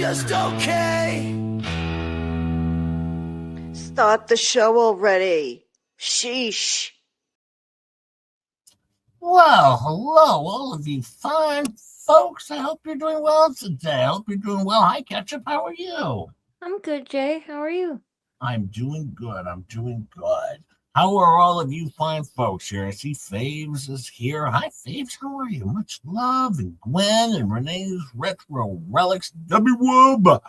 just okay. Start the show already. Sheesh. Well, hello, all of you fine folks. I hope you're doing well today. I hope you're doing well. Hi, Ketchup. How are you? I'm good, Jay. How are you? I'm doing good. I'm doing good. How are all of you fine folks here? I see Faves is here. Hi, Faves. How are you? Much love. And Gwen and Renee's Retro Relics. W-Wub.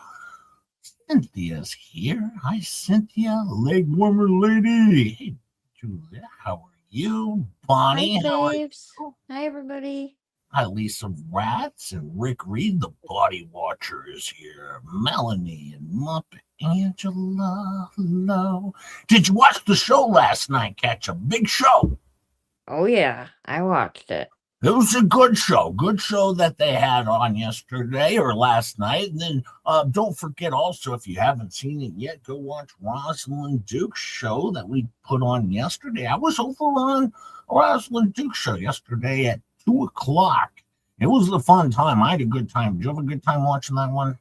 Cynthia's here. Hi, Cynthia. Leg warmer lady. Hey, Julia. How are you? Bonnie. Hi, How are Faves. Hi, everybody. Hi, Lisa Rats and Rick Reed, the Body Watcher, is here. Melanie and Muppet. Angela, hello. Did you watch the show last night, Catch a big show? Oh, yeah. I watched it. It was a good show. Good show that they had on yesterday or last night. And then don't forget also, if you haven't seen it yet, go watch Rosalind Duke's show that we put on yesterday. I was over on Rosalind Duke's show yesterday at 2:00. It was a fun time. I had a good time. Did you have a good time watching that one?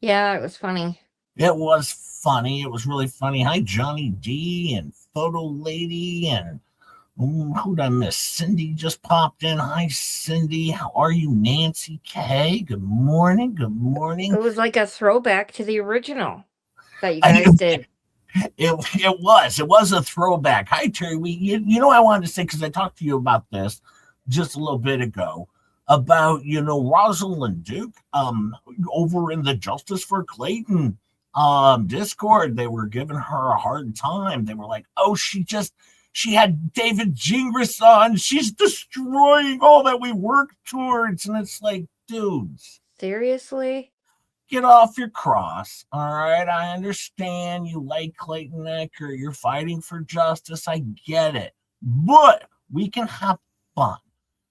Yeah, it was funny. It was funny. It was really funny. Hi, Johnny D and Photo Lady and who'd I miss? Cindy just popped in. Hi, Cindy. How are you, Nancy K? Good morning. Good morning. It was like a throwback to the original that you guys did. It was a throwback. Hi, Terry. You know I wanted to say, because I talked to you about this just a little bit ago, about Rosalind Duke over in the Justice for Clayton Discord. They were giving her a hard time. They were like, oh, she had David Gingras on. She's destroying all that we worked towards. And it's like, dudes, seriously, get off your cross. All right, I understand you like Clayton Ecker, you're fighting for justice, I get it, but we can have fun.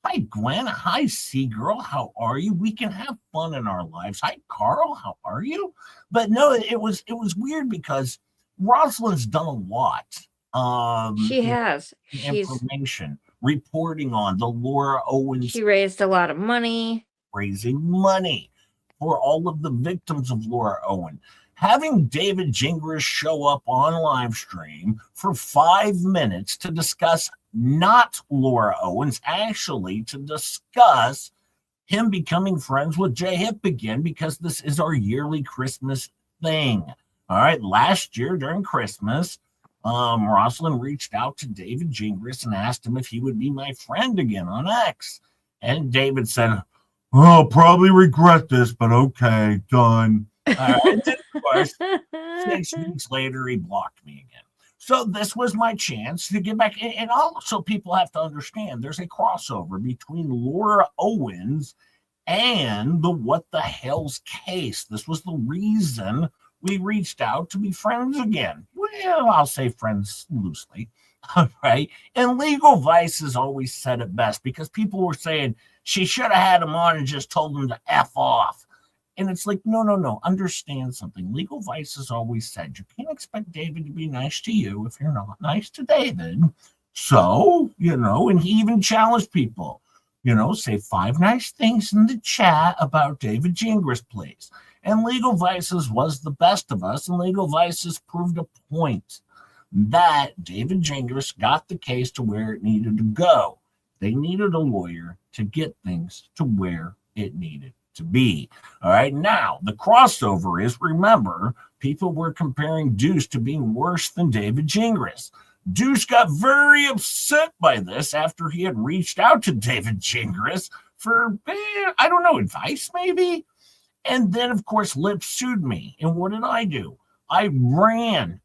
Hi, Gwen. Hi, Seagirl. How are you? We can have fun in our lives. Hi, Carl. How are you? But no, it was weird because Rosalind's done a lot. she has. Information reporting on the Laura Owens. She raised a lot of money. Raising money for all of the victims of Laura Owen. Having David Gingras show up on live stream for 5 minutes to discuss not Laura Owens, actually to discuss him becoming friends with Jay Hip again, because this is our yearly Christmas thing. All right, last year during Christmas, Rosalind reached out to David Gingras and asked him if he would be my friend again on X. And David said, I'll probably regret this, but okay, done. And then, of course, 6 weeks later, he blocked me again. So this was my chance to get back. And also, people have to understand there's a crossover between Laura Owens and the What the Hell's case. This was the reason we reached out to be friends again. Well, I'll say friends loosely. All right. And Legal Vice has always said it best, because people were saying she should have had him on and just told him to F off. And it's like, no, understand something. Legal Vice has always said you can't expect David to be nice to you if you're not nice to David. So, and he even challenged people, say 5 nice things in the chat about David Gingras, please. And Legal Vices was the best of us, and Legal Vices proved a point that David Gingras got the case to where it needed to go. They needed a lawyer to get things to where it needed to be. All right, now the crossover is, remember, people were comparing Deuce to being worse than David Gingras. Deuce got very upset by this after he had reached out to David Gingras for, I don't know, advice maybe? And then, of course, Lip sued me. And what did I do? I ran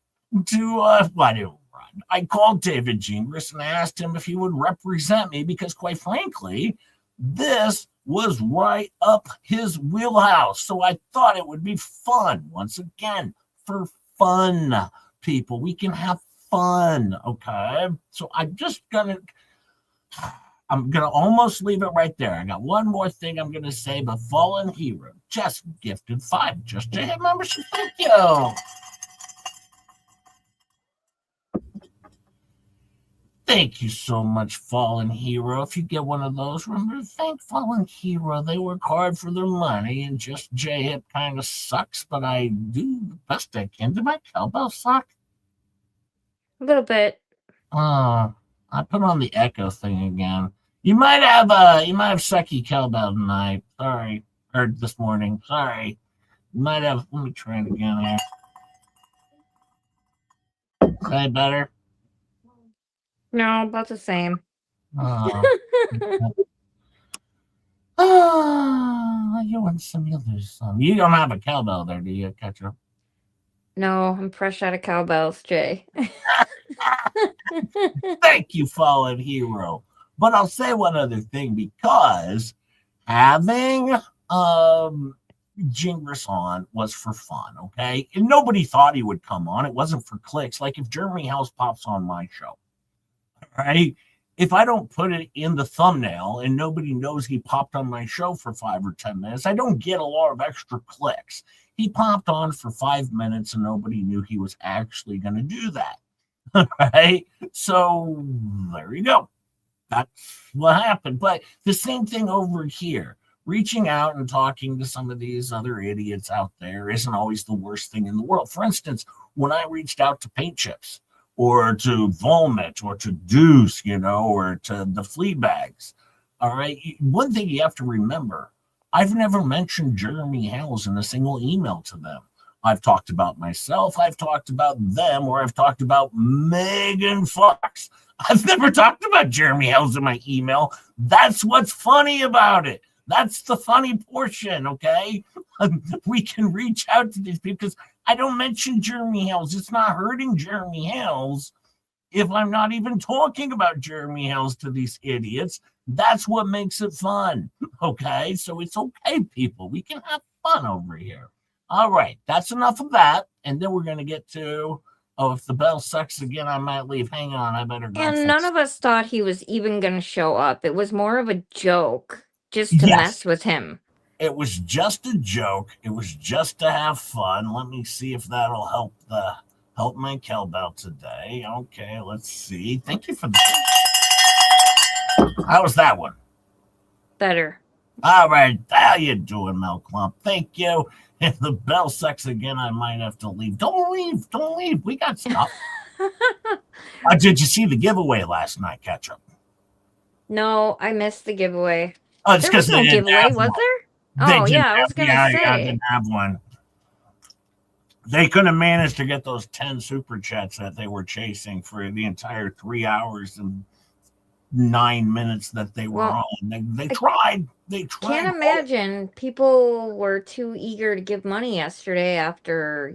to, I didn't run. I called David Gingras and asked him if he would represent me, because quite frankly, this was right up his wheelhouse. So I thought it would be fun. Once again, for fun, people. We can have fun, okay? So I'm going to almost leave it right there. I got one more thing I'm going to say, but Fallen Hero just gifted 5 just to hit membership. Thank you. Thank you so much, Fallen Hero. If you get one of those, remember to thank Fallen Hero. They work hard for their money, and just J-Hip kind of sucks, but I do the best I can. Did my cowbell suck? A little bit. I put on the echo thing again. You might have sucky cowbell tonight. Sorry. Or this morning. Sorry. You might have, let me try it again here. Is that better? No, about the same. You want some others? You don't have a cowbell there, do you, Ketchup? No, I'm fresh out of cowbells, Jay. Thank you, Fallen Hero. But I'll say one other thing, because having Gingras on was for fun, okay? And nobody thought he would come on. It wasn't for clicks. Like if Jeremy House pops on my show, right? If I don't put it in the thumbnail and nobody knows he popped on my show for 5 or 10 minutes, I don't get a lot of extra clicks. He popped on for 5 minutes and nobody knew he was actually going to do that. Right? So there you go. That's what happened. But the same thing over here. Reaching out and talking to some of these other idiots out there isn't always the worst thing in the world. For instance, when I reached out to Paint Chips, or to Vomit, or to Deuce, or to the Fleabags. All right. One thing you have to remember, I've never mentioned Jeremy Hales in a single email to them. I've talked about myself, I've talked about them, or I've talked about Megan Fox. I've never talked about Jeremy Hales in my email. That's what's funny about it. That's the funny portion, okay? We can reach out to these people because I don't mention Jeremy Hales. It's not hurting Jeremy Hales if I'm not even talking about Jeremy Hales to these idiots. That's what makes it fun, okay? So it's okay, people. We can have fun over here. All right, that's enough of that. And then we're going to get to, if the bell sucks again, I might leave. Hang on, I better go. And none of us thought he was even going to show up. It was more of a joke just to mess with him. It was just a joke. It was just to have fun. Let me see if that'll help my cowbell today. Okay, let's see. Thank you for that. How was that one? Better. All right. How you doing, Mel Clump? Thank you. If the bell sucks again, I might have to leave. Don't leave. Don't leave. We got stuff. Did you see the giveaway last night, Ketchup? No, I missed the giveaway. Oh, it's because there was no giveaway, was there? Oh, yeah, I was going to say. I didn't have one. They couldn't manage to get those 10 super chats that they were chasing for the entire 3 hours and 9 minutes that they were on. They tried. They tried. Can't imagine people were too eager to give money yesterday after,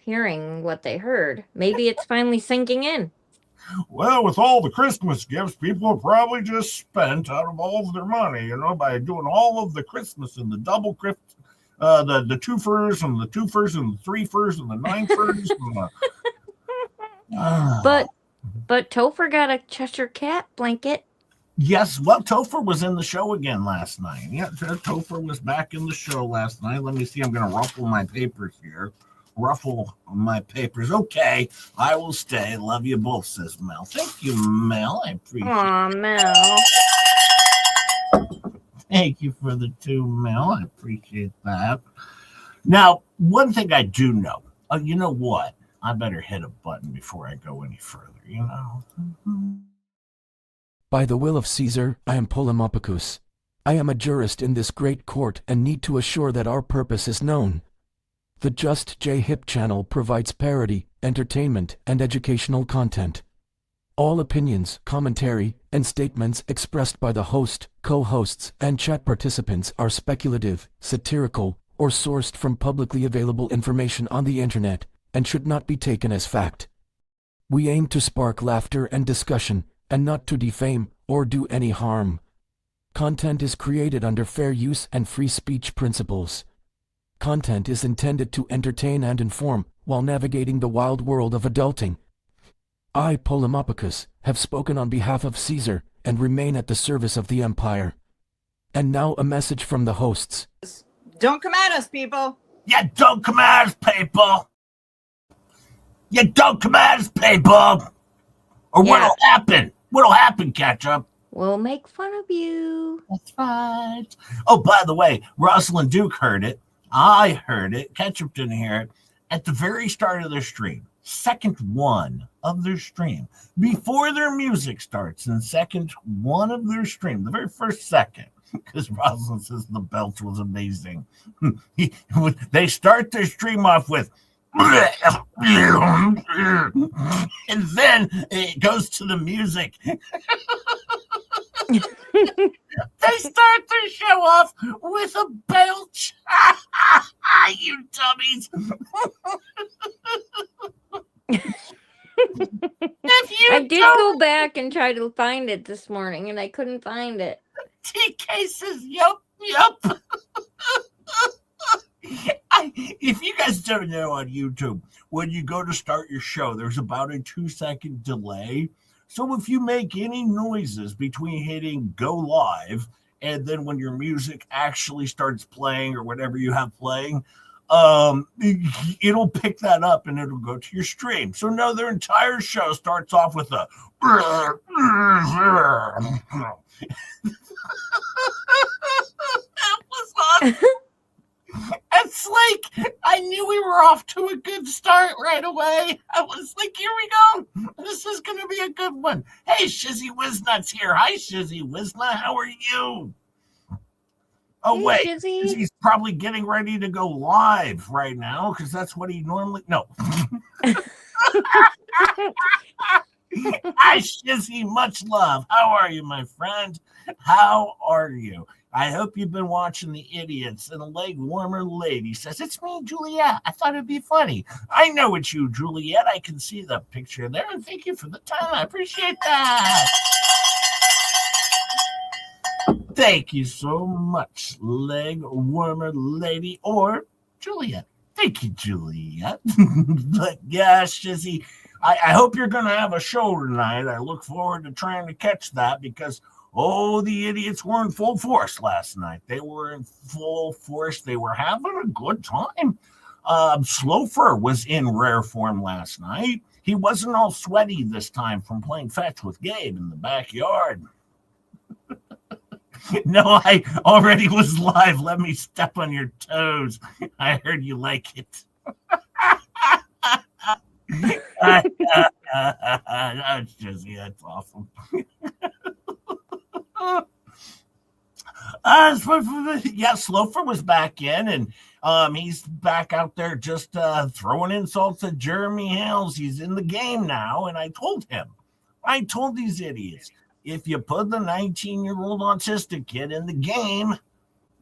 hearing what they heard. Maybe it's finally sinking in. Well, with all the Christmas gifts, people have probably just spent out of all of their money, by doing all of the Christmas and the double Christmas, the twofers and the twofers and the threefers and the ninefers. But Topher got a Cheshire Cat blanket. Yes, well, Topher was in the show again last night. Yeah, Topher was back in the show last night. Let me see. I'm going to ruffle my papers here. Ruffle my papers. Okay, I will stay. Love you both, says Mel. Thank you, Mel. I appreciate it. Aw, Mel. Thank you for the 2, Mel. I appreciate that. Now, one thing I do know. You know what? I better hit a button before I go any further, By the will of Caesar, I am Polymopicus. I am a jurist in this great court and need to assure that our purpose is known. The Just J-Hip channel provides parody, entertainment, and educational content. All opinions, commentary, and statements expressed by the host, co-hosts, and chat participants are speculative, satirical, or sourced from publicly available information on the internet, and should not be taken as fact. We aim to spark laughter and discussion, and not to defame or do any harm. Content is created under fair use and free speech principles. Content is intended to entertain and inform while navigating the wild world of adulting. I, Polymopicus, have spoken on behalf of Caesar and remain at the service of the Empire. And now a message from the hosts. Don't come at us, people. Yeah, don't come at us, people. Yeah, don't come at us, people. Or what'll happen What'll happen, Ketchup? We'll make fun of you. That's right. Oh, by the way, Rosalind Duke heard it. I heard it. Ketchup didn't hear it. At the very start of their stream, second one of their stream, before their music starts, in second one of their stream, the very first second, because Rosalind says the Belch was amazing. They start their stream off with, and then it goes to the music. They start their show off with a belch. You dummies. I did go back and try to find it this morning, and I couldn't find it. TK says, yup. If you guys don't know on YouTube, when you go to start your show, there's about a 2-second delay. So if you make any noises between hitting go live and then when your music actually starts playing or whatever you have playing, it'll pick that up and it'll go to your stream. So no, their entire show starts off with a that was awesome. It's like I knew we were off to a good start right away. I was like, here we go. This is going to be a good one. Hey, Shizzy Wiznut's here. Hi, Shizzy Wiznut. How are you? Oh, Hey, wait. Shizzy. He's probably getting ready to go live right now because that's what he normally... No. Hi, Shizzy. Much love. How are you, my friend? How are you? I hope you've been watching The Idiots. And a leg warmer lady says, it's me, Juliet. I thought it'd be funny. I know it's you, Juliet. I can see the picture there. And thank you for the time. I appreciate that. Thank you so much, leg warmer lady or Juliet. Thank you, Juliet. But yeah, Shizzy, I hope you're going to have a show tonight. I look forward to trying to catch that because... Oh, the idiots were in full force last night. They were in full force. They were having a good time. Slofer was in rare form last night. He wasn't all sweaty this time from playing fetch with Gabe in the backyard. No, I already was live. Let me step on your toes. I heard you like it. That's just, yeah, that's awesome. Yeah, Slofer was back in, and he's back out there just throwing insults at Jeremy Hales. He's in the game now, and I told these idiots, if you put the 19-year-old autistic kid in the game,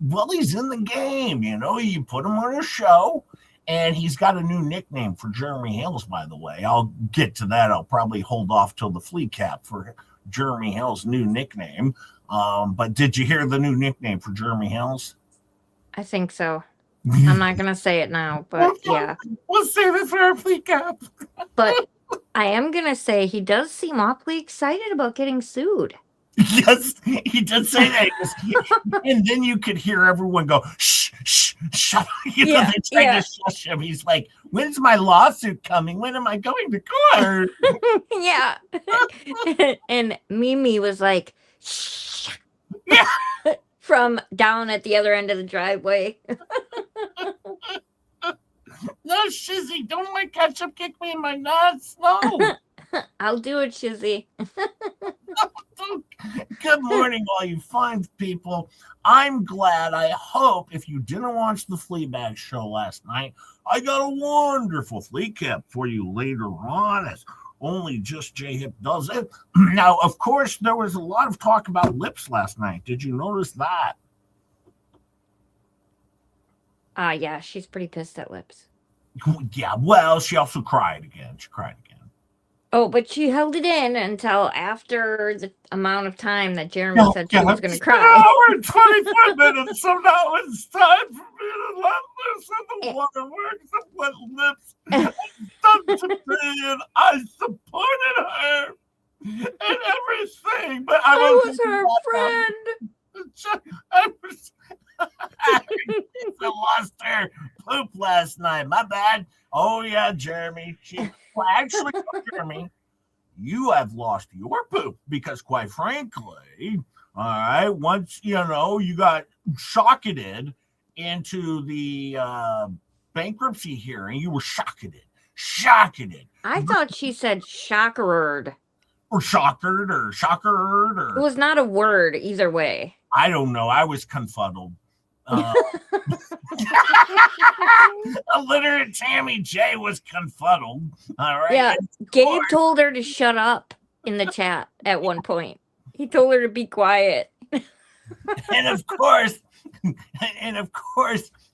well, he's in the game. You know, you put him on a show, and he's got a new nickname for Jeremy Hales, by the way. I'll get to that. I'll probably hold off till the flea cap for Jeremy Hales' new nickname. But did you hear the new nickname for Jeremy Hales? I think so. I'm not going to say it now, but yeah. We'll save it for our flea cap. But I am going to say he does seem awfully excited about getting sued. Yes, he did say that. And then you could hear everyone go, shh, shh, shut up. You know, they tried to shush him. He's like, when's my lawsuit coming? When am I going to court? Yeah. And Mimi was like, shh. Yeah. From down at the other end of the driveway. No, Shizzy, don't let ketchup kick me in my nuts. No. I'll do it, Shizzy. Good morning, all you fine people. I'm glad. I hope if you didn't watch the Fleabags show last night, I got a wonderful flea cap for you later on, as only just J-Hip does it. Now, of course, there was a lot of talk about lips last night. Did you notice that? Yeah, she's pretty pissed at Lips. Yeah, well, she also cried again. She cried again. Oh, but she held it in until after the amount of time that Jeremy said she was going to cry. 1 hour and 25 minutes, so now it's time for me to let loose in the waterworks of what Lips has done to me, and I supported her and everything, but I was her friend. I lost her poop last night. My bad. Oh yeah, Jeremy. Actually, Jeremy, you have lost your poop because, quite frankly, all right, once you got shocketed into the bankruptcy hearing, you were shocketed. I thought she said shockered. Or shockered or shockered It or was not a word either way. I don't know. I was confuddled. Illiterate Tammy J was confuddled. All right. Yeah, Gabe told her to shut up in the chat at one point. He told her to be quiet. and of course,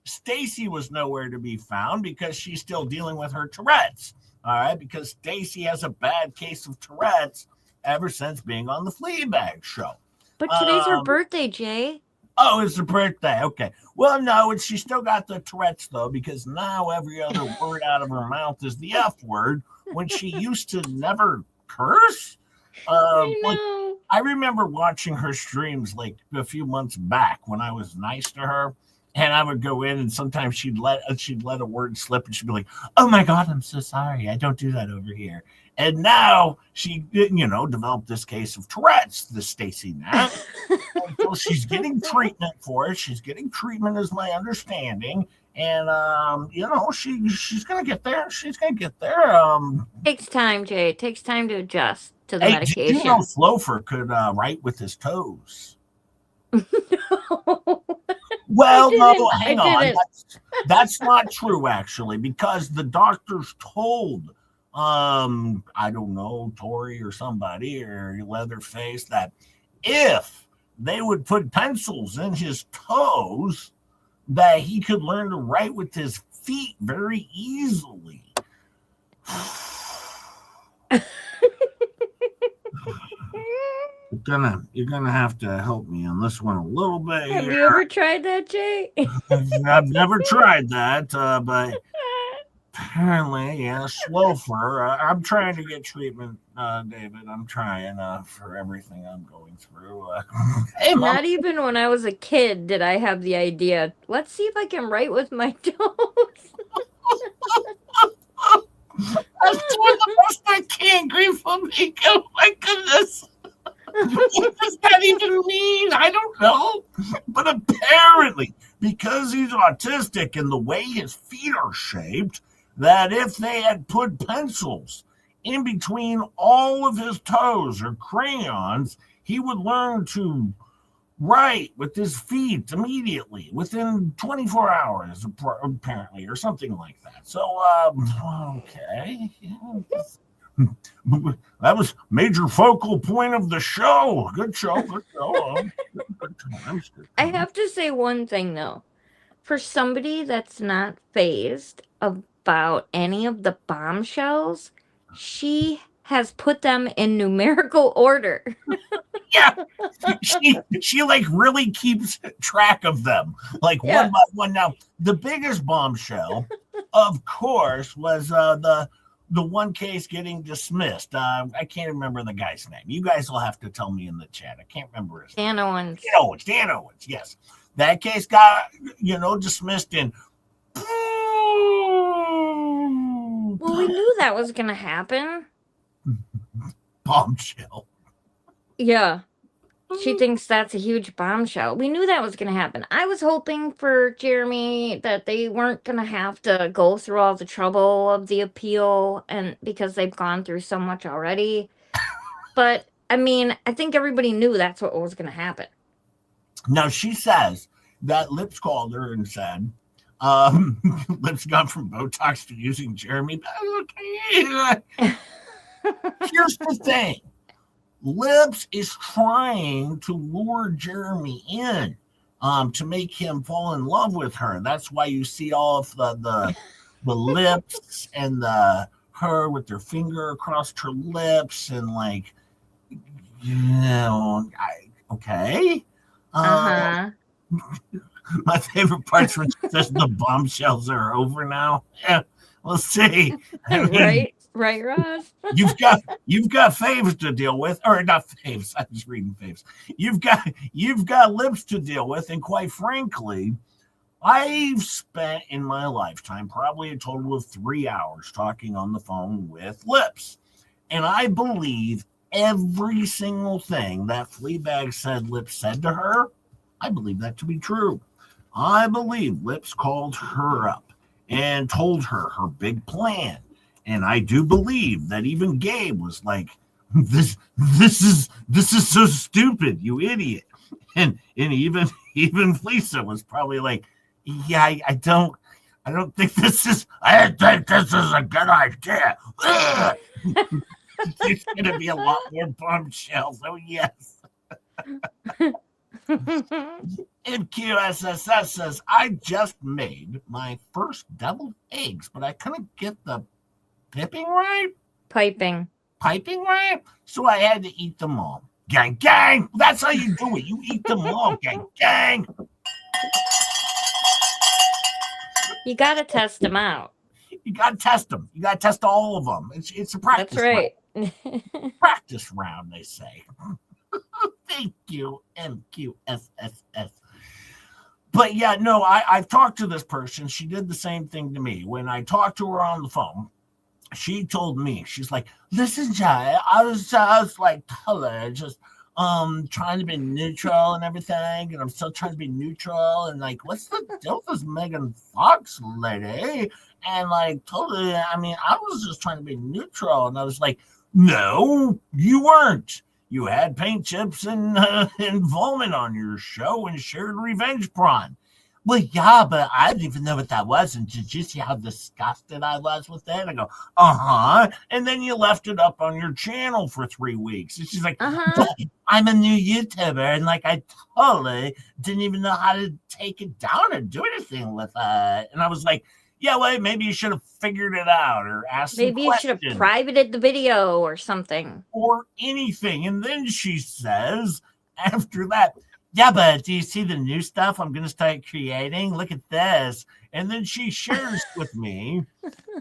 Stacy was nowhere to be found because she's still dealing with her Tourette's. All right, because Stacy has a bad case of Tourette's ever since being on the Fleabag show. But today's her birthday, Jay. Oh, it's her birthday. Okay. Well, no, she still got the Tourette's, though, because now every other word out of her mouth is the F word when she used to never curse. I remember watching her streams like a few months back when I was nice to her. And I would go in, and sometimes she'd let a word slip, and she'd be like, "Oh my God, I'm so sorry. I don't do that over here." And now she, developed this case of Tourette's, this Stacy now. So she's getting treatment for it. She's getting treatment, is my understanding. And she's gonna get there. She's gonna get there. Takes time, Jay. It takes time to adjust to the Hey, medication. did you know Flofer could write with his toes? No. Well, no, hang on. That's not true, actually, because the doctors told, I don't know, Tori or somebody or Leatherface that if they would put pencils in his toes, that he could learn to write with his feet very easily. You're gonna have to help me on this one a little bit. Have you ever tried that, Jay? I've never tried that, but apparently, yeah, Slofer. I'm trying to get treatment, David. I'm trying for everything I'm going through. Hey, Mom. Not even when I was a kid did I have the idea. Let's see if I can write with my toes. That's the most I can't grieve for me. Oh my goodness. What does that even mean? I don't know. But apparently, because he's autistic and the way his feet are shaped, that if they had put pencils in between all of his toes or crayons, he would learn to write with his feet immediately within 24 hours, apparently, or something like that. So, okay. That was major focal point of the show. Good show. Good times. I have to say one thing, though. For somebody that's not fazed about any of the bombshells, she has put them in numerical order. Yeah, she like really keeps track of them, like one by one. Now, the biggest bombshell, of course, was the one case getting dismissed. I can't remember the guy's name. You guys will have to tell me in the chat. I can't remember his name. Dan Owens, yes. That case got, dismissed in. Well, we knew that was going to happen. Bombshell. Yeah. She thinks that's a huge bombshell. We knew that was going to happen. I was hoping for Jeremy that they weren't going to have to go through all the trouble of the appeal, and because they've gone through so much already. But, I mean, I think everybody knew that's what was going to happen. Now, she says that Lips called her and said, Lips gone from Botox to using Jeremy. Okay. Here's the thing. Lips is trying to lure Jeremy in to make him fall in love with her. That's why you see all of the lips and her with her finger across her lips and like, okay. Uh-huh. My favorite part's when she says the bombshells are over now. Yeah, we'll see. Right, Ross. You've got faves to deal with, or not faves. I'm just reading faves. You've got Lips to deal with, and quite frankly, I've spent in my lifetime probably a total of 3 hours talking on the phone with Lips. And I believe every single thing that Fleabag said Lips said to her. I believe that to be true. I believe Lips called her up and told her her big plan. And I do believe that even Gabe was like, this is so stupid, you idiot. And even FLEASA was probably like, yeah, I don't think this is a good idea. There's gonna be a lot more bombshells. Oh yes. MQSSS says, I just made my first deviled eggs, but I couldn't get the piping right. Piping Right. So I had to eat them all. Gang, gang. That's how you do it. You eat them all. Gang, gang. You got to test them out. You got to test them. You got to test all of them. It's a practice. That's right. Round. Practice round, they say. Thank you, MQSSS. But yeah, no, I've talked to this person. She did the same thing to me. When I talked to her on the phone, she told me, she's like, listen, Jay, I was like, color, just trying to be neutral and everything, and I'm still trying to be neutral, and like, what's the deal with this Megan Fox lady? And like, totally, I mean, I was just trying to be neutral, and I was like, no, you weren't. You had paint chips and vomit on your show and shared revenge porn. Well, yeah, but I didn't even know what that was. And did you see how disgusted I was with that? I go, uh-huh. And then you left it up on your channel for 3 weeks. And she's like, I'm a new YouTuber. And like, I totally didn't even know how to take it down or do anything with it. And I was like, yeah, well, maybe you should have figured it out or asked maybe you should have privated the video or something. Or anything. And then she says, after that, yeah, but do you see the new stuff I'm going to start creating? Look at this. And then she shares with me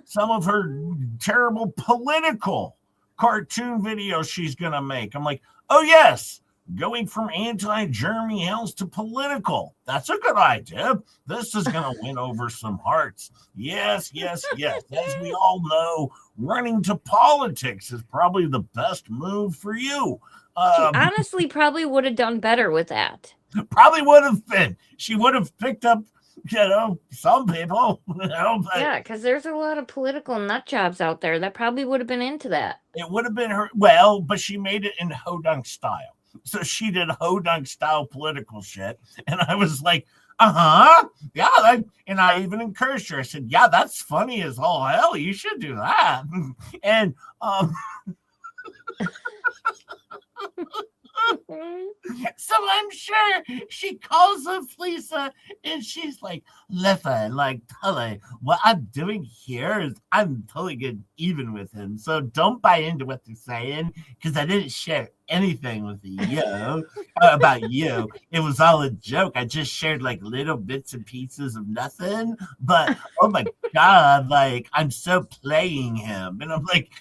some of her terrible political cartoon videos she's going to make. I'm like, oh, yes, going from anti-Jeremy Hells to political. That's a good idea. This is going to win over some hearts. Yes, yes, yes. As we all know, running to politics is probably the best move for you. She honestly probably would have done better with that. Probably would have been. She would have picked up, some people. But yeah, because there's a lot of political nut jobs out there that probably would have been into that. It would have been her. Well, but she made it in Hodunk style. So she did Hodunk style political shit. And I was like, yeah. And I even encouraged her. I said, yeah, that's funny as all hell. You should do that. And, so I'm sure she calls up FLEASA and she's like, listen, like, totally, what I'm doing here is I'm totally getting even with him. So don't buy into what they're saying because I didn't share anything with you about you. It was all a joke. I just shared like little bits and pieces of nothing. But oh my God, like I'm so playing him. And I'm like,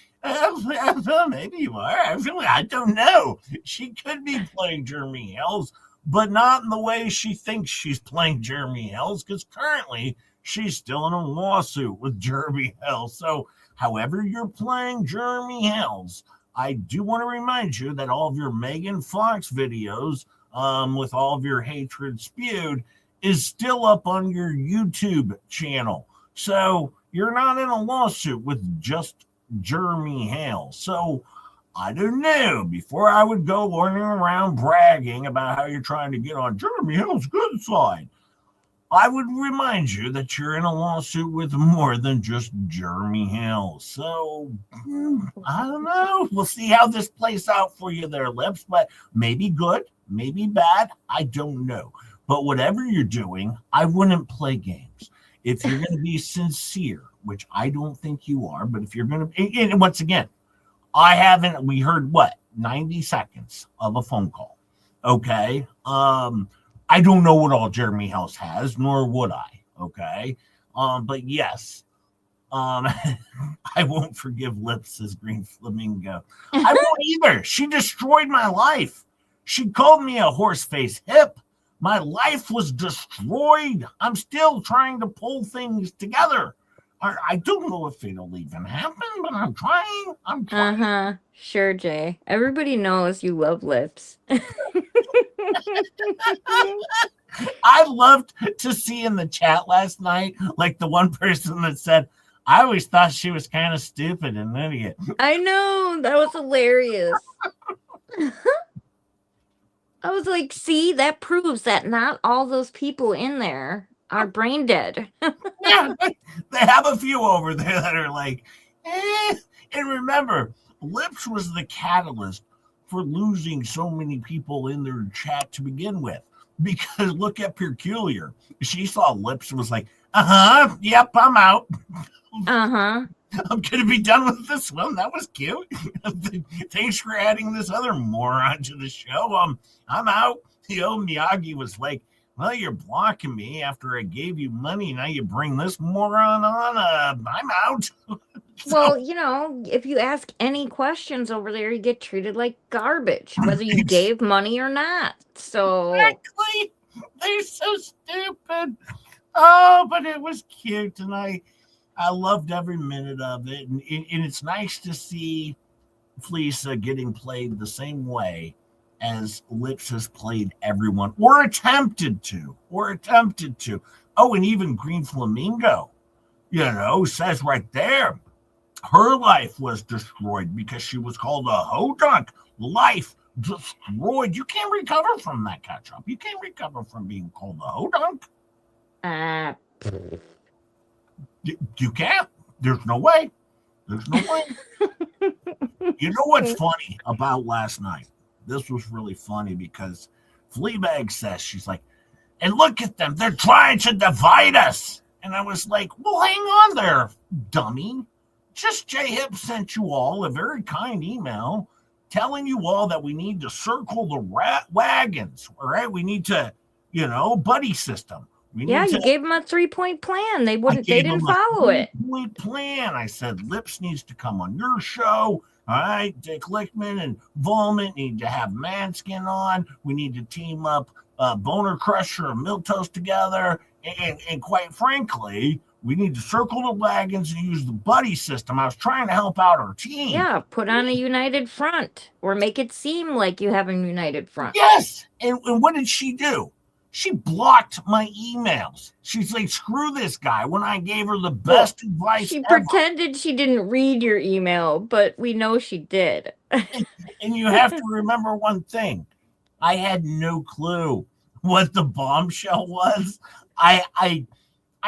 maybe you are. I don't know. She could be playing Jeremy Hells, but not in the way she thinks she's playing Jeremy Hells, because currently she's still in a lawsuit with Jeremy Hells. So however you're playing Jeremy Hells, I do want to remind you that all of your Megan Fox videos, with all of your hatred spewed, is still up on your YouTube channel. So you're not in a lawsuit with just Jeremy Hells. So I don't know. Before I would go running around bragging about how you're trying to get on Jeremy Hells' good side, I would remind you that you're in a lawsuit with more than just Jeremy Hells. So I don't know. We'll see how this plays out for you there, Lips. But maybe good, maybe bad. I don't know. But whatever you're doing, I wouldn't play games. If you're going to be sincere, which I don't think you are, but if you're going to, and once again, we heard what, 90 seconds of a phone call. Okay. I don't know what all Jeremy Hells has, nor would I. Okay. But yes, I won't forgive Lips as Green Flamingo. I won't either. She destroyed my life. She called me a horse face hip. My life was destroyed. I'm still trying to pull things together. I don't know if it'll even happen, but I'm trying. I'm trying. Uh-huh. Sure, Jay. Everybody knows you love lips. I loved to see in the chat last night, like the one person that said, I always thought she was kind of stupid and an idiot. I know. That was hilarious. I was like, see, that proves that not all those people in there are brain dead. Yeah, they have a few over there that are like, eh. And remember, Lips was the catalyst for losing so many people in their chat to begin with. Because look at Peculiar. She saw Lips and was like, yep, I'm out. Uh-huh. I'm going to be done with this one. That was cute. Thanks for adding this other moron to the show. I'm out. Miyagi was like, well, you're blocking me after I gave you money. Now you bring this moron on. I'm out. Well, if you ask any questions over there, you get treated like garbage, whether you gave money or not. So Exactly. They're so stupid. Oh, but it was cute, and I loved every minute of it. And it's nice to see FLEASA getting played the same way as Lips has played everyone, or attempted to. Oh, and even Green Flamingo, says right there, her life was destroyed because she was called a hodunk. Life destroyed. You can't recover from that catch-up. You can't recover from being called a hodunk. You can't. There's no way. There's no way. You know what's funny about last night? This was really funny because Fleabag says, she's like, and look at them. They're trying to divide us. And I was like, well, hang on there, dummy. Just J-Hip sent you all a very kind email telling you all that we need to circle the wagons. All right. We need to, buddy system. Yeah, you gave them a 3-point plan. They didn't follow it. 3-point plan. I said, Lips needs to come on your show. All right, Dick Lickman and Volman need to have Manskin on. We need to team up Boner Crusher and Milktoast together. And quite frankly, we need to circle the wagons and use the buddy system. I was trying to help out our team. Yeah, put on a united front or make it seem like you have a united front. Yes. And what did she do? She blocked my emails. She's like, screw this guy, when I gave her the best advice She ever. pretended she didn't read your email, but we know she did. And you have to remember one thing. I had no clue what the bombshell was. I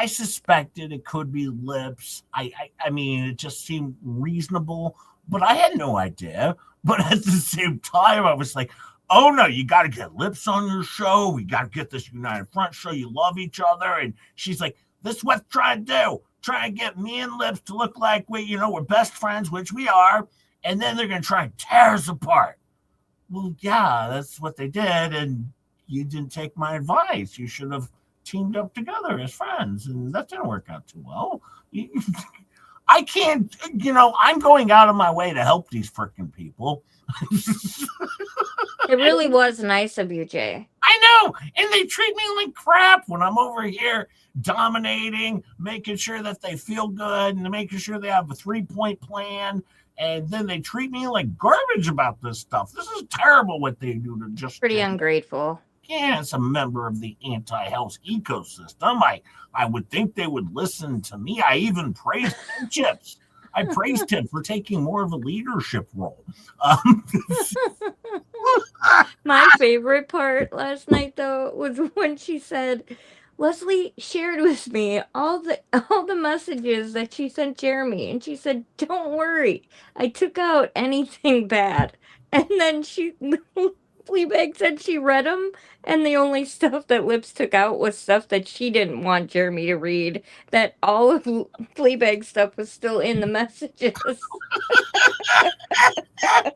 suspected it could be Lips. I mean, it just seemed reasonable, but I had no idea. But at the same time, I was like, oh no, you got to get Lips on your show. We got to get this United Front show. You love each other. And she's like, this is what try to do. Try and get me and Lips to look like we're best friends, which we are. And then they're going to try and tear us apart. Well, yeah, that's what they did. And you didn't take my advice. You should have teamed up together as friends. And that didn't work out too well. I can't, I'm going out of my way to help these freaking people. It really was nice of you, Jay. I know. And they treat me like crap when I'm over here dominating, making sure that they feel good and making sure they have a 3-point plan. And then they treat me like garbage about this stuff. This is terrible what they do to just pretty ungrateful. Yeah, as a member of the anti-health ecosystem, I would think they would listen to me. I even praised Chips. I praised him for taking more of a leadership role. My favorite part last night, though, was when she said, Leslie shared with me all the messages that she sent Jeremy, and she said, don't worry, I took out anything bad. And then Fleabag said she read them, and the only stuff that Lips took out was stuff that she didn't want Jeremy to read. That all of Fleabag's stuff was still in the messages. I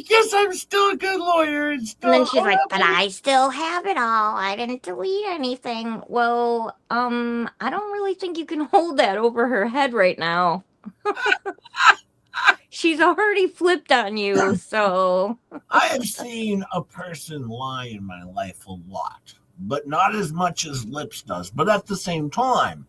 guess I'm still a good lawyer. And then she's like, but I still have it all. I didn't delete anything. Well, I don't really think you can hold that over her head right now. She's already flipped on you, so. I have seen a person lie in my life a lot. but not as much as lips does. But at the same time,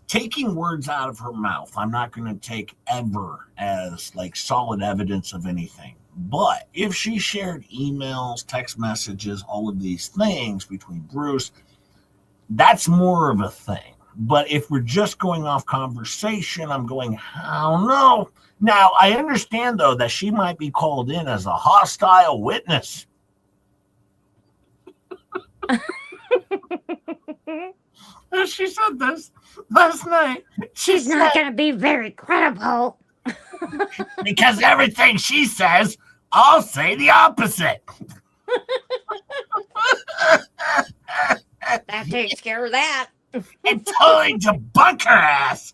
taking words out of her mouth, I'm not going to take ever as like solid evidence of anything. But if she shared emails, text messages, all of these things between Bruce, that's more of a thing. But if we're just going off conversation, I'm going, I don't know. Now, I understand, though, that she might be called in as a hostile witness. She said this last night. She's not going to be very credible. Because everything she says, I'll say the opposite. That takes care of that. And totally debunk her ass.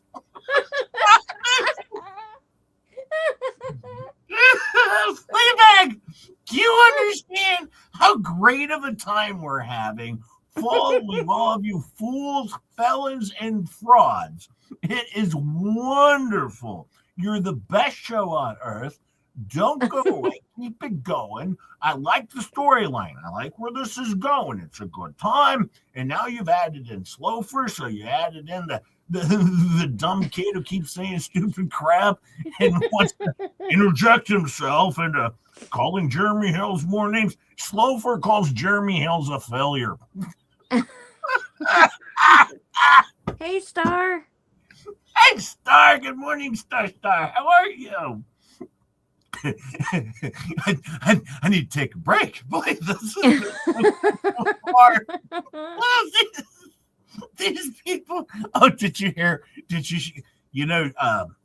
Fleabag, do you understand how great of a time we're having following all of you fools, felons, and frauds? It is wonderful. You're the best show on earth. Don't go away. Keep it going. I like the storyline. I like where this is going. It's a good time. And now you've added in Slofer, so you added in the dumb kid who keeps saying stupid crap and wants to interject himself into calling Jeremy Hills more names. Slofer calls Jeremy Hills a failure. Hey, Star. Hey, Star. Good morning, Star. How are you? I need to take a break. Boy, this is hard. These people. Oh, did you hear? I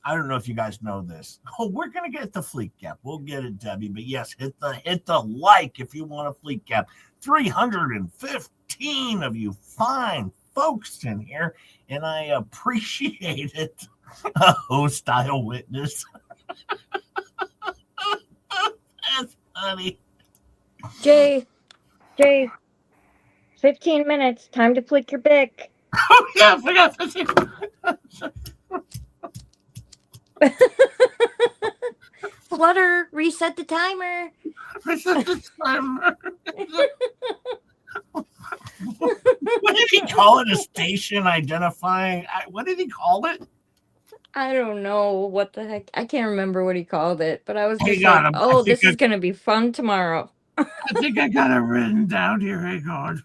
don't know if you guys know this. Oh, we're gonna get the fleet cap. We'll get it, Debbie. But yes, hit the like if you want a fleet cap. 315 of you fine folks in here, and I appreciate it. A hostile witness. That's funny. Jay, 15 minutes. Time to flick your bick. Oh, yeah, I forgot to Flutter, reset the timer. reset the timer. What did he call it? A station identifying? What did he call it? I don't know what the heck. I can't remember what he called it, but I was just Hang on, like, this is going to be fun tomorrow. I think I got it written down here. Hang on.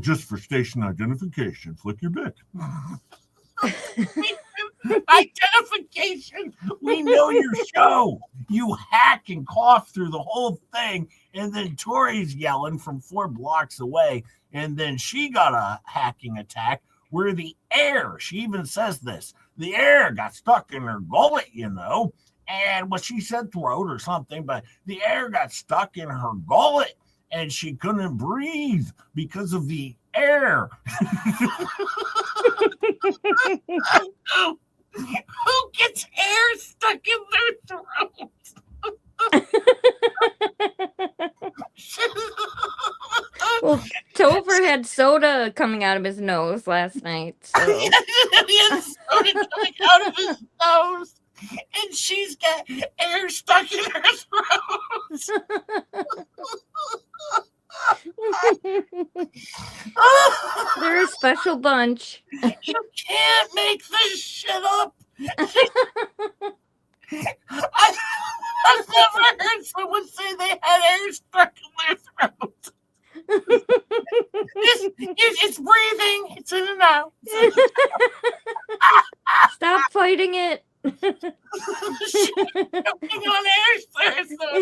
Just for station identification. Flick your bick. Identification. We know your show. You hack and cough through the whole thing, and then Tori's yelling from 4 blocks away, and then she got a hacking attack where the air, she even says this, the air got stuck in her gullet, and what she said throat or something, but the air got stuck in her gullet, and she couldn't breathe because of the air. Who gets air stuck in their throat? Well, Topher had soda coming out of his nose last night. So. He had soda coming out of his nose, and she's got air stuck in her throat. They're a special bunch. You can't make this shit up. I've never heard someone say they had air stuck in their throat. It's breathing. It's in and out. Stop fighting it. It's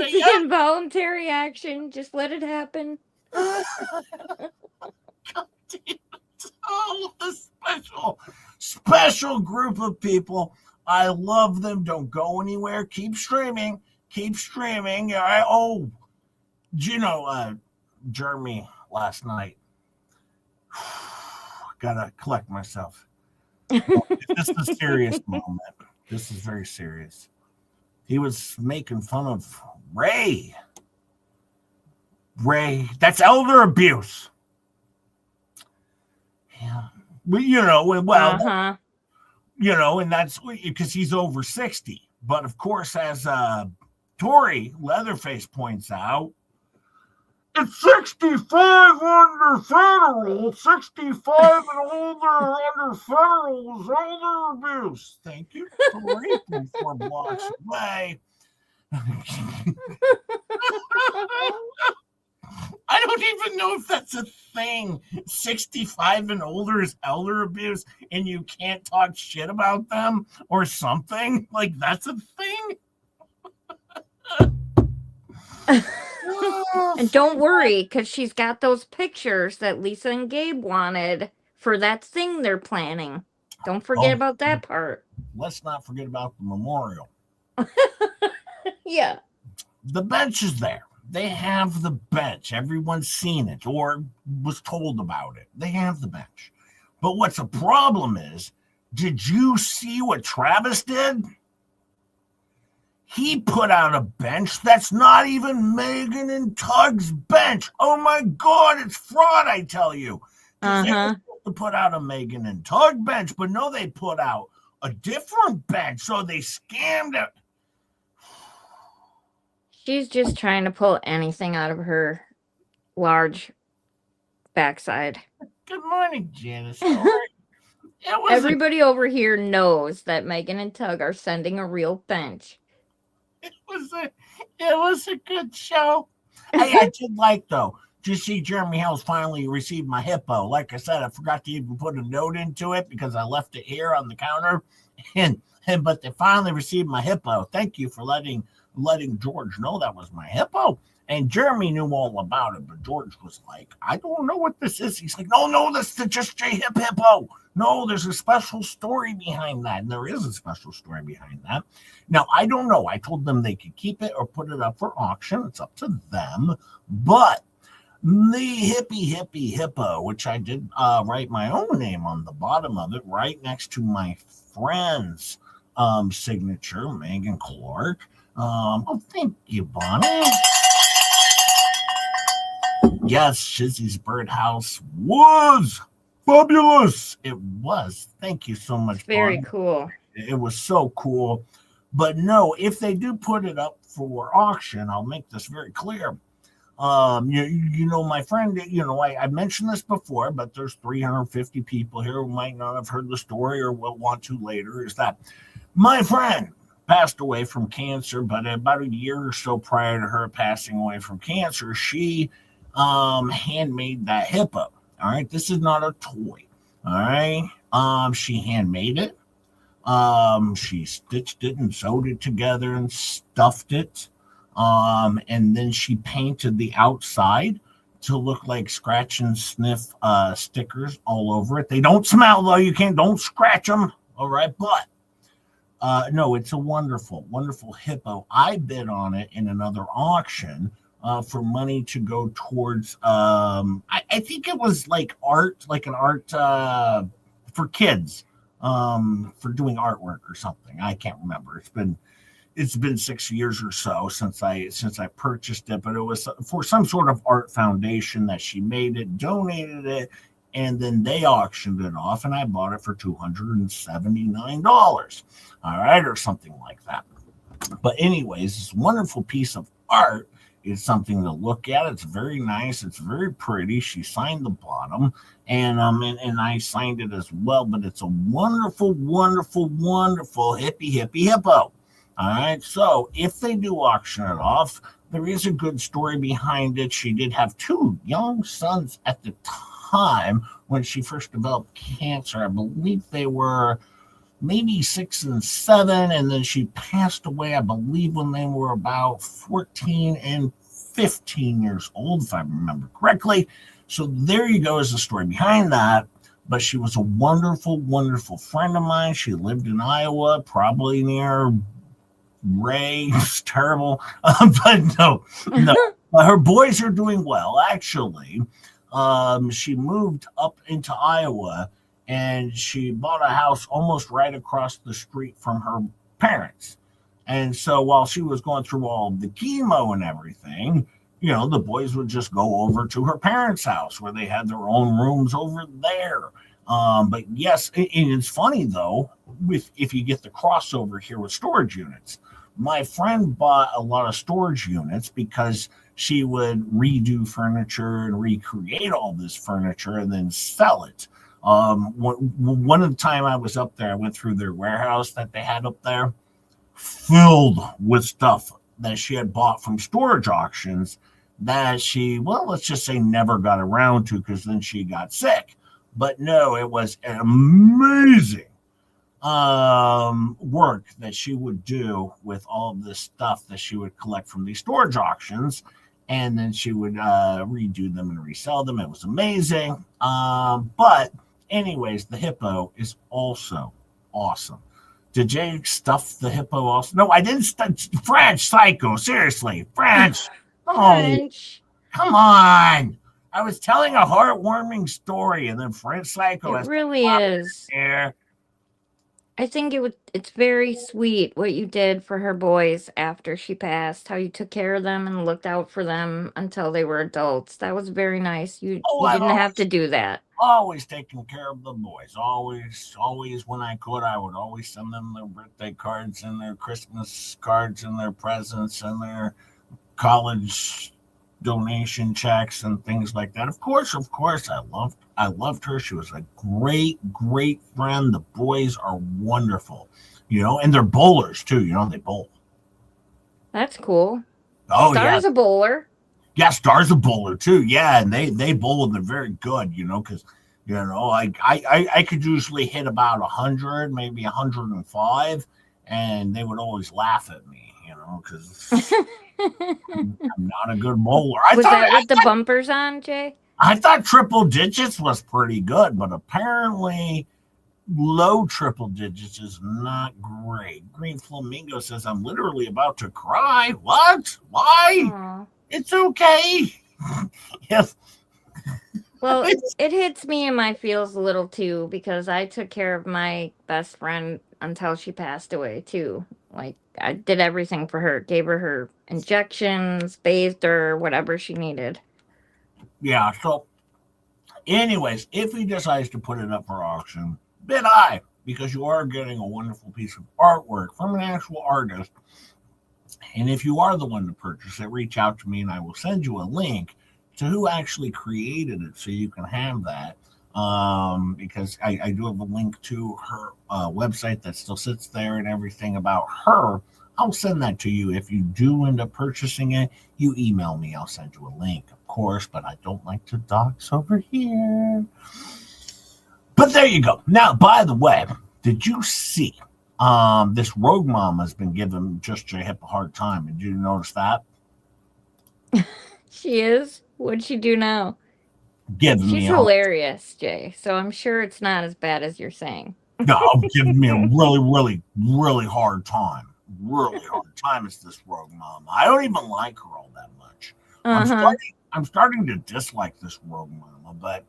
an involuntary action. Just let it happen. God damn it. Oh, a special group of people. I love them. Don't go anywhere. Keep streaming. All right. Oh, Jeremy last night. Gotta collect myself. This is a serious moment. This is very serious. He was making fun of Ray. That's elder abuse. Yeah. And that's because he's over 60. But of course, as Tori Leatherface points out, It's 65 under federal, 65 and older under federal is elder abuse. Thank you for April 4 blocks away. I don't even know if that's a thing. 65 and older is elder abuse, and you can't talk shit about them or something. Like, that's a thing? And don't worry, because she's got those pictures that Lisa and Gabe wanted for that thing they're planning. Don't forget about that part. Let's not forget about the memorial. Yeah. The bench is there. They have the bench. Everyone's seen it or was told about it. They have the bench. But what's a problem is, did you see what Travis did? He put out a bench that's not even Megan and Tug's bench. Oh my God, it's fraud, I tell you. They were supposed to put out a Megan and Tug bench, but no, they put out a different bench. So they scammed it. She's just trying to pull anything out of her large backside. Good morning, Janice. Everybody over here knows that Megan and Tug are sending a real bench. It was a good show. Hey, I did like, though, to see Jeremy Helms finally received my hippo. Like I said, I forgot to even put a note into it because I left it here on the counter. But they finally received my hippo. Thank you for letting George know that was my hippo. And Jeremy knew all about it, but George was like, I don't know what this is. He's like, no, that's the Just J Hip hippo. No, there's a special story behind that. And there is a special story behind that. Now, I don't know. I told them they could keep it or put it up for auction. It's up to them. But the hippie hippo, which I did write my own name on the bottom of it, right next to my friend's signature, Megan Clark. Oh, thank you, Bonnie. Yes, Shizzy's birdhouse was fabulous. It was. Thank you so much, Very Bonnie. cool. It was so cool. But no, if they do put it up for auction, I'll make this very clear. You know, my friend, I mentioned this before, but there's 350 people here who might not have heard the story or will want to later, is that my friend passed away from cancer, but about a year or so prior to her passing away from cancer, she handmade that hippo. All right, this is not a toy. All right, she handmade it. She stitched it and sewed it together and stuffed it. And then she painted the outside to look like scratch and sniff stickers all over it. They don't smell, though. Don't scratch them. All right, but no, it's a wonderful, wonderful hippo. I bid on it in another auction for money to go towards, I think it was like an art for kids, for doing artwork or something. I can't remember. It's been 6 years or so since I purchased it, but it was for some sort of art foundation that she made it, donated it, and then they auctioned it off, and I bought it for $279, all right, or something like that. But anyways, this wonderful piece of art is something to look at. It's very nice. It's very pretty. She signed the bottom, and I signed it as well. But it's a wonderful, wonderful, wonderful hippie hippo. All right, so if they do auction it off, there is a good story behind it. She did have 2 young sons at the time when she first developed cancer. I believe they were maybe 6 and 7, and then she passed away, I believe, when they were about 14 and 15 years old, if I remember correctly. So there you go, is the story behind that. But she was a wonderful, wonderful friend of mine. She lived in Iowa, probably near Ray. It's terrible. But no. Her boys are doing well, actually. She moved up into Iowa, and she bought a house almost right across the street from her parents. And so while she was going through all the chemo and everything, the boys would just go over to her parents' house where they had their own rooms over there. But yes, and it's funny, though, if you get the crossover here with storage units. My friend bought a lot of storage units because she would redo furniture and recreate all this furniture and then sell it. One of the time I was up there, I went through their warehouse that they had up there, filled with stuff that she had bought from storage auctions that she, well, let's just say never got around to because then she got sick. But no, it was an amazing work that she would do with all of this stuff that she would collect from these storage auctions, and then she would redo them and resell them. It was amazing. But anyways, the hippo is also awesome. Did Jay stuff the hippo also? No, I didn't. French psycho, seriously, French. French. Come on. I was telling a heartwarming story, and then French psycho. It really is. Here. I think it's very sweet what you did for her boys after she passed, how you took care of them and looked out for them until they were adults. That was very nice. You didn't have to do that. Always taking care of the boys. Always when I could, I would always send them their birthday cards and their Christmas cards and their presents and their college donation checks and things like that. Of course, I loved her. She was a great friend. The boys are wonderful, and they're bowlers too. They bowl. That's cool. Oh, Star's a bowler. Yeah, Star's a bowler too. Yeah, and they bowl and they're very good. Because I could usually hit about 100, maybe 105, and they would always laugh at me. Because I'm not a good bowler. Was that with the bumpers on, Jay? I thought triple digits was pretty good, but apparently low triple digits is not great. Green Flamingo says, I'm literally about to cry. What? Why? Aww. It's okay. Yes. Well, it hits me in my feels a little too, because I took care of my best friend until she passed away too. Like, I did everything for her, gave her injections, bathed her, whatever she needed. Yeah, so anyways, if he decides to put it up for auction, bid high, because you are getting a wonderful piece of artwork from an actual artist. And if you are the one to purchase it, reach out to me and I will send you a link to who actually created it so you can have that. Because I do have a link to her website that still sits there and everything about her. I'll send that to you. If you do end up purchasing it, you email me. I'll send you a link, of course, but I don't like to dox over here. But there you go. Now, by the way, did you see this Rogue Mama has been giving Just Jay Hip a hard time? Did you notice that? She is? What'd she do now? She's hilarious, Jay. So I'm sure it's not as bad as you're saying. No, giving me a really hard time. Really hard time is this Rogue Mama. I don't even like her all that much. I'm starting to dislike this Rogue Mama, but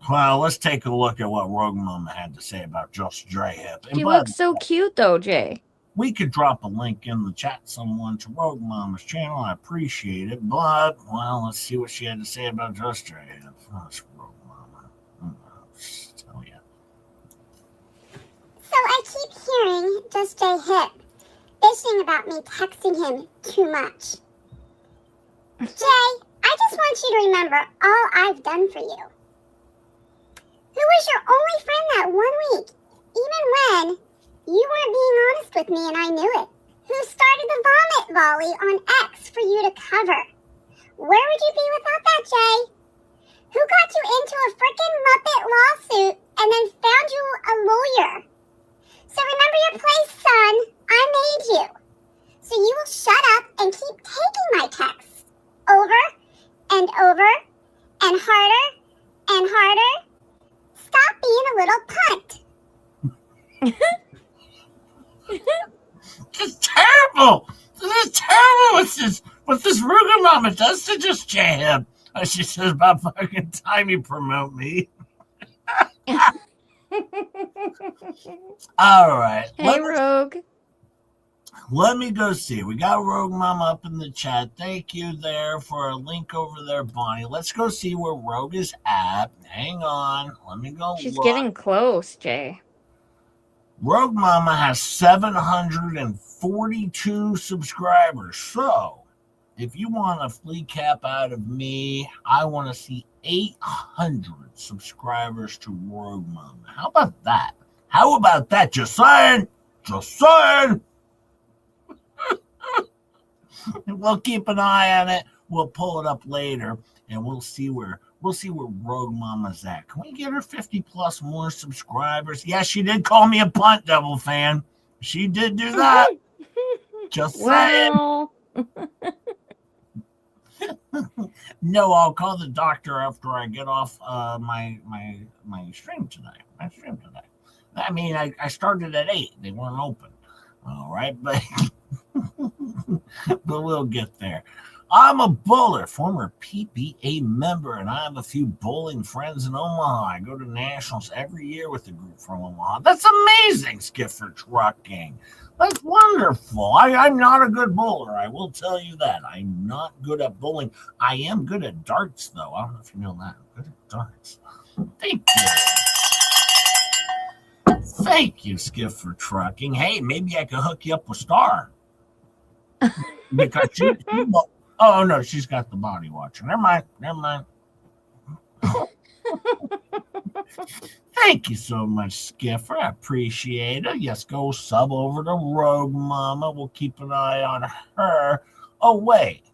well, let's take a look at what Rogue Mama had to say about Just Jay Hip. She looks so cute though, Jay. We could drop a link in the chat someone to Rogue Mama's channel. I appreciate it, but well, let's see what she had to say about Just Jay Hip. Oh, it's Rogue Mama. I'll just tell you. So I keep hearing Just Jay Hip bitching about me texting him too much. Jay, I just want you to remember all I've done for you. Who was your only friend that 1 week, even when you weren't being honest with me and I knew it? Who started the vomit volley on X for you to cover? Where would you be without that, Jay? Who got you into a frickin' Muppet lawsuit and then found you a lawyer? So remember your place, son. I made you. So you will shut up and keep taking my texts over and over and harder and harder. Stop being a little punt. This is terrible. This is terrible what this Ruger Mama does to Just Jay Hip. She says about fucking time you promote me. All right. Hey, Rogue. Let me go see. We got Rogue Mama up in the chat. Thank you there for a link over there, Bonnie. Let's go see where Rogue is at. Hang on. Let me go. She's getting close, Jay. Rogue Mama has 742 subscribers. So if you want a flea cap out of me, I want to see 800 subscribers to Rogue Mama. How about that? How about that? Just saying. Just saying. We'll keep an eye on it. We'll pull it up later, and we'll see where Rogue Mama's at. Can we get her 50 plus more subscribers? Yeah, she did call me a punt devil fan. She did do that. Just saying. Well, No, I'll call the doctor after I get off my stream today. I mean, I started at 8. They weren't open. All right, but but we'll get there. I'm a bowler, former PBA member, and I have a few bowling friends in Omaha. I go to nationals every year with a group from Omaha. That's amazing, Skipper Trucking. That's wonderful. I'm not a good bowler. I will tell you that. I'm not good at bowling. I am good at darts, though. I don't know if you know that. I'm good at darts. Thank you. Thank you, Skipper Trucking. Hey, maybe I could hook you up with Star. Because oh, no, she's got the body watcher. Never mind. Thank you so much, Skipper. I appreciate it. Yes, go sub over to Rogue Mama. We'll keep an eye on her. Oh, wait.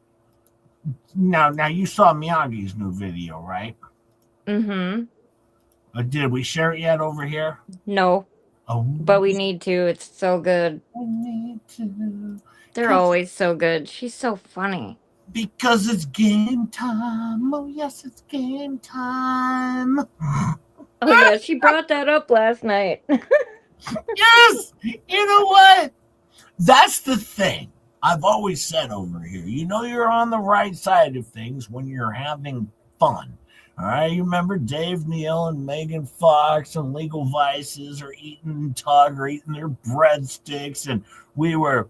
Now you saw Miyagi's new video, right? mm-hmm. Did we share it yet over here? No, Oh, but we need to. It's so good. we need to. They're always so good. She's so funny. Because it's game time. Oh, yes, it's game time. Oh, yeah, she brought that up last night. Yes! You know what? That's the thing I've always said over here. You know you're on the right side of things when you're having fun. All right, you remember Dave Neal and Megan Fox and Legal Vices are eating Tug or eating their breadsticks, and we were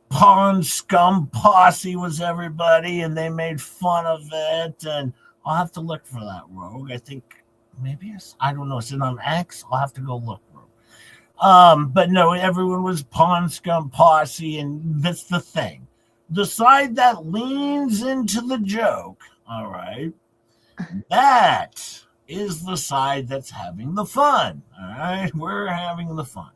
Pawn Scum Posse was everybody, and they made fun of it. And I'll have to look for that, Rogue. I think maybe I don't know. Is it on X? I'll have to go look, Rogue. But no, everyone was Pawn Scum Posse, and that's the thing. The side that leans into the joke, all right, that is the side that's having the fun. All right, we're having the fun.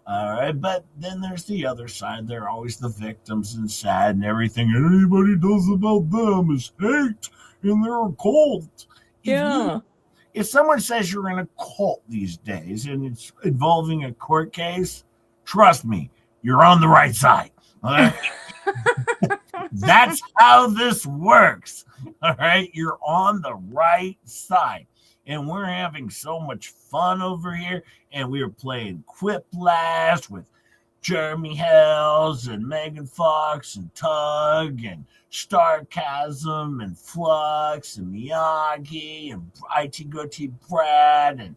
All right, but then there's the other side. They're always the victims and sad, and everything anybody does about them is hate, and they're a cult. If someone says you're in a cult these days and it's involving a court case, trust me, you're on the right side. All right? That's how this works. All right, you're on the right side. And we're having so much fun over here. And we were playing Quiplash with Jeremy Hells and Megan Fox and Tug and Starcasm and Flux and Miyagi and IT Goatee Brad and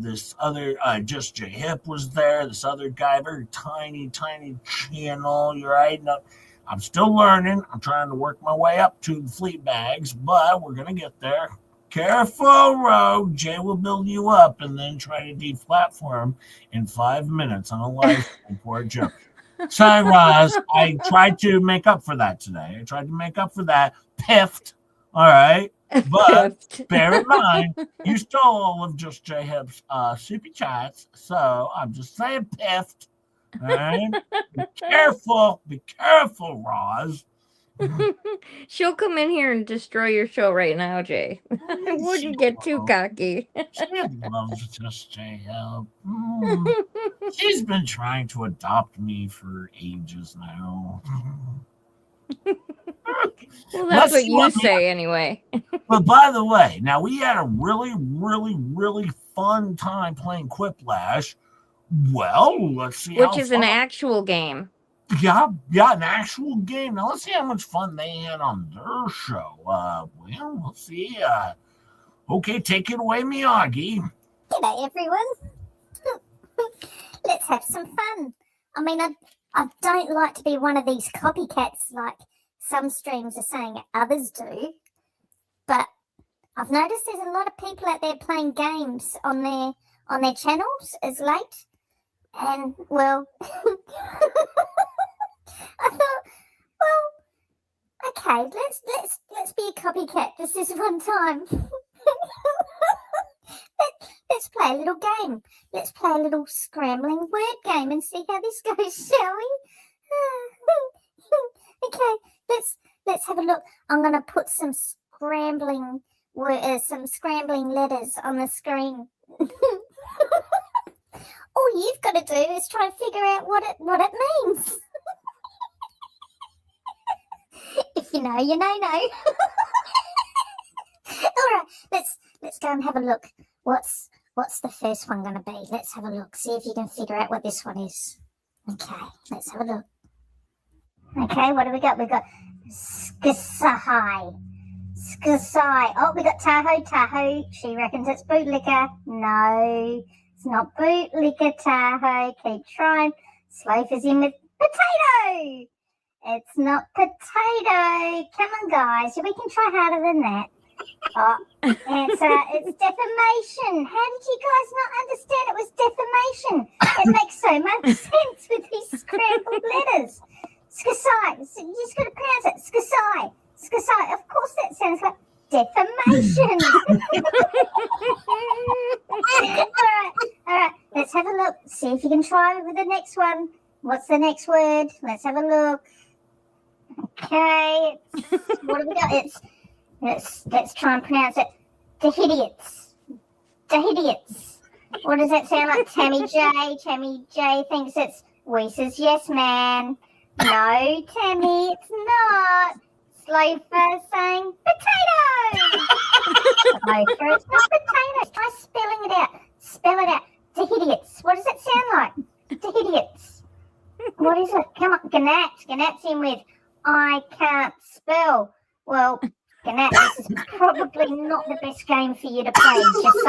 this other Just J Hip was there. This other guy, very tiny channel. You're right. No, I'm still learning. I'm trying to work my way up to the Fleabags, but we're gonna get there. Careful, Rogue. Jay will build you up and then try to deplatform in 5 minutes on a live stream for a joke. Sorry, Roz. I tried to make up for that today. Piffed. All right. But bear in mind, you stole all of Just J Hip's super chats. So I'm just saying piffed. All right. Be careful, Roz. She'll come in here and destroy your show right now, Jay. I wouldn't get too cocky. She loves Just J Hip. She's been trying to adopt me for ages now. Well, that's what you say anyway. But by the way, now we had a really fun time playing Quiplash. Well, let's see. Which is an actual game. Yeah, an actual game. Now let's see how much fun they had on their show. Well, let's see. Okay, take it away, Miyagi. G'day, everyone. Let's have some fun. I mean, I don't like to be one of these copycats like some streams are saying others do, but I've noticed there's a lot of people out there playing games on their channels as late, and well, I thought, well, Okay, let's be a copycat just this one time. Let's play a little game. Let's play a little scrambling word game and see how this goes, shall we? Okay, let's have a look. I'm going to put some scrambling letters on the screen. All you've got to do is try and figure out what it means. If you know, you know. All right, let's go and have a look. What's the first one going to be? Let's have a look. See if you can figure out what this one is. Okay, let's have a look. Okay, what do we got? We got Skasai. Oh, we got Tahoe. She reckons it's bootlicker. No, it's not bootlicker, Tahoe. Keep trying. Sloth is in with potato. It's not potato. Come on, guys. We can try harder than that. Oh, answer. It's defamation. How did you guys not understand it was defamation? It makes so much sense with these scrambled letters. Skasai. You just got to pronounce it. Skasai. Of course that sounds like defamation. All right. Let's have a look. See if you can try with the next one. What's the next word? Let's have a look. Okay. What have we got? Let's try and pronounce it. Dahidiots. What does that sound like? Tammy J thinks it's we says yes, man. No, Tammy, it's not. Slofer saying potato. Slofer, it's not potato. Try spelling it out. Spell it out. Dahidiots. What does it sound like? Dahidiots. What is it? Come on, Ganat's in with I can't spell. Well, Ganat, this is probably not the best game for you to play. Just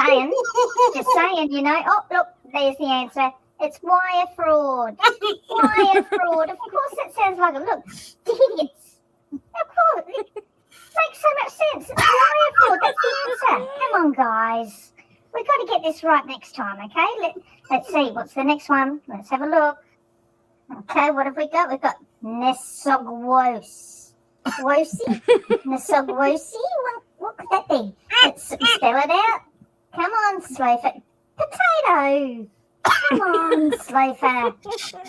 saying, you know. Oh, look, there's the answer. It's wire fraud. Wire fraud. Of course that sounds like a look. Idiots. Of course. It makes so much sense. It's wire fraud. That's the answer. Come on, guys. We've got to get this right next time, okay? Let's see. What's the next one? Let's have a look. Okay, what have we got? We've got Nesogwos. Nesogwosi? What could that be? Let's spell it out. Come on, Slofer. Potato. Come on, Slofer.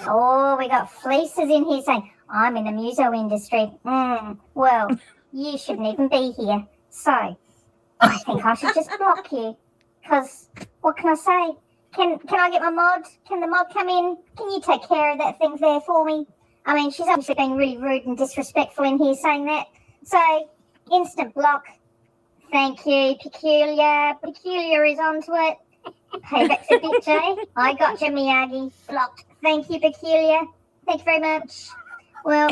Oh, we got fleeces in here saying, I'm in the muso industry. Well, you shouldn't even be here. So, I think I should just block you. Because, what can I say? Can I get my mod? Can the mod come in? Can you take care of that thing there for me? I mean, she's obviously being really rude and disrespectful in here saying that. So, instant block. Thank you, Peculiar. Peculiar is onto it. Payback's a bit, Jay. I got you, Miyagi. Blocked. Thank you, Peculiar. Thank you very much. Well,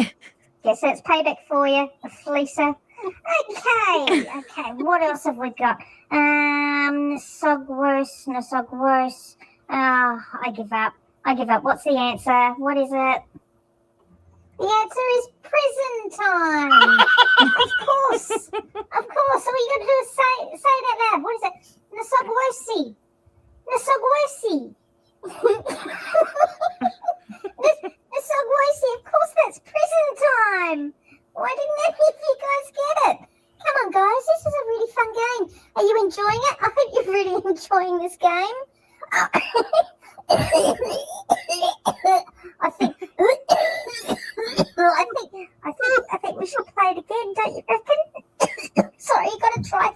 guess that's payback for you, FLEASA. Okay. What else have we got? Nesogworse. I give up. What's the answer? What is it? The answer is prison time. Of course. All you got to do is say it out loud. What is it? Nesogworse. Nesogworse. Of course, that's prison time. Why didn't any of you guys get it? Come on, guys. This is a really fun game. Are you enjoying it? I hope you're really enjoying this game. I think we should play it again, don't you reckon? Sorry, you got a dry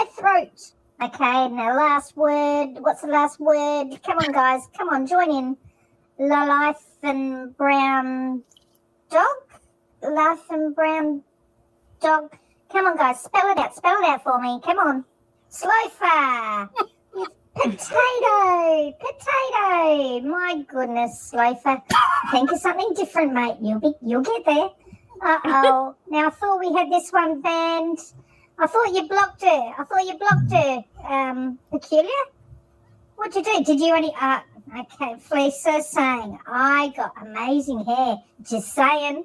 throat. Okay, now last word. What's the last word? Come on, guys. Come on, join in. Life and brown dog. Come on, guys. Spell it out for me. Come on. Slofer. Potato. My goodness, Slofer. Think of something different, mate. You'll get there. Uh-oh. Now, I thought we had this one banned. I thought you blocked her. Peculiar? What'd you do? Did you only... okay, FLEASA saying, I got amazing hair. Just saying.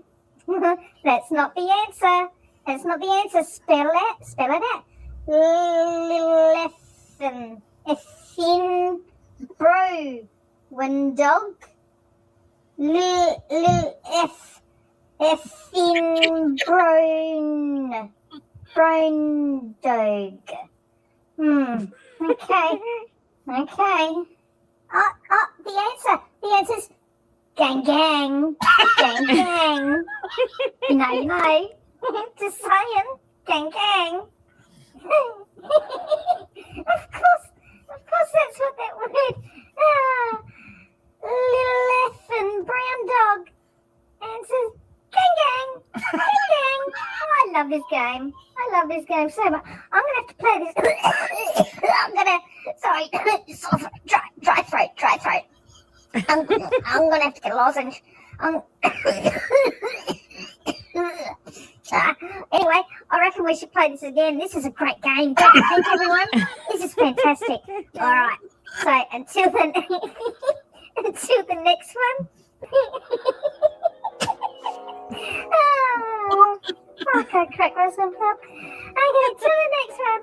That's not the answer. Spell it out. Effin bro. Windog. Lil F. effing brown dog. Okay. The answer's gang gang. Gang gang. You know. Just saying. Gang gang. Of course that's what that word. Little effing brown dog answers gang gang. Gang gang. Oh, I love this game. So much. I'm gonna have to play this. Sorry, dry throat. I'm gonna have to get a lozenge. Anyway, I reckon we should play this again. This is a great game, don't you think, everyone? This is fantastic. All right. So until the next one. Okay, crack myself up. Okay, till the next one.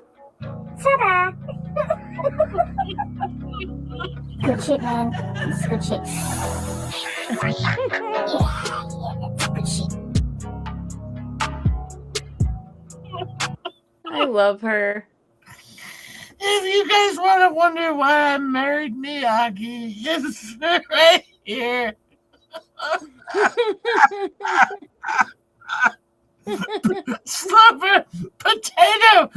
Ta-da. Good shit, man. This is good shit. Yeah, good shit. I love her. If you guys want to wonder why I married Miyagi, it's right here. Slumber potato.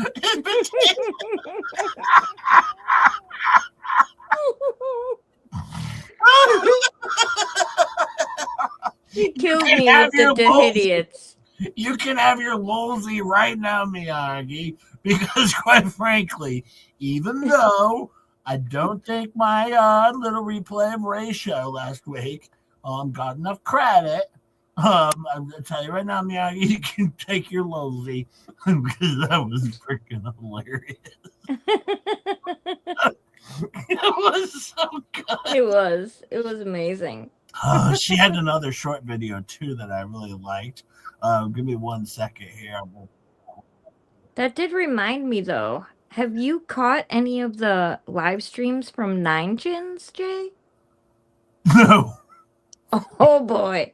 You killed me with the idiots. You can have your Lolsey right now, Miyagi, because quite frankly, even though I don't think my little replay of Ray's show last week got enough credit, I'm going to tell you right now, Miyagi, you can take your Lolsey because that was freaking hilarious. It was so good. It was amazing. She had another short video too that I really liked. Give me 1 second here. That did remind me, though. Have you caught any of the live streams from Nine Chins, Jay? No. Oh boy,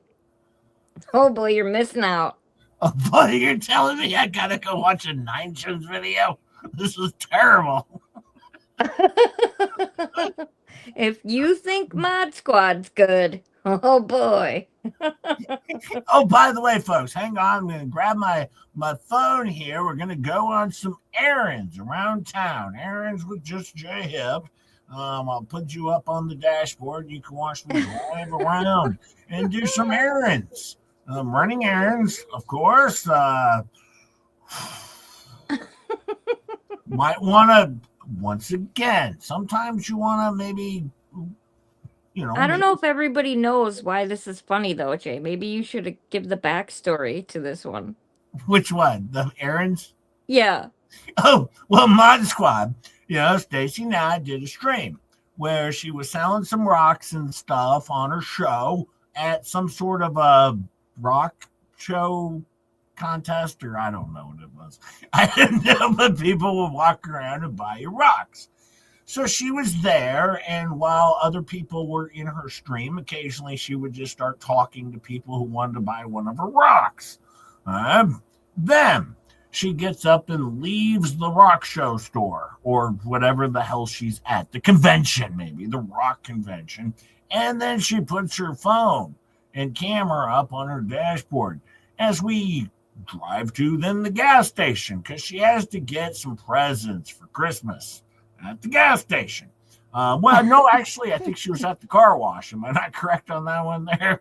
you're missing out. Oh boy, you're telling me I gotta go watch a Nine Chins video? This is terrible. If you think Mod Squad's good, oh boy. Oh, by the way, folks, hang on. I'm going to grab my phone here. We're going to go on some errands around town. Errands with just Jay Hip. I'll put you up on the dashboard. You can watch me drive around and do some errands. Running errands, of course. Might want to, once again, sometimes you want to maybe... I don't know if everybody knows why this is funny, though, Jay. Maybe you should give the backstory to this one. Which one? The errands? Yeah. Oh, well, Mod Squad, Stacy and I did a stream where she was selling some rocks and stuff on her show at some sort of a rock show contest, or I don't know what it was. I didn't know, but people would walk around and buy your rocks. So she was there, and while other people were in her stream, occasionally she would just start talking to people who wanted to buy one of her rocks. Then she gets up and leaves the rock show store, or whatever the hell she's at, the convention maybe, the rock convention, and then she puts her phone and camera up on her dashboard as we drive to then the gas station, because she has to get some presents for Christmas at the gas station. Well, no, actually, I think she was at the car wash. Am I not correct on that one there?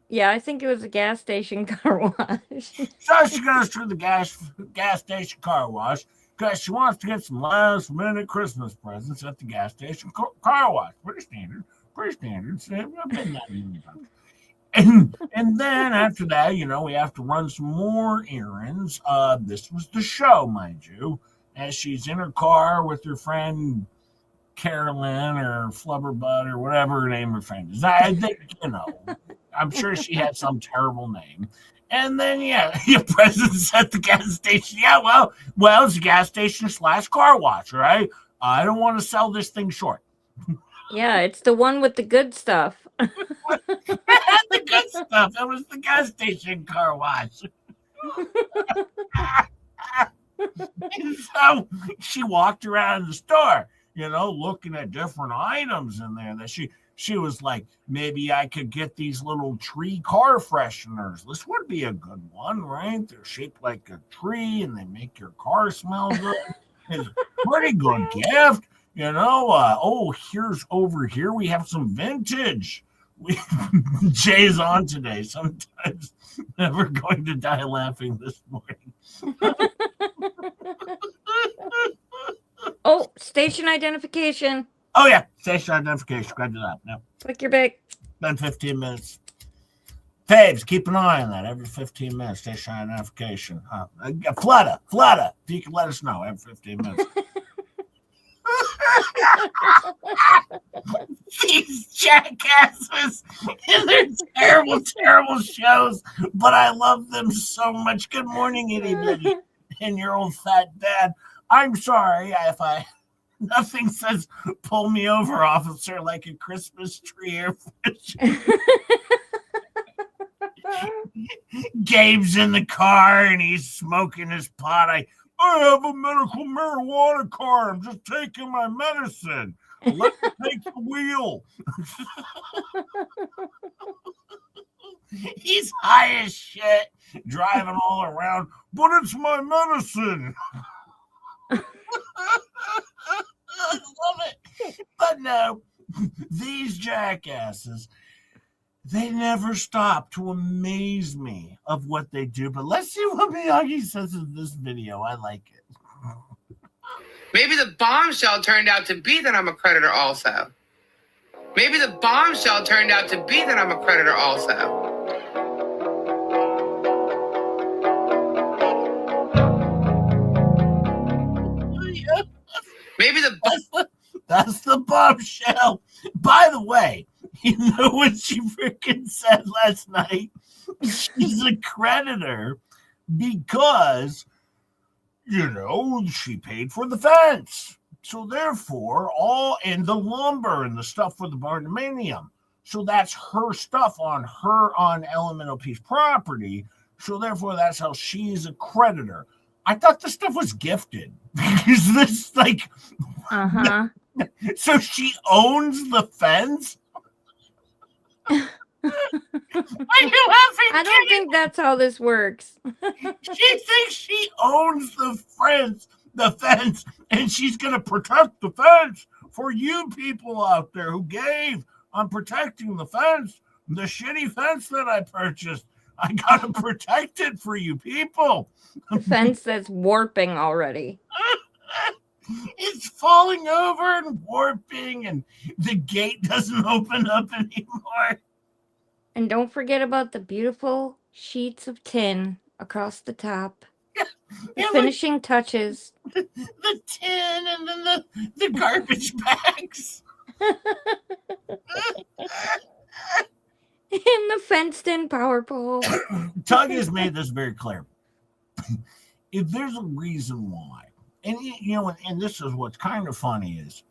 Yeah, I think it was a gas station car wash. So she goes to the gas station car wash because she wants to get some last minute Christmas presents at the gas station car wash. Pretty standard. I've been that many times. And then after that, we have to run some more errands. This was the show, mind you, as she's in her car with her friend Carolyn or Flubberbutt or whatever her name her friend is. I think, I'm sure she had some terrible name. And then, your presence at the gas station. Yeah, well, it's a gas station / car wash, right? I don't want to sell this thing short. Yeah, it's the one with the good stuff. It had the good stuff. It was the gas station car wash. And so she walked around the store, looking at different items in there that she was like, maybe I could get these little tree car fresheners. This would be a good one, right? They're shaped like a tree and they make your car smell good. It's a pretty good gift. Here's over here. We have some vintage. Jay's on today. Sometimes never going to die laughing this morning. Oh, station identification. Oh, yeah. Station identification. Grab it up. No. Click your bag. Been 15 minutes. Faves, keep an eye on that every 15 minutes. Station identification. FLEASA. If you can let us know every 15 minutes. These jackasses in their terrible, terrible shows, but I love them so much. Good morning, itty bitty, and your old fat dad. I'm sorry if nothing says pull me over, officer, like a Christmas tree or Gabe's in the car and he's smoking his pot. I have a medical marijuana card. I'm just taking my medicine. Let me take the wheel. He's high as shit, driving all around, but it's my medicine. I love it. But no, these jackasses, they never stop to amaze me of what they do. But let's see what Miyagi says in this video. I like it. Maybe the bombshell turned out to be that I'm a creditor also. Maybe the bombshell turned out to be that I'm a creditor also. Maybe that's the bombshell. By the way, you know what she freaking said last night? She's a creditor because, she paid for the fence. So therefore, and the lumber and the stuff for the barndominium. So that's her stuff on LMNOP's property. So therefore, that's how she's a creditor. I thought this stuff was gifted. Is this like... Uh-huh. So she owns the fence? Are you laughing? I don't think that's how this works. She thinks she owns the fence, and she's going to protect the fence for you people out there who gave on protecting the fence, the shitty fence that I purchased. I got to protect it for you people. The fence that's warping already. It's falling over and warping, and the gate doesn't open up anymore. And don't forget about the beautiful sheets of tin across the top. The finishing touches. The tin and then the garbage bags. And the fenced-in power pole. Tug has made this very clear. If there's a reason why, and this is what's kind of funny is,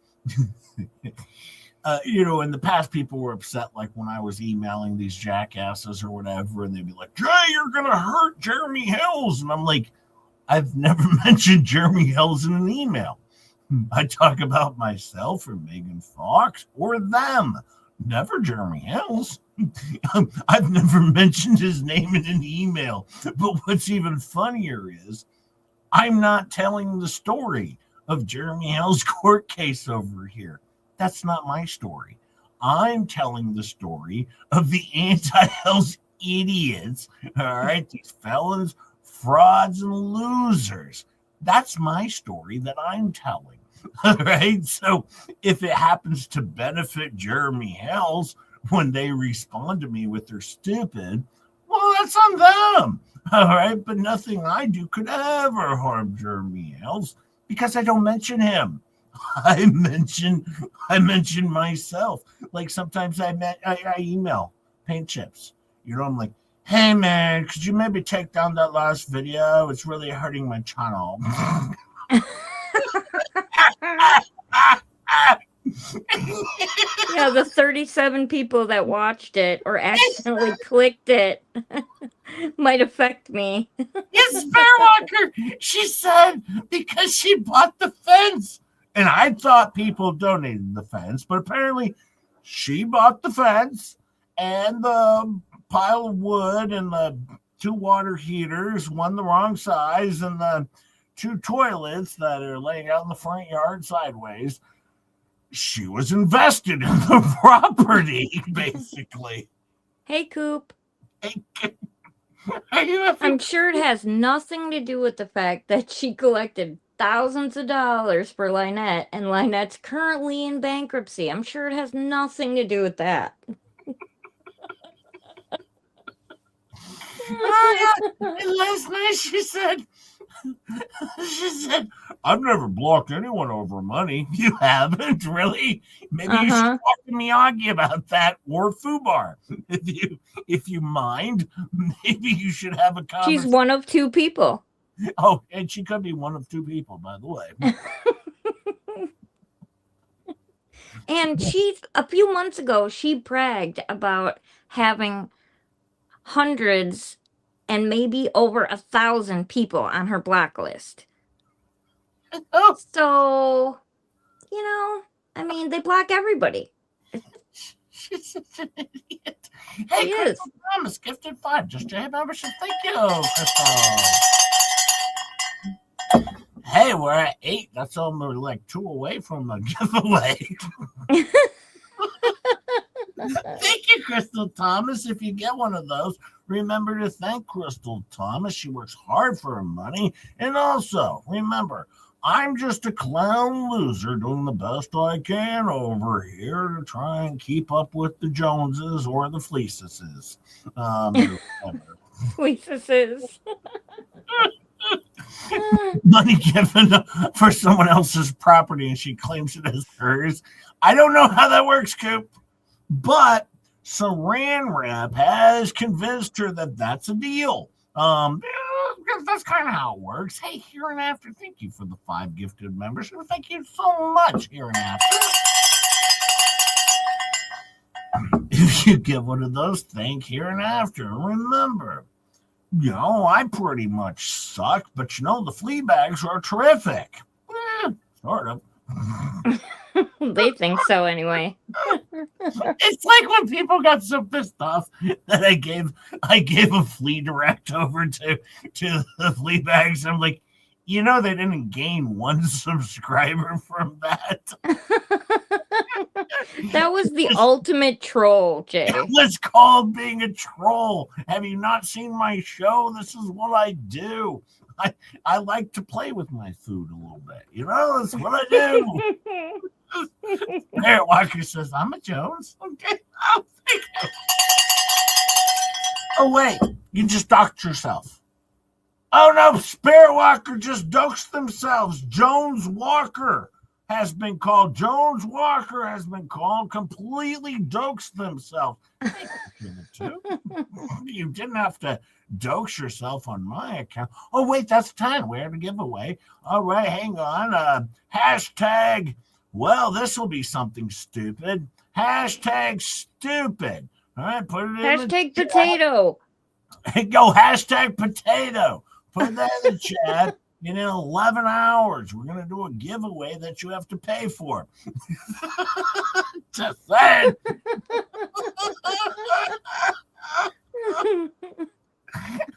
in the past, people were upset, like when I was emailing these jackasses or whatever, and they'd be like, Jay, you're going to hurt Jeremy Hills. And I'm like, I've never mentioned Jeremy Hills in an email. I talk about myself or Megan Fox or them. Never Jeremy Hills. I've never mentioned his name in an email. But what's even funnier is I'm not telling the story of Jeremy Hill's court case over here. That's not my story. I'm telling the story of the anti-Hells idiots, all right? These felons, frauds, and losers. That's my story that I'm telling, all right? So if it happens to benefit Jeremy Hells when they respond to me with their stupid, well, that's on them, all right? But nothing I do could ever harm Jeremy Hells because I don't mention him. I mention myself. Like sometimes I email Paint Chips. I'm like, hey man, could you maybe take down that last video? It's really hurting my channel. Yeah, the 37 people that watched it or accidentally clicked it might affect me. Yes, Fairwalker. She said because she bought the fence. And I thought people donated the fence, but apparently she bought the fence and the pile of wood and the 2 water heaters, one the wrong size, and the 2 toilets that are laying out in the front yard sideways. She was invested in the property, basically. Hey, Coop. Are you I'm sure it has nothing to do with the fact that she collected thousands of dollars for Lynette, and Lynette's currently in bankruptcy. I'm sure it has nothing to do with that. Last night she said, I've never blocked anyone over money. You haven't, really? Maybe you should talk to Miyagi about that, or Fubar. If you mind, maybe you should have a conversation. She's one of 2 people. Oh, and she could be one of 2 people, by the way. And a few months ago, she bragged about having hundreds and maybe over 1,000 people on her block list. Oh. So, I mean, they block everybody. She's such an idiot. Hey, Crystal Thomas, gifted 5. Just a membership. Thank you, Crystal. Hey, we're at 8. That's only like 2 away from a giveaway. Thank you, Crystal Thomas. If you get one of those, remember to thank Crystal Thomas. She works hard for her money. And also, remember, I'm just a clown loser doing the best I can over here to try and keep up with the Joneses or the FLEASAs. FLEASAs. Money given for someone else's property and she claims it as hers. I don't know how that works, Coop. But Saran Wrap has convinced her that that's a deal. That's kind of how it works. Hey, Here and After, thank you for the 5 gifted membership. Thank you so much, Here and After. If you get one of those, thank Here and After. Remember, I pretty much suck, but the Fleabags are terrific. Sort of. They think so anyway. It's like when people got so pissed off that I gave a flea direct over to the Fleabags. I'm like, they didn't gain 1 subscriber from that. That was the ultimate troll, Jay. It was called being a troll. Have you not seen my show? This is what I do. I like to play with my food a little bit. That's what I do. Barrett Walker says, I'm a Jones. Okay. Oh, wait. You just doxed yourself. Oh, no. Spirit Walker just doxed themselves. Jones Walker has been called. Jones Walker has been called. Completely doxed themselves. You didn't have to dox yourself on my account. Oh, wait. That's time. We have a giveaway. All right. Hang on. Hashtag... Well, this will be something stupid. Hashtag stupid. All right, put it in hashtag the potato. Go hashtag potato. Put that in the chat. In 11 hours, we're going to do a giveaway that you have to pay for. Just saying.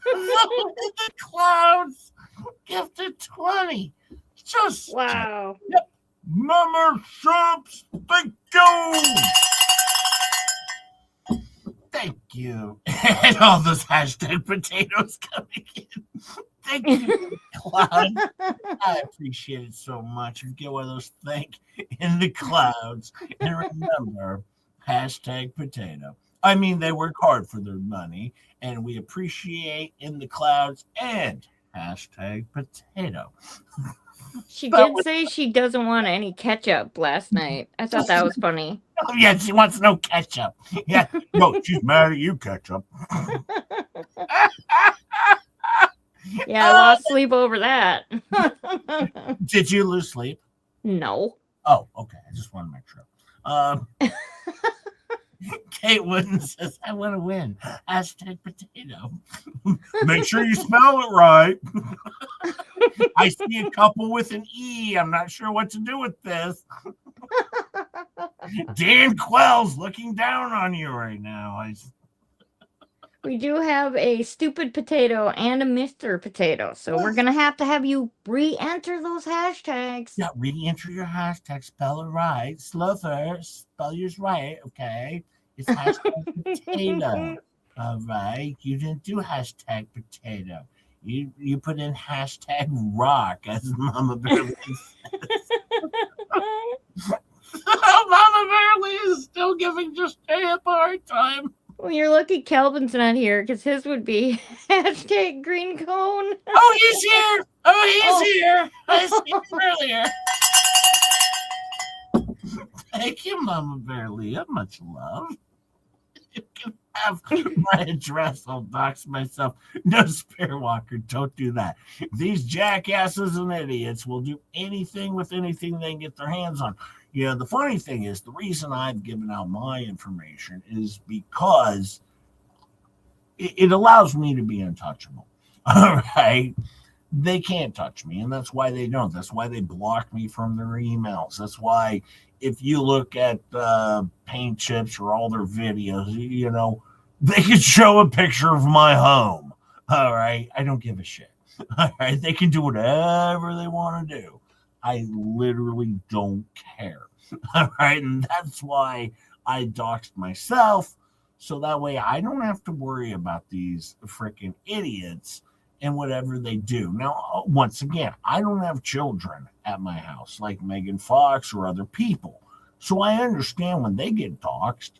The clouds gifted 20. Just wow. Yep. Memberships, thank you. Thank you. And all those hashtag potatoes coming in. Thank you, Cloud. I appreciate it so much. You get one of those thank in the clouds. And remember, hashtag potato. I mean, they work hard for their money, and we appreciate in the clouds and hashtag potato. She did say she doesn't want any ketchup last night. I thought that was funny. Oh, yeah, she wants no ketchup. Yeah, no, she's mad at you, ketchup. Yeah, I lost sleep over that. Did you lose sleep? No. Oh, okay. I just want to make sure. Um, Kate Wooden says, I want to win. Hashtag potato. Make sure you spell it right. I see a couple with an E. I'm not sure what to do with this. Dan Quell's looking down on you right now. We do have a stupid potato and a Mr. Potato, so we're gonna have you re-enter those hashtags. Yeah, re-enter your hashtag. Spell it right. Slow first. Spell yours right, okay? It's hashtag potato. All right. You didn't do hashtag potato. You put in hashtag rock, as Mama Bearly says. Mama Bearly is still giving just a hard time. Well, you're lucky Calvin's not here, because his would be hashtag green cone. Oh, he's here. Oh, he's here. I seen him earlier. Thank you, Mama Bearly. Much love. You can have my address. I'll dox myself. No, Spare Walker, don't do that. These jackasses and idiots will do anything with anything they can get their hands on. You know, the funny thing is, the reason I've given out my information is because it allows me to be untouchable. All right. They can't touch me, and that's why they don't. That's why they block me from their emails. That's why if you look at Paint Chips or all their videos, you know, they could show a picture of my home. All right. I don't give a shit. All right. They can do whatever they want to do. I literally don't care. All right. And that's why I doxed myself. So that way I don't have to worry about these freaking idiots and whatever they do. Now, once again, I don't have children at my house like Megan Fox or other people. So I understand when they get doxed,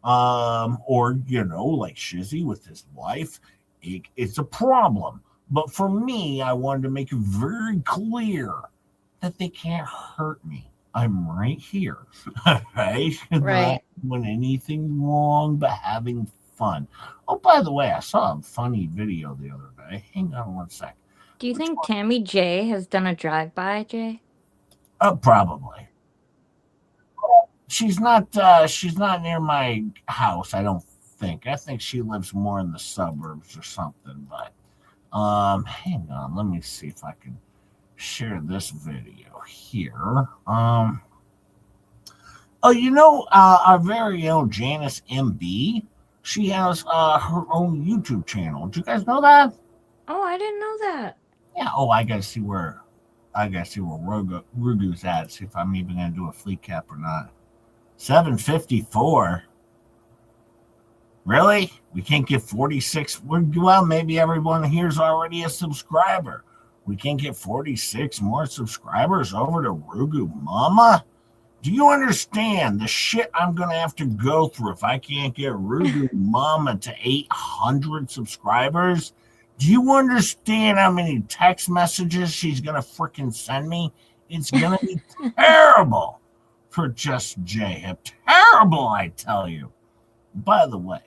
or, you know, like Shizzy with his wife, it's a problem. But for me, I wanted to make it very clear that they can't hurt me. I'm right here. Right? Right. Not doing anything wrong, but having fun. Oh, by the way, I saw a funny video the other day. Hang on one sec. Do you think Tammy J has done a drive-by, Jay? Probably. She's not near my house, I don't think. I think she lives more in the suburbs or something, but hang on, let me see if I can share this video here. Oh, you know, our very own Janice MB, she has her own YouTube channel. Did you guys know that? Oh, I didn't know that. Yeah. Oh, I gotta see where Rugu's at. See if I'm even gonna do a fleet cap or not. 754. Really? We can't get 46. Well, maybe everyone here's already a subscriber. We can't get 46 more subscribers over to Rugu Mama? Do you understand the shit I'm going to have to go through if I can't get Rugu Mama to 800 subscribers? Do you understand how many text messages she's going to freaking send me? It's going to be terrible for Just J-Hip. Terrible, I tell you. By the way,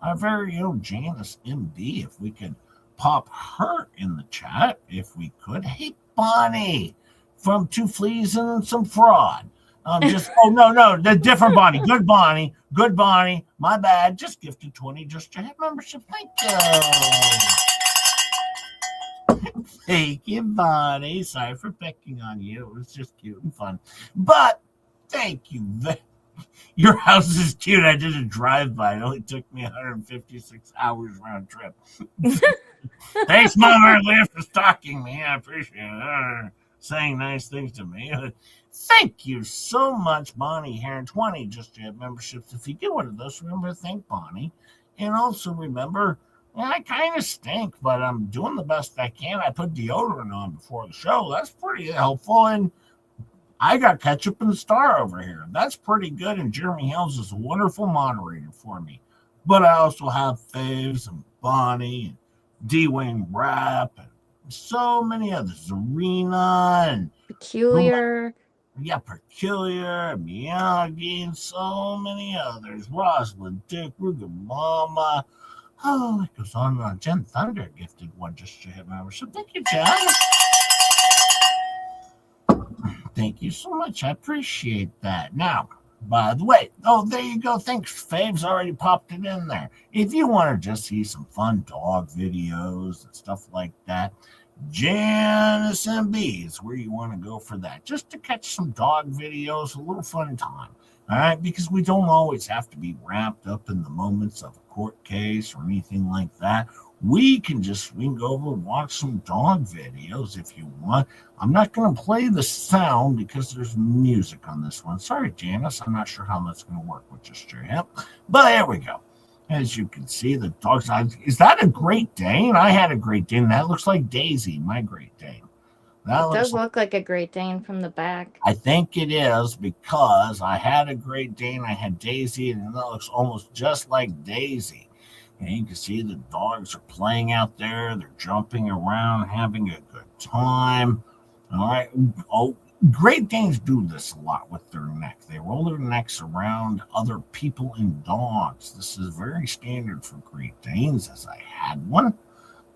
our very own Janice MB, if we could pop her in the chat, if we could. Hey, Bonnie, from Two Fleas and Some Fraud. No, the different Bonnie. Good Bonnie. My bad. Just gifted 20 Just J-Hip membership. Thank you. Thank you, Bonnie. Sorry for picking on you. It was just cute and fun. But thank you. Your house is cute. I did a drive-by. It only took me 156 hours round trip. Thanks, Mother Leah, for stalking me. I appreciate it. Saying nice things to me. Thank you so much, Bonnie Heron. 20 Just J-Hip memberships. If you get one of those, remember to thank Bonnie. And also remember, I kind of stink, but I'm doing the best I can. I put deodorant on before the show. That's pretty helpful. And I got Ketchup and Star over here. That's pretty good. And Jeremy Helms is a wonderful moderator for me. But I also have Faves and Bonnie and D-Wayne Rapp and so many others. Arena and Peculiar. Yeah, Peculiar, Miyagi, and so many others. Rosalind, Dick, Ruger Mama. Oh, it goes on and on. Jen Thunder gifted one Just J-Hip membership. Thank you, Jen. Thank you so much. I appreciate that. Now, By the way, oh, there you go. Thanks, Fave's already popped it in there. If you want to just see some fun dog videos and stuff like that, Janice MB is where you want to go for that. Just to catch some dog videos, a little fun time. All right, because we don't always have to be wrapped up in the moments of a court case or anything like that. We can go over and watch some dog videos if you want. I'm not going to play the sound because there's music on this one. Sorry, Janice. I'm not sure how that's going to work with just your hip. But here we go. As you can see, the dog's eyes. Is that a Great Dane? I had a Great Dane. That looks like Daisy, my Great Dane. It does look like a Great Dane from the back. I think it is because I had a Great Dane. I had Daisy, and it looks almost just like Daisy. And you can see the dogs are playing out there. They're jumping around, having a good time. All right. Oh, Great Danes do this a lot with their neck. They roll their necks around other people and dogs. This is very standard for Great Danes, as I had one.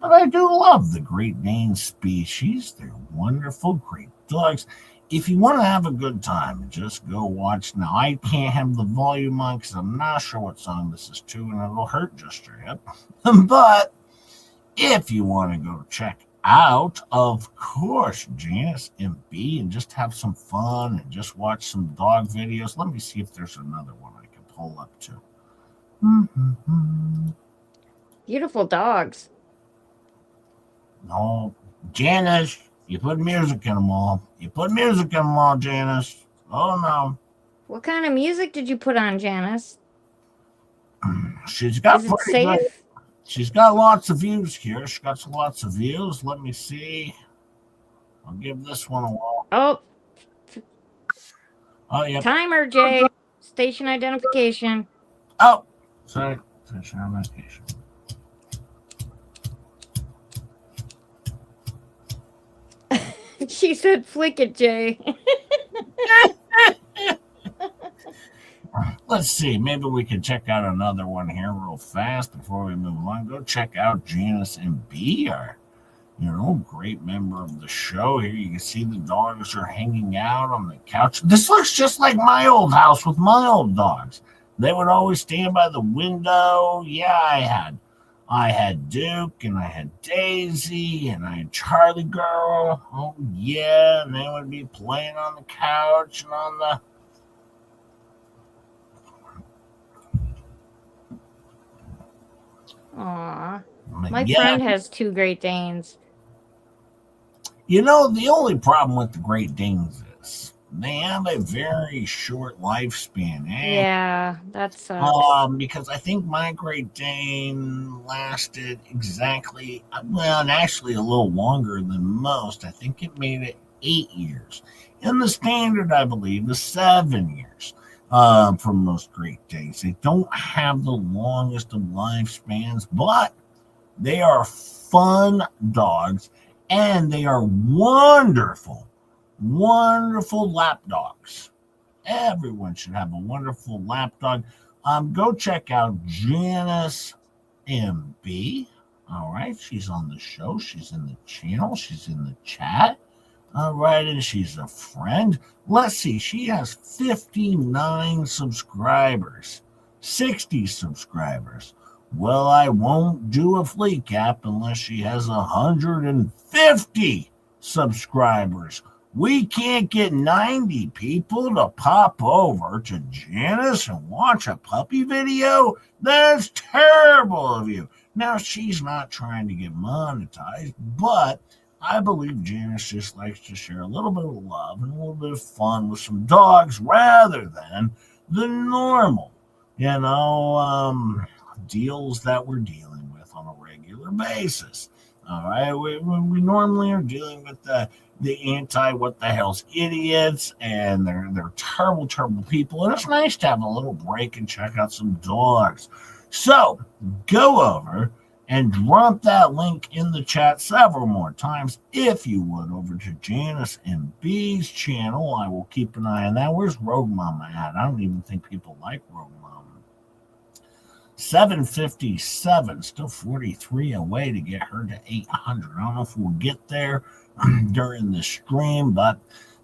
But I do love the Great Dane species. They're wonderful, great dogs. If you want to have a good time, just go watch. Now, I can't have the volume on because I'm not sure what song this is to, and it'll hurt just your hip. But if you want to go check out, of course, Janice MB, and just have some fun and just watch some dog videos. Let me see if there's another one I can pull up to. Beautiful dogs. No, Janice, you put music in them all. You put music in them all, Janice. Oh, no. What kind of music did you put on, Janice? She's got Is it safe? good. She's got lots of views here. She's got lots of views. Let me see. I'll give this one a whirl. Oh, Yeah. timer, Jay. Station identification. Oh, sorry. Station identification. She said, flick it, Jay. Let's see. Maybe we can check out another one here real fast before we move on. Go check out Janice MB, our, great member of the show. Here you can see the dogs are hanging out on the couch. This looks just like my old house with my old dogs. They would always stand by the window. Yeah, I had Duke, and I had Daisy, and I had Charlie Girl. Oh, yeah, and they would be playing on the couch and on the... Aw. My friend has 2 Great Danes. The only problem with the Great Danes is they have a very short lifespan. Yeah, that sucks. Because I think my Great Dane lasted exactly, and actually a little longer than most. I think it made it 8 years. And the standard, I believe, is 7 years for most Great Danes. They don't have the longest of lifespans, but they are fun dogs, and they are wonderful lap dogs. Everyone should have a wonderful lap dog. Go check out Janice MB. All right, she's on the show. She's in the channel. She's in the chat. All right, and she's a friend. Let's see. She has 59 subscribers, 60 subscribers. Well, I won't do a flea cap unless she has 150 subscribers. We can't get 90 people to pop over to Janice and watch a puppy video? That's terrible of you. Now, she's not trying to get monetized, but I believe Janice just likes to share a little bit of love and a little bit of fun with some dogs rather than the normal, deals that we're dealing with on a regular basis. All right, we normally are dealing with the what the hell's idiots, and they're terrible people, and it's nice to have a little break and check out some dogs. So go over and drop that link in the chat several more times if you would, over to Janice MB's channel. I will keep an eye on that. Where's Rogue Mama at? I don't even think people like Rogue Mama. 757, still 43 away to get her to 800. I don't know if we'll get there during the stream, but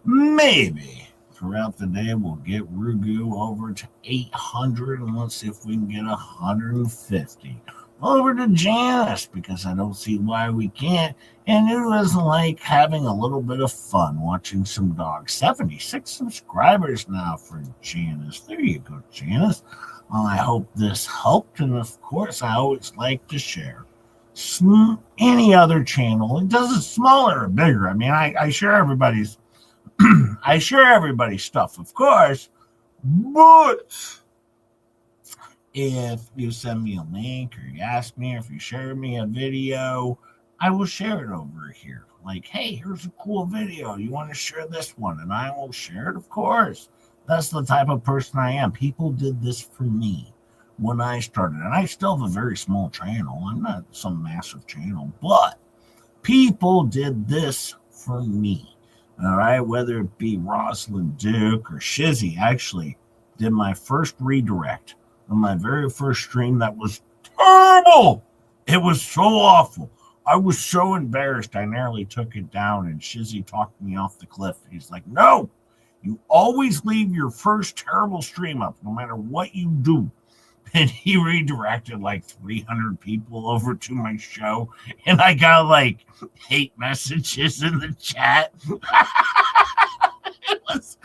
maybe throughout the day. We'll get Rugu over to 800, and let's see if we can get 150 over to Janice, because I don't see why we can't. And who doesn't like having a little bit of fun watching some dogs? 76 subscribers now for Janice. There you go, Janice. Well, I hope this helped, and of course, I always like to share any other channel. It does it smaller or bigger. I mean, I share everybody's I share everybody's stuff, of course, but if you send me a link or you ask me, or if you share me a video, I will share it over here. Like, hey, here's a cool video. You want to share this one? And I will share it, of course. That's the type of person I am. People did this for me when I started. And I still have a very small channel. I'm not some massive channel, but people did this for me. All right, whether it be Rosalind Duke or Shizzy, actually did my first redirect on my very first stream. That was terrible. It was so awful. I was so embarrassed. I nearly took it down, and Shizzy talked me off the cliff. He's like, no, you always leave your first terrible stream up, no matter what you do. And he redirected like 300 people over to my show, and I got like 8 messages in the chat. It was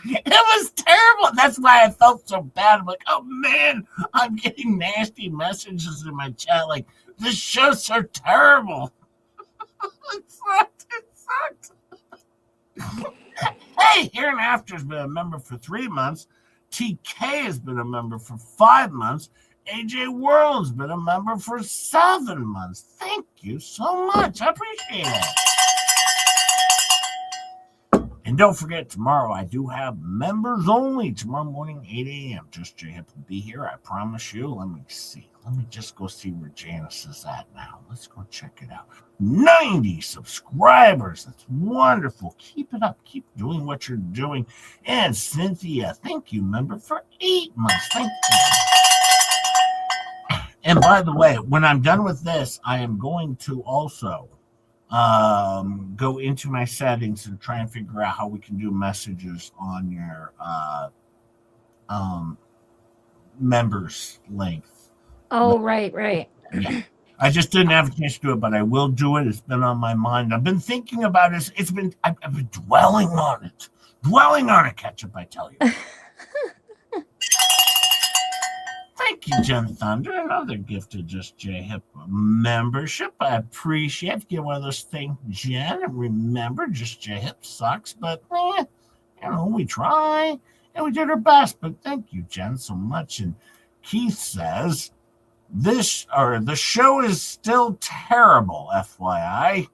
terrible. That's why I felt so bad. I'm like, oh man, I'm getting nasty messages in my chat. Like, this show's so terrible. It sucked. Hey, Here and After has been a member for 3 months. TK has been a member for 5 months. AJ World's been a member for 7 months. Thank you so much. I appreciate it. And don't forget, tomorrow I do have members only. Tomorrow morning, 8 a.m. Just J Hip will be here. I promise you. Let me see. Let me just go see where Janice is at now. Let's go check it out. 90 subscribers. That's wonderful. Keep it up. Keep doing what you're doing. And Cynthia, thank you, member, for 8 months. Thank you. And by the way, when I'm done with this, I am going to also go into my settings and try and figure out how we can do messages on your members length. Oh, right. Yeah. I just didn't have a chance to do it, but I will do it. It's been on my mind. I've been thinking about it. I've been dwelling on it. Ketchup, I tell you. Thank you, Jen Thunder. Another gift to Just J Hip membership. I appreciate. Get one of those things, Jen. And remember, Just J Hip sucks, but we try and we did our best. But thank you, Jen, so much. And Keith says the show is still terrible, FYI.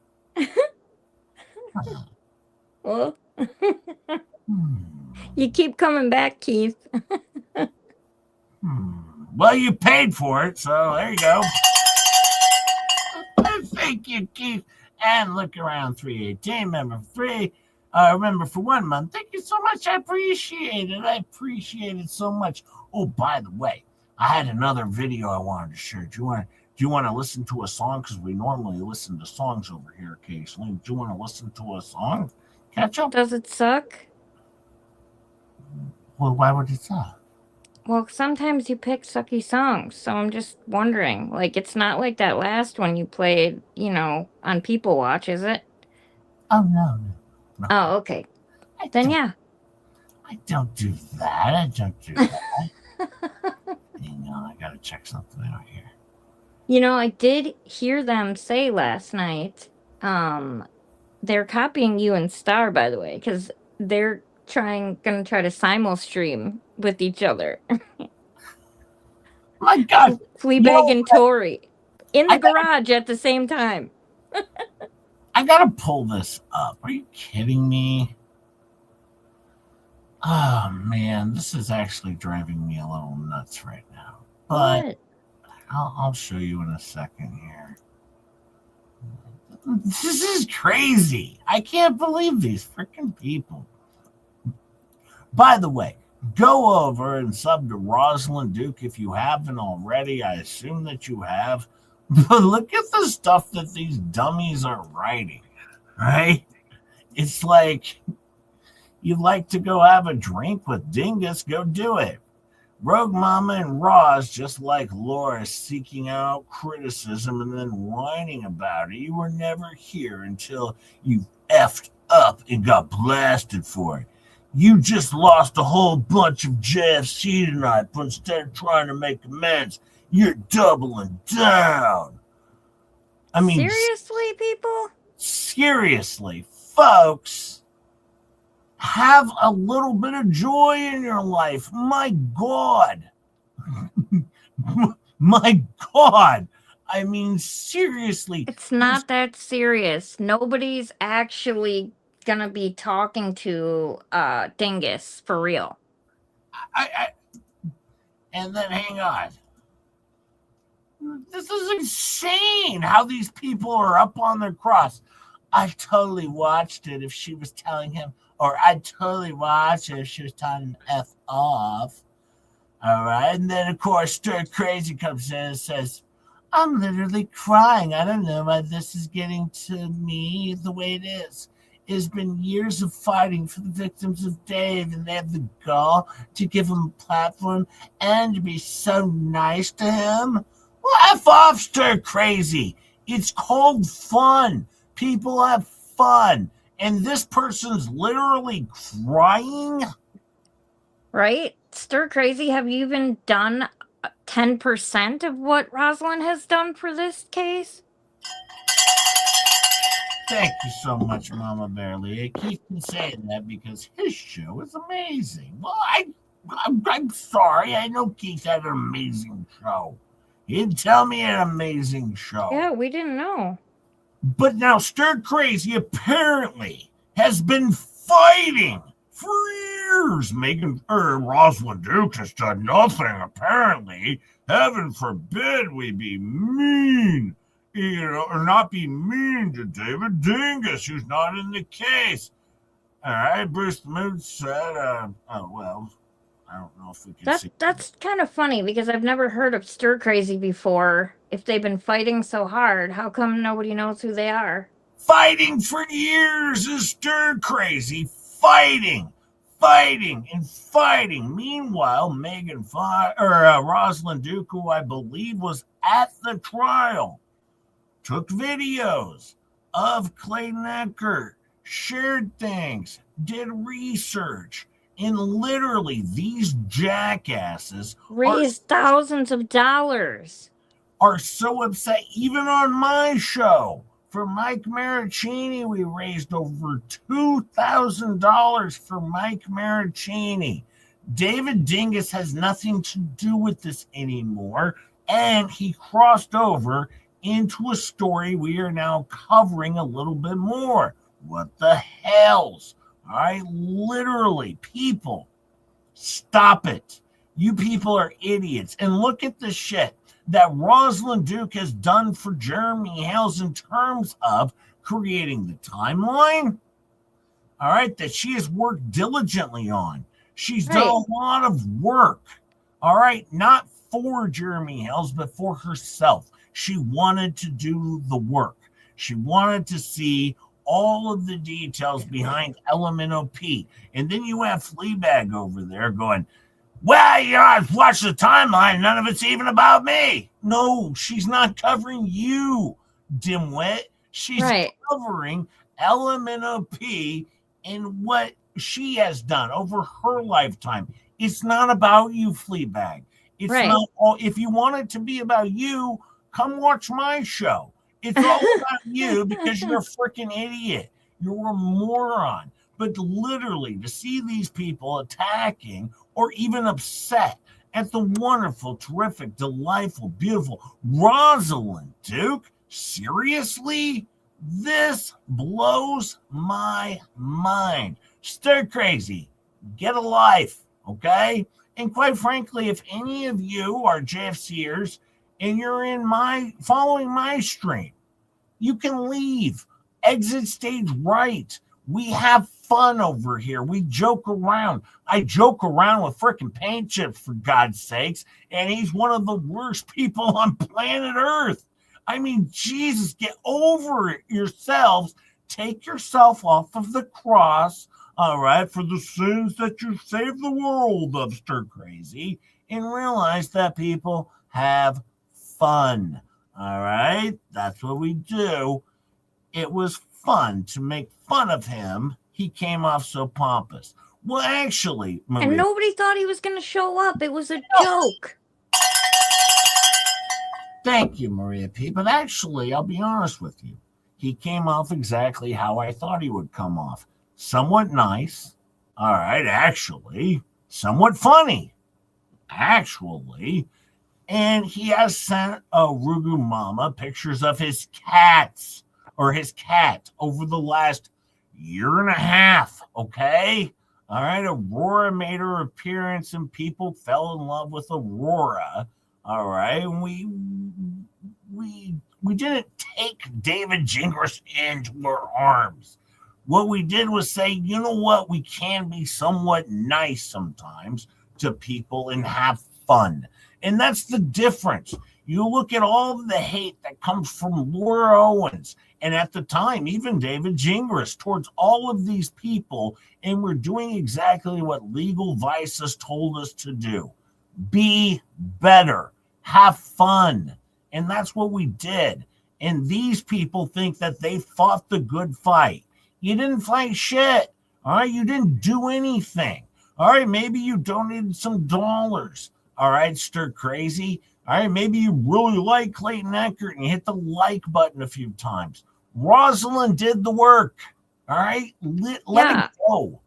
Well, you keep coming back, Keith. Well, you paid for it, so there you go. Thank you, Keith. And look around 318, member 3. Remember for 1 month. Thank you so much. I appreciate it so much. Oh, by the way, I had another video I wanted to share. Do you want to listen to a song? Because we normally listen to songs over here occasionally. Do you want to listen to a song? Catch up? Does it suck? Well, why would it suck? Well, sometimes you pick sucky songs, so I'm just wondering. Like, it's not like that last one you played, on People Watch, is it? Oh, no. Oh, okay. Then, yeah. I don't do that. Hang on, I gotta check something out here. I did hear them say last night, they're copying you and Star, by the way, because they're gonna try to simul-stream with each other. My God. Fleabag and Tori in the garage at the same time. I gotta pull this up. Are you kidding me? Oh man, this is actually driving me a little nuts right now. But what? I'll show you in a second here. This is crazy. I can't believe these freaking people. By the way, go over and sub to Rosalind Duke if you haven't already. I assume that you have. But look at the stuff that these dummies are writing, right? It's like, You'd like to go have a drink with Dingus? Go do it. Rogue Mama and Roz, just like Laura, seeking out criticism and then whining about it. You were never here until you effed up and got blasted for it. You just lost a whole bunch of JFC tonight, but instead of trying to make amends, you're doubling down. I mean, seriously, people? seriously, folks, have a little bit of joy in your life. My God. My God. I mean, seriously. It's not that serious. Nobody's actually gonna be talking to Dingus for real. And then hang on. This is insane how these people are up on their cross. I totally watched it if she was telling him, or I'd totally watch it if she was telling him F off. All right. And then, of course, Stir Crazy comes in and says, I'm literally crying. I don't know why this is getting to me the way it is. It's been years of fighting for the victims of Dave, and they have the gall to give him a platform and to be so nice to him. Well, F off, Stir Crazy. It's called fun. People have fun. And this person's literally crying? Right? Stir Crazy, have you even done 10% of what Rosalind has done for this case? Thank you so much, Mama Barely. I keep saying that because his show is amazing. Well, I'm sorry. I know Keith had an amazing show. He didn't tell me an amazing show. Yeah, we didn't know. But now Stir Crazy apparently has been fighting for years. Rosalind Duke has done nothing, apparently. Heaven forbid we be mean, or not be mean to David Dingus, who's not in the case. All right, Bruce Moon said, oh, well, I don't know if we can see. That's kind of funny because I've never heard of Stir Crazy before. If they've been fighting so hard, how come nobody knows who they are? Fighting for years is Stir Crazy. Fighting. Meanwhile, Rosalind Duke, who I believe was at the trial, took videos of Clayton Eckert, shared things, did research, and literally these jackasses raised thousands of dollars. Are so upset. Even on my show, for Mike Maricini, we raised over $2,000 for Mike Maricini. David Dingus has nothing to do with this anymore, and he crossed over into a story we are now covering a little bit more. What the hells? All right, literally, people, stop it. You people are idiots. And look at the shit that Rosalind Duke has done for Jeremy Hales in terms of creating the timeline, all right, that she has worked diligently on. She's done a lot of work, all right, not for Jeremy Hales, but for herself. She wanted to do the work. She wanted to see all of the details behind LMNOP. And then you have Fleabag over there going, well, I've watched the timeline. None of it's even about me. No, she's not covering you, dimwit. She's covering LMNOP and what she has done over her lifetime. It's not about you, Fleabag. It's not all. If you want it to be about you, come watch my show. It's all about you because you're a freaking idiot. You're a moron. But literally, to see these people attacking or even upset at the wonderful, terrific, delightful, beautiful Rosalind Duke, seriously? This blows my mind. Stir Crazy. Get a life, okay? And quite frankly, if any of you are JFCers and you're following my stream, you can leave. Exit stage right. We have fun over here. We joke around. I joke around with freaking paint chips, for God's sakes, and he's one of the worst people on planet Earth. I mean, Jesus, get over it yourselves. Take yourself off of the cross. all right, for the sins that you saved the world of stir crazy, and realize that people have fun. All right, that's what we do. It was fun to make fun of him. He came off so pompous. Well, actually, Maria, And nobody thought he was going to show up. It was a joke. thank you, Maria P. But actually, I'll be honest with you. He came off exactly how I thought he would come off. Somewhat nice. All right, actually. Somewhat funny. Actually. And he has sent Rugu Mama pictures of his cats or his cat over the last year and a half. Okay. All right. Aurora made her appearance and people fell in love with Aurora. All right. And we didn't take David Gingras into our arms. What we did was say, you know what? We can be somewhat nice sometimes to people and have fun. And that's the difference. You look at all of the hate that comes from Laura Owens, and at the time, even David Gingras, towards all of these people, and we're doing exactly what Legal Vice has told us to do. Be better. Have fun. And that's what we did. And these people think that they fought the good fight. You didn't fight shit. All right, you didn't do anything. All right, maybe you donated some dollars. All right, stir crazy. All right, maybe you really like Clayton Eckert and you hit the like button a few times. Rosalind did the work. All right, let it go.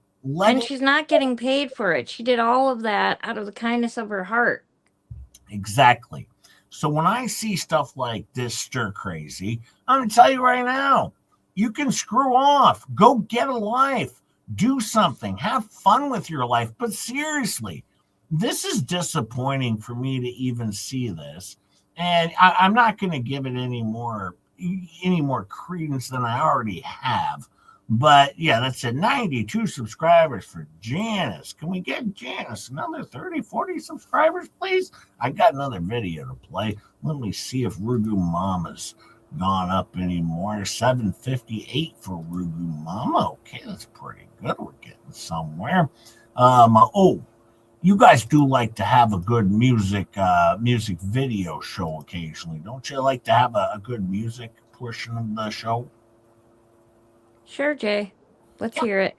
And she's not getting paid for it. She did all of that out of the kindness of her heart. Exactly. So when I see stuff like this stir crazy, I'm going to tell you right now, you can screw off. Go get a life. Do something. Have fun with your life. But seriously, this is disappointing for me to even see this. And I'm not going to give it any more credence than I already have. But yeah, that's it. 92 subscribers for Janice. Can we get Janice another 30, 40 subscribers, please? I got another video to play. Let me see if Rugu Mama's gone up anymore. 758 for Rugu Mama. Okay, that's pretty good. We're getting somewhere. You guys do like to have a good music video show occasionally, don't you? Like to have a good music portion of the show? Sure, Jay. Let's hear it.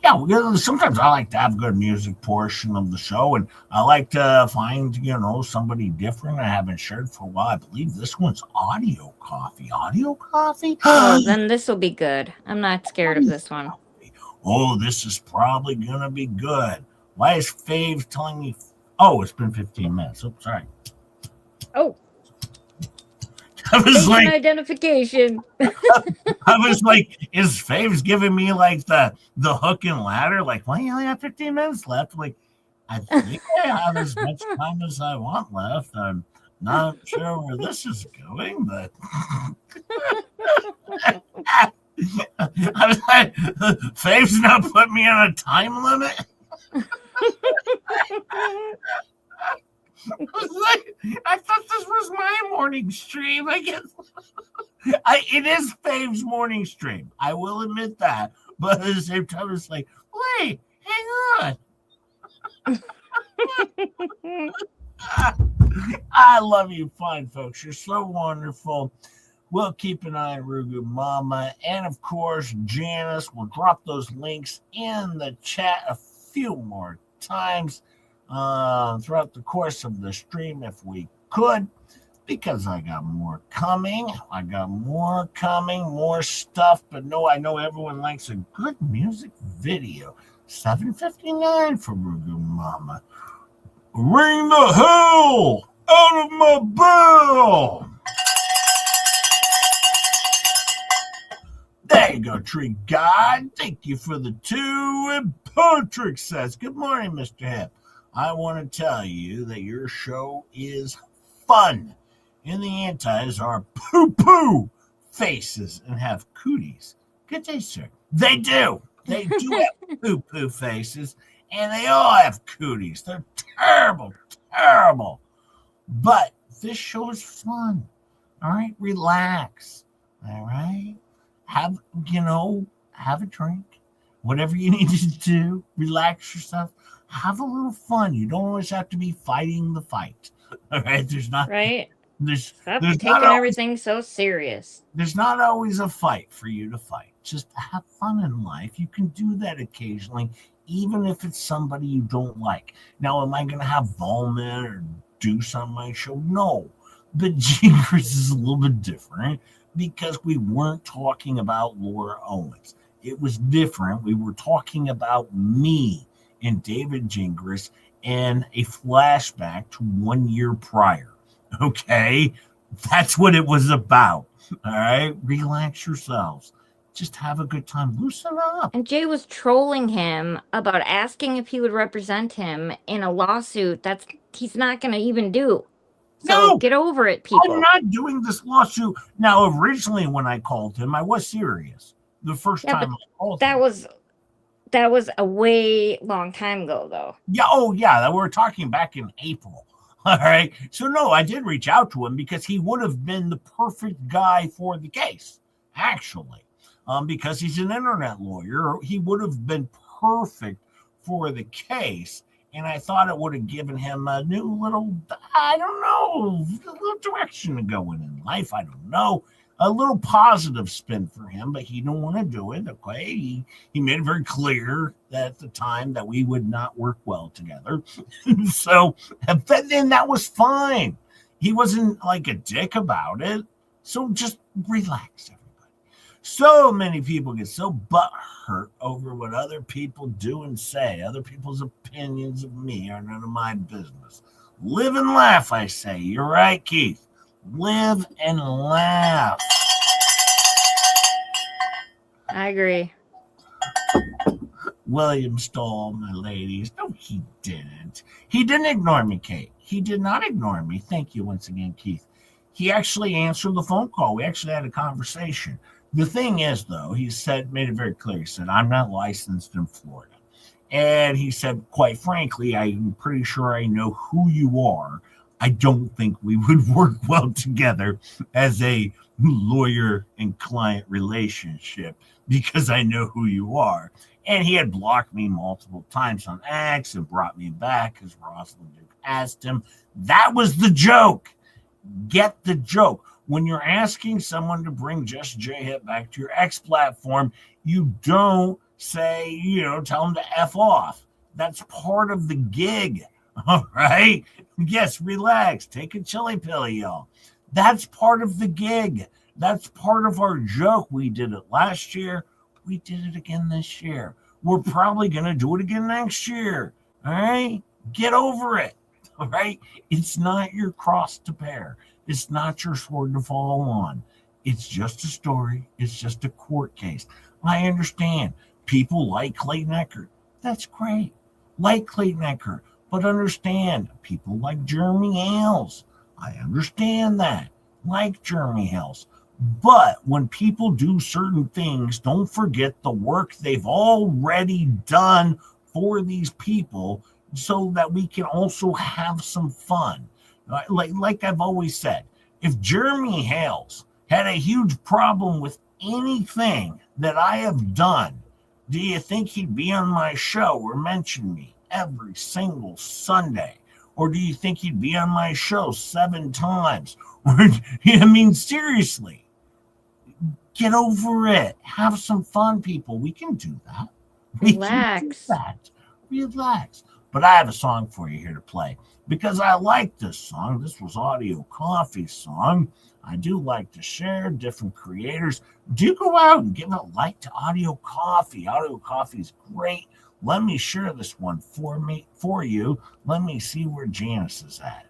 Yeah, sometimes I like to have a good music portion of the show, and I like to find, somebody different I haven't shared for a while. I believe this one's Audio Coffee. Audio Coffee? Oh, then this will be good. I'm not scared of this one. Oh, this is probably going to be good. Why is Faves telling me? Oh, it's been 15 minutes. Oh, sorry. Oh. I was like, identification. I was like, is Faves giving me like the hook and ladder? Like, well, you only have 15 minutes left. Like, I think I have as much time as I want left. I'm not sure where this is going, but I was like, Faves not put me on a time limit. I thought this was my morning stream. I guess it is Fave's morning stream. I will admit that, but at the same time, it's like, wait, hang on. I love you, fine folks. You're so wonderful. We'll keep an eye on Rugu Mama, and of course, Janice. We'll drop those links in the chat a few more times throughout the course of the stream if we could, because I got more coming. More stuff. But no, I know everyone likes a good music video. $7.59 for Rugu Mama. Ring the hell out of my bell. There you go, Tree God. Thank you for the 2. And Patrick says, good morning, Mr. Hip. I want to tell you that your show is fun. And the antis are poo-poo faces and have cooties. Good day, sir. They do. They do have poo-poo faces, and they all have cooties. They're terrible, terrible. But this show is fun. All right? Relax. All right? Have a drink. whatever you need to do, relax yourself, have a little fun. You don't always have to be fighting the fight. All right, Right? there's Stop there's not taking always everything so serious. there's not always a fight for you to fight. Just have fun in life. You can do that occasionally, even if it's somebody you don't like. Now, am I going to have vomit or do something on my show? No. But Jingers is a little bit different because we weren't talking about Laura Owens. It was different. We were talking about me and David Jingers and a flashback to 1 year prior. Okay? That's what it was about. All right? Relax yourselves. Just have a good time. Loosen up. And Jay was trolling him about asking if he would represent him in a lawsuit that's he's not going to even do. So No, get over it, people. I'm not doing this lawsuit. Now, originally when I called him, I was serious. The first Yeah, time I called that him. that was a way long time ago, though. Yeah, oh yeah, we were talking back in April. All right. So no, I did reach out to him because he would have been the perfect guy for the case, actually. Because he's an internet lawyer. He would have been perfect for the case. And I thought it would have given him a new little, I don't know, a little direction to go in life. I don't know. A little positive spin for him, but he didn't want to do it. Okay. He made it very clear that at the time that we would not work well together. So, but then that was fine. He wasn't like a dick about it. So just relax, everybody. So many people get so butthurt over what other people do and say. Other people's opinions of me are none of my business. Live and laugh, I say. You're right, Keith. Live and laugh. I agree. William stole my ladies. No, he didn't. He didn't ignore me, Kate. He did not ignore me. Thank you once again, Keith. He actually answered the phone call. We actually had a conversation. The thing is, though, he made it very clear. He said, I'm not licensed in Florida. And he said, quite frankly, I'm pretty sure I know who you are. I don't think we would work well together as a lawyer and client relationship because I know who you are. And he had blocked me multiple times on X and brought me back because Rosalind Duke asked him. That was the joke. Get the joke. When you're asking someone to bring Just J Hit back to your X platform, you don't say, tell them to F off. That's part of the gig. All right. Yes, relax. Take a chili pill, y'all. That's part of the gig. That's part of our joke. We did it last year. We did it again this year. We're probably going to do it again next year. All right. Get over it. All right. It's not your cross to bear. It's not your sword to fall on. It's just a story. It's just a court case. I understand. People like Clayton Echard. That's great. Like Clayton Echard. But understand, people like Jeremy Hales. I understand that. Like Jeremy Hales. But when people do certain things, don't forget the work they've already done for these people so that we can also have some fun. Like I've always said, if Jeremy Hales had a huge problem with anything that I have done, do you think he'd be on my show or mention me every single Sunday? Or do you think he'd be on my show 7 times? I mean, seriously, get over it. Have some fun, people. We can do that. Relax. Relax. But I have a song for you here to play because I like this song. This was Audio Coffee's song. I do like to share different creators. Do go out and give a like to Audio Coffee. Audio Coffee is great. Let me share this one for you. Let me see where Janice is at.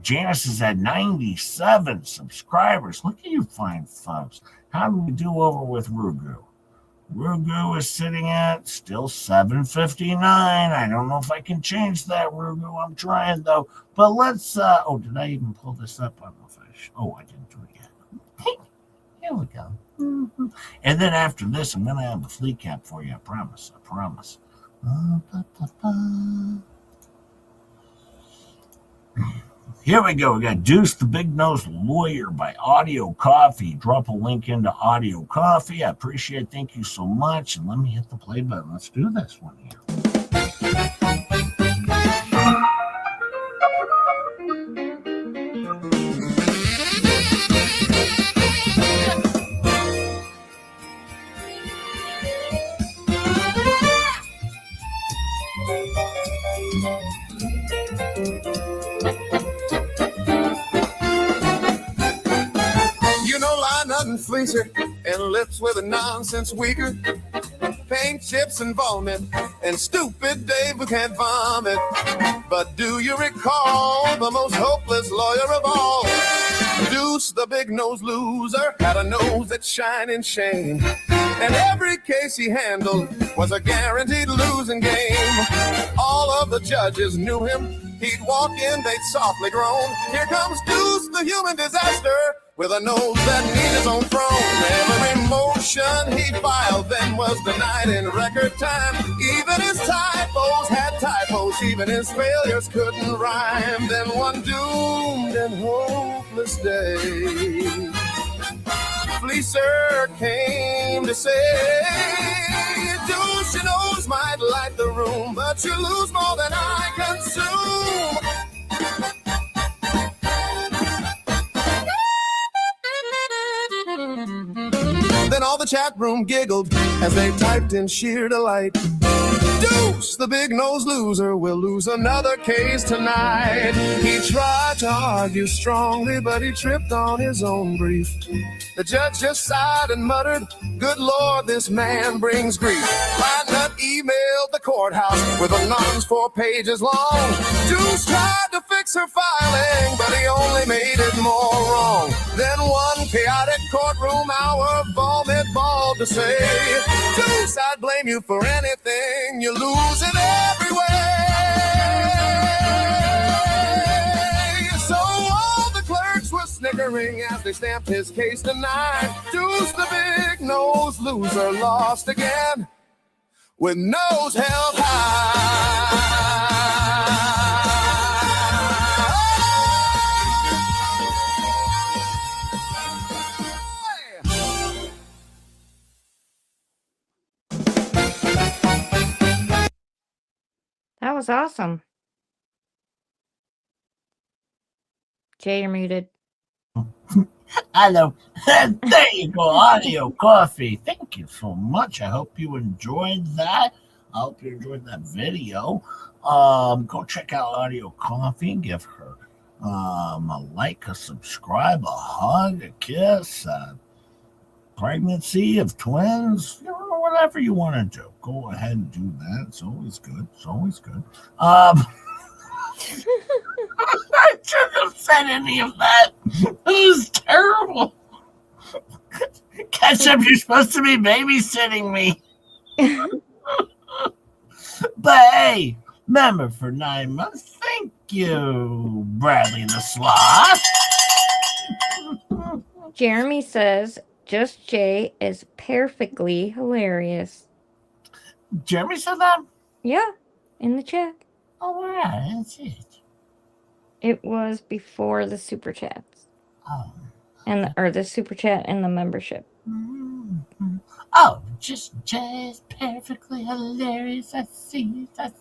Janice is at 97 subscribers. Look at you fine folks. How do we do over with Rugu? Rugu is sitting at still 759. I don't know if I can change that, Rugu. I'm trying, though. But let's, did I even pull this up? I don't know if I I didn't do it yet. Here we go. Mm-hmm. And then after this, I'm going to have a flea cap for you. I promise. Here we go. We got Deuce the Big Nose Lawyer by Audio Coffee. Drop a link into Audio Coffee. I appreciate it. Thank you so much. And let me hit the play button. Let's do this one here. And FLEASA and lips with a nonsense weaker, paint chips and vomit, and stupid Dave who can't vomit. But do you recall the most hopeless lawyer of all? Deuce, the big nose loser, had a nose that shined in shame, and every case he handled was a guaranteed losing game. All of the judges knew him. He'd walk in, they'd softly groan. Here comes Deuce, the human disaster, with a nose that needs his own throne. Every motion he filed then was denied in record time. Even his typos had typos, even his failures couldn't rhyme. Then one doomed and hopeless day, FLEASA came to say, Deuce, your nose might light the room, but you lose more than I consume. Then all the chat room giggled as they typed in sheer delight. Deuce, the big nose loser, will lose another case tonight. He tried to argue strongly, but he tripped on his own brief. The judge just sighed and muttered, good Lord, this man brings grief. Nut emailed the courthouse with a nonce 4 pages long. Deuce tried to fix her filing, but he only made it more wrong. Then one chaotic courtroom hour, vomit ball to say, Deuce, I'd blame you for anything. You lose in every way. So all the clerks were snickering as they stamped his case denied. Deuce, the big nose loser, lost again with nose held high. That was awesome. Jay, you're muted. Hello. There you go, Audio Coffee. Thank you so much. I hope you enjoyed that. I hope you enjoyed that video. Go check out Audio Coffee and give her a like, a subscribe, a hug, a kiss, a pregnancy of twins, whatever you want to do. Go ahead and do that. It's always good. It's always good. I shouldn't have said any of that. It was terrible. Ketchup, you're supposed to be babysitting me. But hey, member for 9 months. Thank you, Bradley the Sloth. Jeremy says, Just Jay is perfectly hilarious. Jeremy said that? Yeah, in the chat. Oh, yeah, that's it. It was before the super chats. Oh. Or the super chat and the membership. Mm-hmm. Oh, just perfectly hilarious. I see it.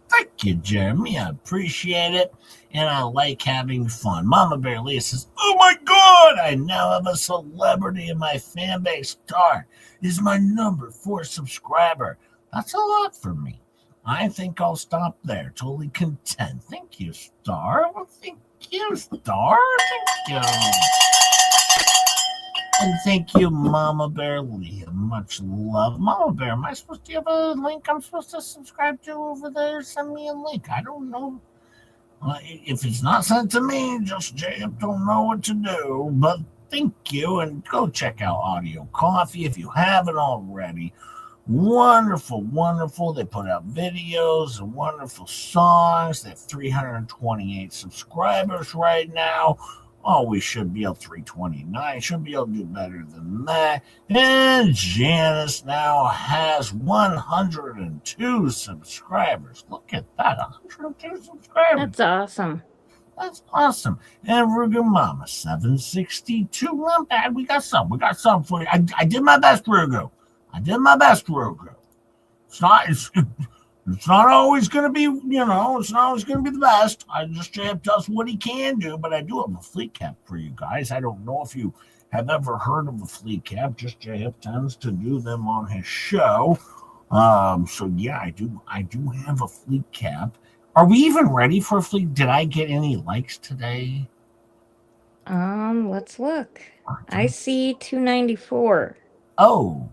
Thank you, Jeremy. I appreciate it. And I like having fun. Mama Bear Leah says, oh my God, I now have a celebrity in my fan base. Star is my number 4 subscriber. That's a lot for me. I think I'll stop there. Totally content. Thank you, Star. Well, thank you, Star. Thank you. And thank you, Mama Bear Leah. Much love. Mama Bear, am I supposed to have a link I'm supposed to subscribe to over there? Send me a link. I don't know. If it's not sent to me, just Jacob don't know what to do. But thank you, and go check out Audio Coffee if you haven't already. Wonderful, wonderful. They put out videos and wonderful songs. They have 328 subscribers right now. Oh, we should be at 329. Should be able to do better than that. And Janice now has 102 subscribers. Look at that, 102 subscribers. That's awesome. That's awesome. And Ruger Mama 762. Not bad. We got some for you. I did my best, Ruger. It's not always going to be, it's not always going to be the best. JF does what he can do, but I do have a fleet cap for you guys. I don't know if you have ever heard of a fleet cap. Just JF tends to do them on his show. So yeah, I do have a fleet cap. Are we even ready for a fleet? Did I get any likes today? Let's look. I see 294. Oh.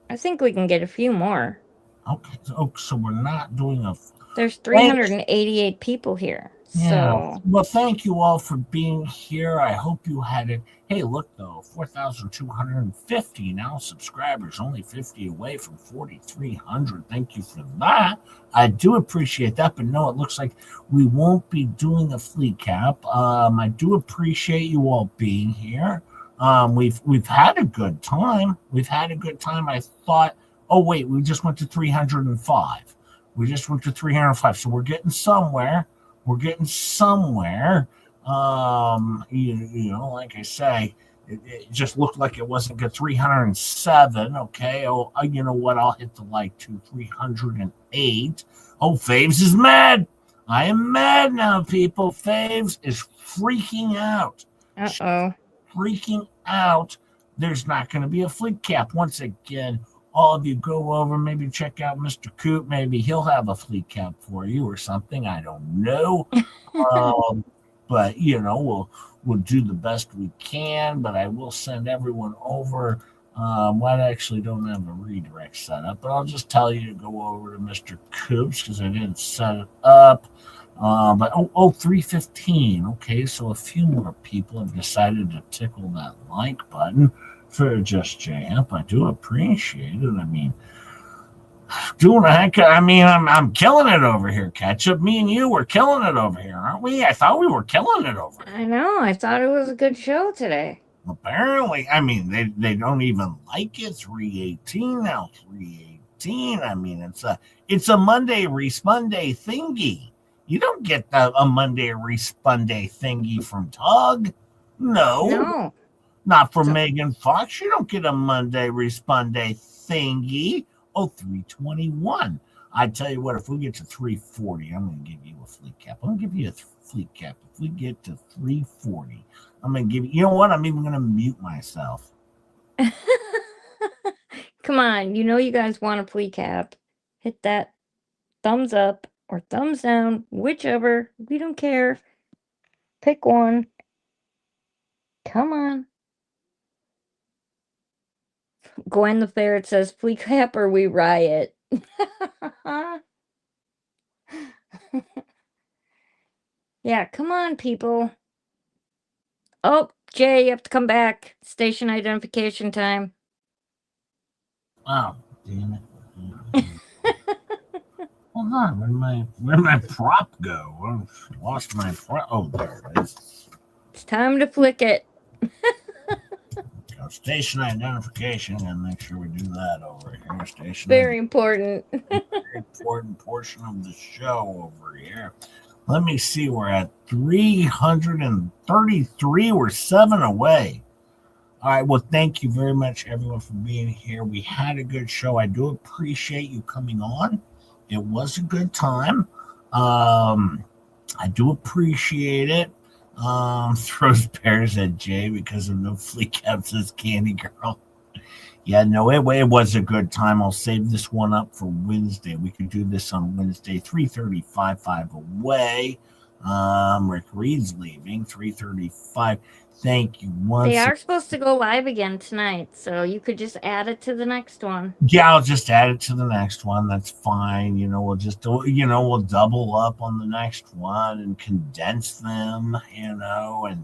I think we can get a few more. Okay. So we're not doing a. There's 388 people here. Yeah. So. Well, thank you all for being here. I hope you had it. Hey, look though, 4,250 now subscribers, only 50 away from 4,300. Thank you for that. I do appreciate that, but no, it looks like we won't be doing a fleet cap. I do appreciate you all being here. We've had a good time. I thought, oh wait, we just went to 305. So we're getting somewhere. Like I say, it just looked like it wasn't good. 307. Okay. Oh, you know what? I'll hit the like to 308. Oh, Faves is mad. I am mad now, people. Faves is freaking out. Freaking out. There's not going to be a fleet cap. Once again, all of you go over, maybe check out Mr. Coop. Maybe he'll have a fleet cap for you or something. I don't know. But we'll do the best we can. But I will send everyone over. I actually don't have a redirect set up, but I'll just tell you to go over to Mr. Coop's because I didn't set it up. But 315. Okay, so a few more people have decided to tickle that like button for Just JF. I do appreciate it. I mean, doing a heck. I mean, I'm killing it over here, Ketchup. Me and you were killing it over here, aren't we? I thought we were killing it over here. I know. I thought it was a good show today. Apparently, I mean, they don't even like it. 318 now. 318. I mean, it's a Monday Responday thingy. You don't get a Monday Responday thingy from Tug. No. Not from Megan Fox. You don't get a Monday Responday thingy. 321. I tell you what, if we get to 340, I'm going to give you a fleet cap. I'm going to give you a fleet cap. If we get to 340, I'm going to give you, you know what? I'm even going to mute myself. Come on. You guys want a fleet cap. Hit that thumbs up or thumbs down, whichever. We don't care. Pick one. Come on. Gwen the Ferret says, fleet cap or we riot. Yeah, come on, people. Oh, Jay, you have to come back. Station identification time. Oh, damn it. Hold on, where'd my prop go? I lost my prop. Oh, there it is. It's time to flick it. Station identification, and make sure we do that over here. Station. Very important. Very important portion of the show over here. Let me see. We're at 333. We're 7 away. All right. Well, thank you very much, everyone, for being here. We had a good show. I do appreciate you coming on. It was a good time. I do appreciate it. Throws pears at Jay because of no fleet caps as Candy Girl. Yeah, no, it was a good time. I'll save this one up for Wednesday. We could do this on Wednesday, 3:35, 5 away. Rick Reed's leaving, 3:35. Thank you once. They are supposed to go live again tonight, so you could just add it to the next one. Yeah, I'll just add it to the next one. That's fine. We'll just we'll double up on the next one and condense them, and then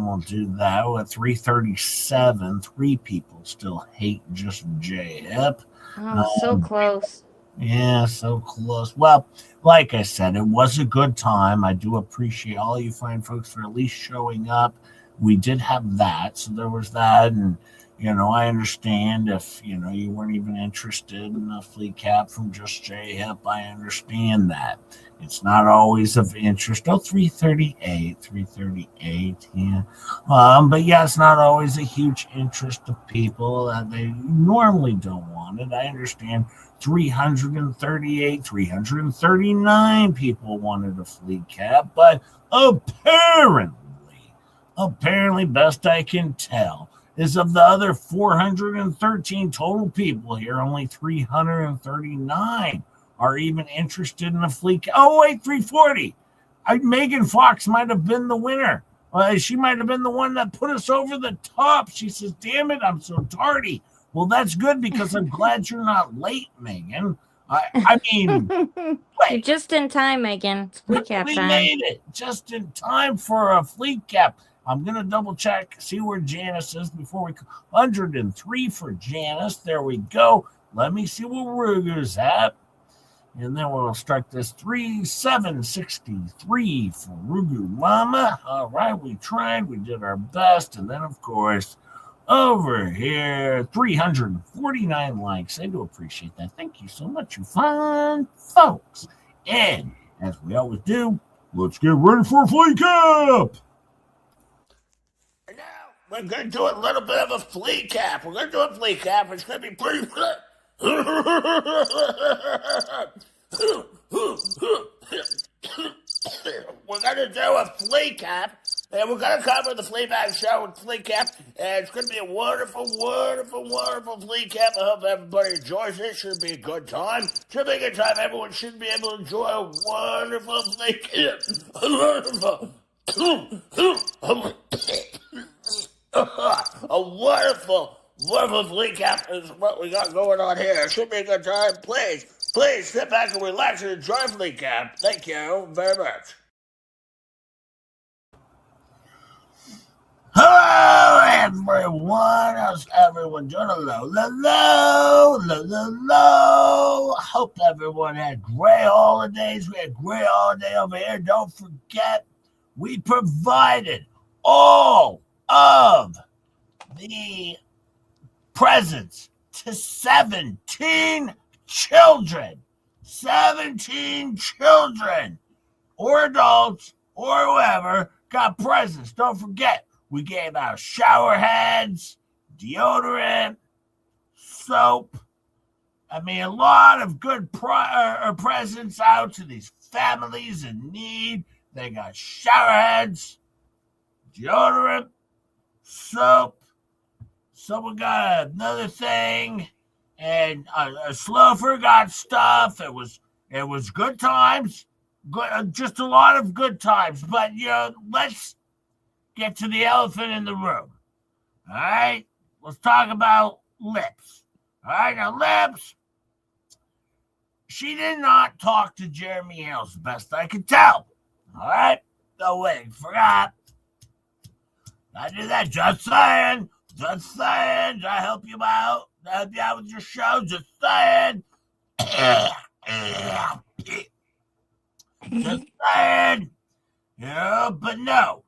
we'll do that. At 3:37, 3 people still hate Just J-Hip. Oh, so close. Yeah, so close. Well, like I said, it was a good time. I do appreciate all you fine folks for at least showing up. We did have that, so there was that, and I understand if you weren't even interested in a fleet cap from Just J-Hip. I understand that. It's not always of interest. Oh, 338, yeah. But yeah, it's not always a huge interest of people. They normally don't want it. I understand 338, 339 people wanted a flea cap, but apparently, best I can tell, is of the other 413 total people here, only 339 are even interested in a flea cap. Oh, wait, 340. Megan Fox might have been the winner. She might have been the one that put us over the top. She says, damn it, I'm so tardy. Well, that's good because I'm glad you're not late, Megan. I mean, You're just in time, Megan. It's flea cap we time. made it just in time for a flea cap. I'm going to double check, see where Janice is before we 103 for Janice. There we go. Let me see where Ruger's at. And then we'll start this 3763 for Rugu Mama. All right, we tried. We did our best. And then, of course, over here, 349 likes. I do appreciate that. Thank you so much, you fine folks. And as we always do, let's get ready for a flea cap. And now we're going to do a little bit of a flea cap. We're going to do a flea cap. It's going to be pretty good. We're going to do a flea cap, and we're going to cover the Fleabag show with flea cap, and it's going to be a wonderful, wonderful, wonderful flea cap. I hope everybody enjoys it. Should be a good time. Should be a good time. Everyone should be able to enjoy a wonderful flea cap. A wonderful flea cap is what we got going on here. It should be a good time. Please sit back and relax and enjoy flea cap. Thank you very much. Hello, everyone. How's everyone doing? Hello. Hope everyone had great holidays. We had great holiday over here. Don't forget, we provided all of the presents to 17 children, or adults, or whoever got presents. Don't forget, we gave out shower heads, deodorant, soap. I mean, a lot of good presents out to these families in need. They got shower heads, deodorant, soap. Someone got another thing, and a Slofer got stuff. It was good times, just a lot of good times. But let's get to the elephant in the room. All right, let's talk about Lips. All right, now Lips, she did not talk to Jeremy Hales, best I could tell. All right, no wait, forgot. I did that. Just saying. Did I help you out? Did I help you out with your show? Just saying. Just saying. Yeah, but no.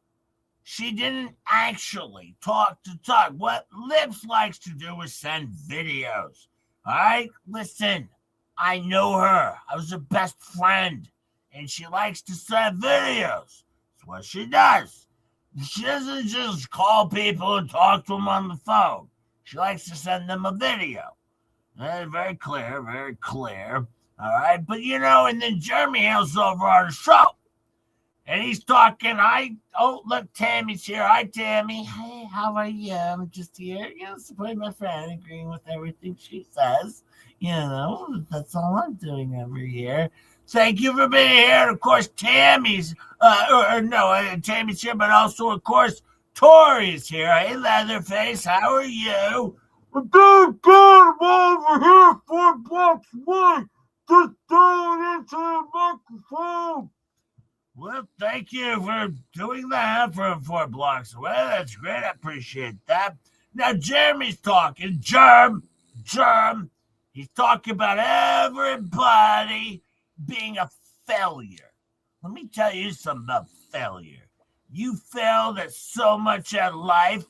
She didn't actually talk. What Lips likes to do is send videos. All right? Listen, I know her. I was her best friend. And she likes to send videos. That's what she does. She doesn't just call people and talk to them on the phone. She likes to send them a video. Very clear. All right. But, and then Jeremy Hale's over on the show. And he's talking. Look, Tammy's here. Hi, Tammy. Hey, how are you? I'm just here, supporting my friend, agreeing with everything she says. That's all I'm doing over here. Thank you for being here. And of course, Tammy's, Tammy's here, but also, of course, Tori's here. Hey, Leatherface, how are you? I'm doing good. I'm over here 4 blocks away. Just throwing into the microphone. Well, thank you for doing that from 4 blocks away. That's great. I appreciate that. Now, Jeremy's talking. Germ. He's talking about everybody being a failure. Let me tell you something about failure. You failed at so much at life.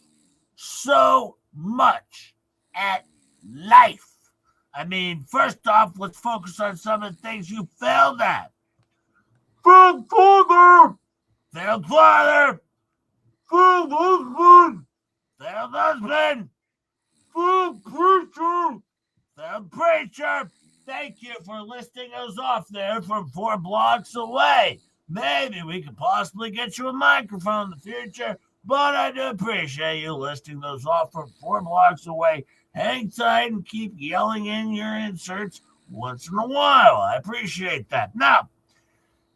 I mean, first off, let's focus on some of the things you failed at. Failed father! Failed father! Failed husband! Failed husband! Failed preacher! Failed preacher! Thank you for listing us off there from 4 blocks away. Maybe we could possibly get you a microphone in the future, but I do appreciate you listing those off from 4 blocks away. Hang tight and keep yelling in your inserts once in a while. I appreciate that. Now,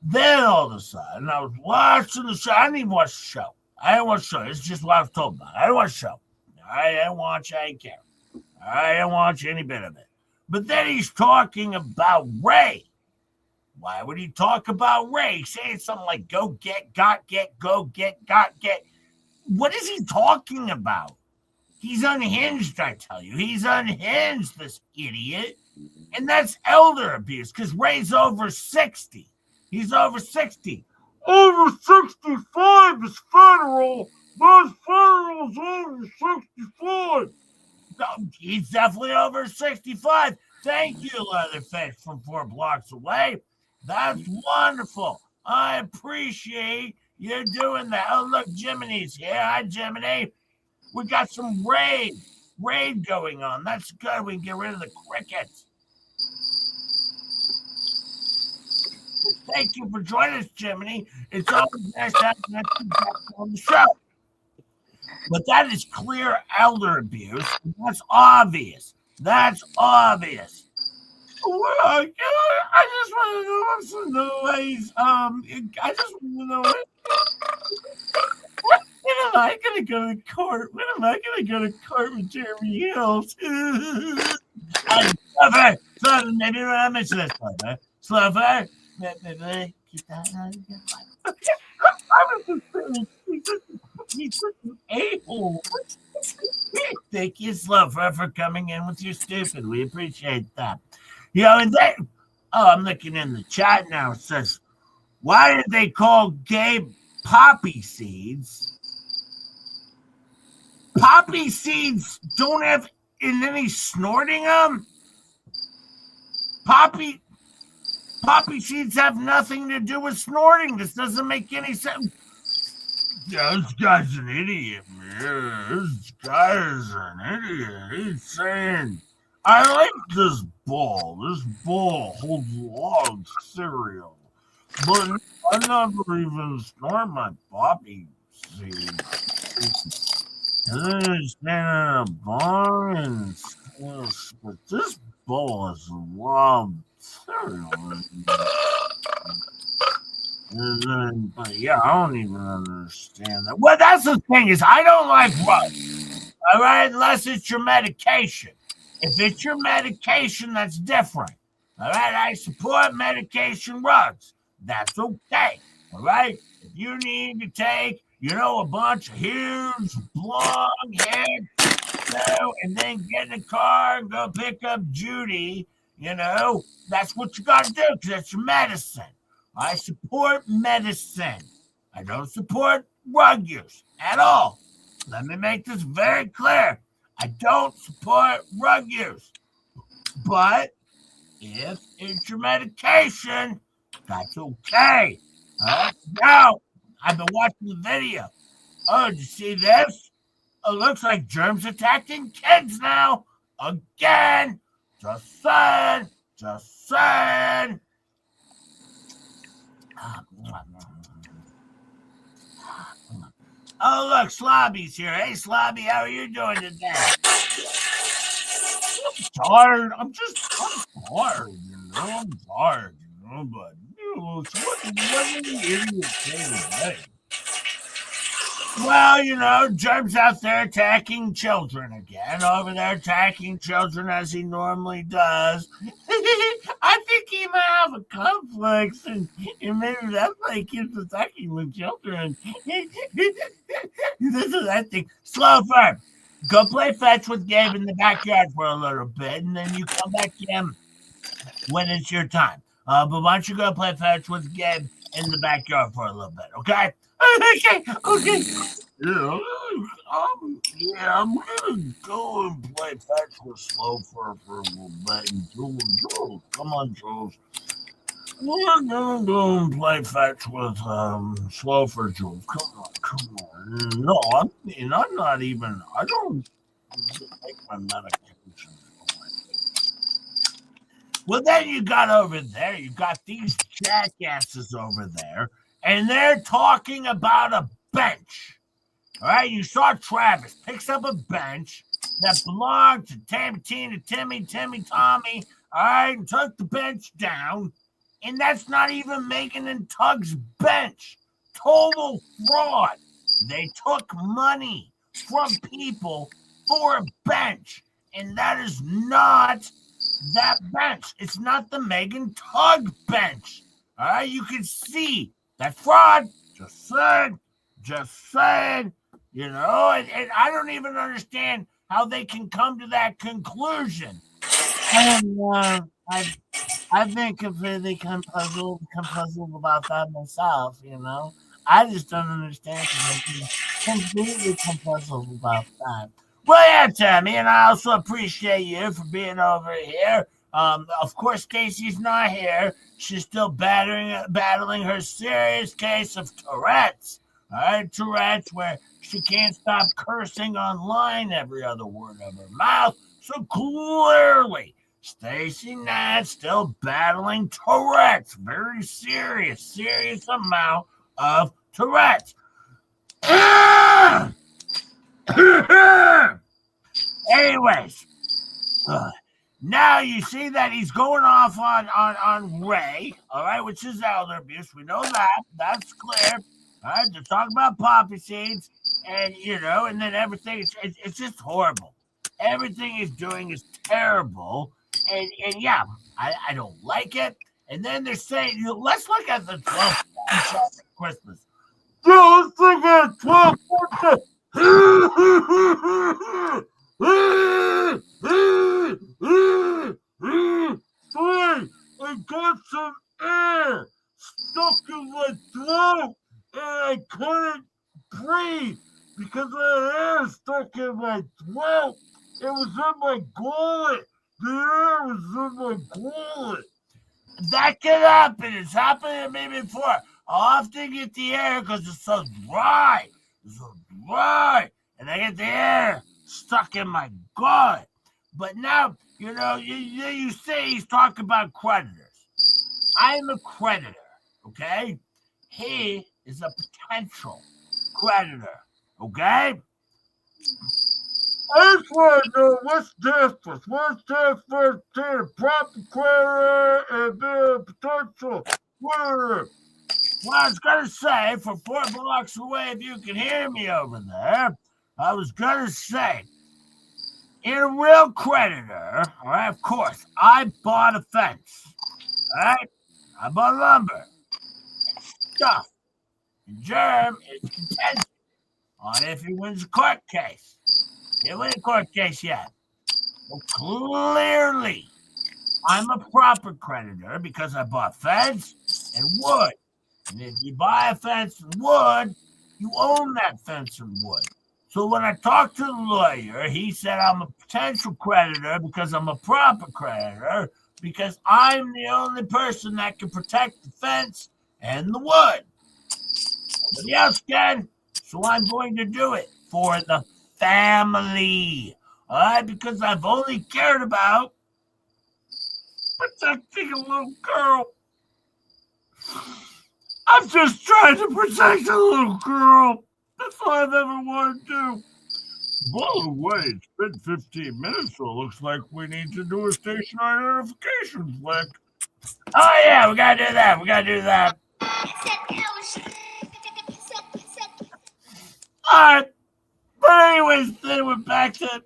then all of a sudden, I was watching the show. I didn't even watch the show. I didn't watch the show. It's just what I was told about. I didn't watch the show. I didn't watch. I didn't care. I didn't watch any bit of it. But then he's talking about Ray. Why would he talk about Ray? He's saying something like go get, got get, go get, got get. What is he talking about? He's unhinged, I tell you. He's unhinged, this idiot. And that's elder abuse because Ray's over 60. He's over 60. Over 65 is federal. Most federal's over 65. No, he's definitely over 65. Thank you, Leatherface from 4 blocks away. That's wonderful. I appreciate you doing that. Oh, look, Jiminy's here. Hi, Jiminy. We got some raid going on. That's good. We can get rid of the crickets. Thank you for joining us, Jiminy. It's always nice to have you on the show. But that is clear elder abuse. That's obvious. That's obvious. Well, I just want to know what's the noise. I just want to know when am I going to go to court? When am I going to go to court with Jeremy Hills? Sluffer, maybe I mentioned this, Sluffer. Maybe keep that out of your life. I was just saying, he's such an a-hole. Thank you, Sluffer, for coming in with your stupid. We appreciate that. You know, and then, I'm looking in the chat now. It says, why did they call gay poppy seeds? Poppy seeds don't have any snorting them? Poppy seeds have nothing to do with snorting. This doesn't make any sense. Yeah, this guy's an idiot, man. This guy's an idiot. He's saying, I like this bowl. This bowl holds a lot of cereal. But I never even snort my poppy seeds. And then he's standing in a bar and but this bowl has a lot of cereal. But yeah, I don't even understand that. Well, that's the thing is I don't like rugs. All right, unless it's your medication. If it's your medication, that's different. All right, I support medication rugs. That's okay. All right, if you need to take, a bunch of huge, long head, and then get in the car and go pick up Judy, that's what you got to do because that's your medicine. I support medicine. I don't support rug use at all. Let me make this very clear. I don't support rug use. But if it's your medication, that's okay. Now, I've been watching the video. Oh, did you see this? It looks like germs attacking kids now. Again. Just saying. Oh, look, Slobby's here. Hey, Slobby, how are you doing today? I'm tired. I'm tired, I'm tired, but, so what an idiot thing today. Well, Germ's out there attacking children again. Over there attacking children as he normally does. I think he might have a complex, and maybe that's why he keeps attacking the children. This is that thing. Sloper, go play fetch with Gabe in the backyard for a little bit, and then you come back in when it's your time. But why don't you go play fetch with Gabe in the backyard for a little bit, okay? Okay. Yeah, I'm gonna go and play fetch with Slow for a little bit. And Jules, come on, Jules. We're gonna go and play fetch with Slow for Jules. Come on. No, I'm not even. I don't take my medication. Well, then you got over there. You got these jackasses over there, and they're talking about a bench. All right, you saw Travis picks up a bench that belonged to Tammy, Tina, Timmy, Tommy. All right, and took the bench down. And that's not even Megan and Tug's bench. Total fraud. They took money from people for a bench. And that is not that bench. It's not the Megan Tug bench. All right, you can see that fraud. Just saying. You know, and I don't even understand how they can come to that conclusion. And I've been completely puzzled about that myself, you know. I just don't understand because I've been completely puzzled about that. Well, yeah, Tammy, and I also appreciate you for being over here. Of course, Stacy's not here. She's still battling her serious case of Tourette's. All right, Tourette's, where she can't stop cursing online every other word of her mouth. So clearly, Stacy Nat still battling Tourette's. Very serious amount of Tourette's. Anyways, now you see that he's going off on Ray, all right, which is elder abuse. We know that. That's clear. All right, they're talking about poppy seeds, and you know, and then everything. It's just horrible. Everything he's doing is terrible, and yeah, I don't like it. And then they're saying, let's look at the 12th Christmas. Yeah, let's look at 12th. I got some air stuck in my throat. And I couldn't breathe because the air stuck in my throat. It was in my gullet. The air was in my gullet. That can happen. It's happened to me before. I often get the air because it's so dry. And I get the air stuck in my gullet. But now, you know, you say he's talking about creditors. I'm a creditor, okay? He is a potential creditor, okay? I just want to know what's difference. What's difference between a proper creditor and being a potential creditor? Well, I was going to say, for 4 blocks away, if you can hear me over there, I was going to say, in a real creditor, all right, of course, I bought a fence, all right? I bought lumber and stuff. And Germ is contention on if he wins a court case. He didn't win a court case yet. Well, clearly, I'm a proper creditor because I bought fence and wood. And if you buy a fence and wood, you own that fence and wood. So when I talked to the lawyer, he said I'm a potential creditor because I'm a proper creditor because I'm the only person that can protect the fence and the wood. Nobody else can, so I'm going to do it for the family. All right, because I've only cared about protecting a little girl. I'm just trying to protect a little girl. That's all I've ever wanted to do. By the way, it's been 15 minutes, so it looks like we need to do a station identification flick. Oh, yeah, we gotta do that. All right. But anyways, then we're back to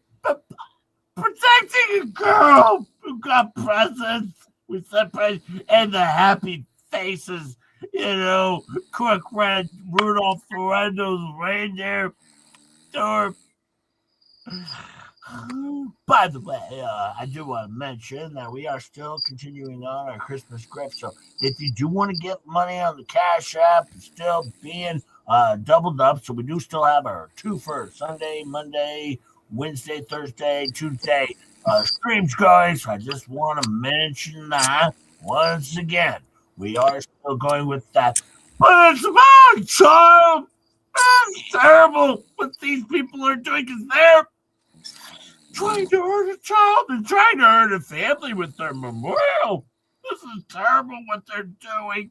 protecting a girl who got presents. We separate and the happy faces, you know, Quick Red, Rudolph Ferrando's reindeer. Or, by the way, I do want to mention that we are still continuing on our Christmas gift. So if you do want to get money on the Cash App, it's still being doubled up. So we do still have our 2 for Sunday, Monday, Wednesday, Thursday, Tuesday streams going. So I just want to mention that once again. We are still going with that. But it's about a child. It's terrible what these people are doing because they're trying to hurt a child and trying to hurt a family with their memorial. This is terrible what they're doing.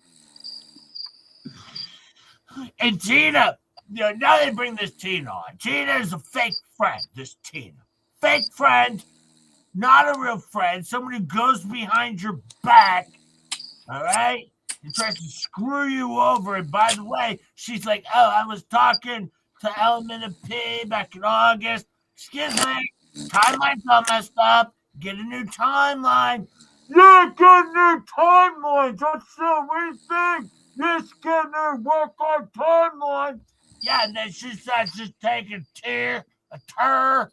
And Tina, now they bring this Tina on. Tina is a fake friend, this Tina. Fake friend, not a real friend, someone who goes behind your back, all right? And tries to screw you over. And by the way, she's like, oh, I was talking to Element of P back in August. Excuse me, timeline's all messed up. Get a new timeline. Yeah, get a new timeline. That's the we think. This get a new work on timeline. Yeah, and then she starts just taking a turr,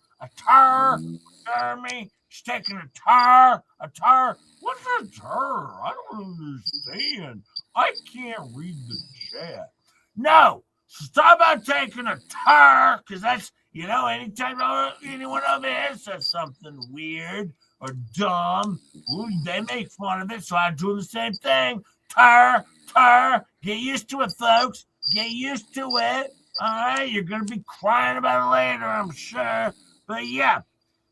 Jeremy. She's taking a turr. What's a turr? I don't understand. I can't read the chat. No, she's talking about taking a turr, because that's, anytime anyone over here says something weird or dumb, they make fun of it, so I'm doing the same thing. Turr. Get used to it, folks. Get used to it. All right, you're going to be crying about it later, I'm sure. But yeah,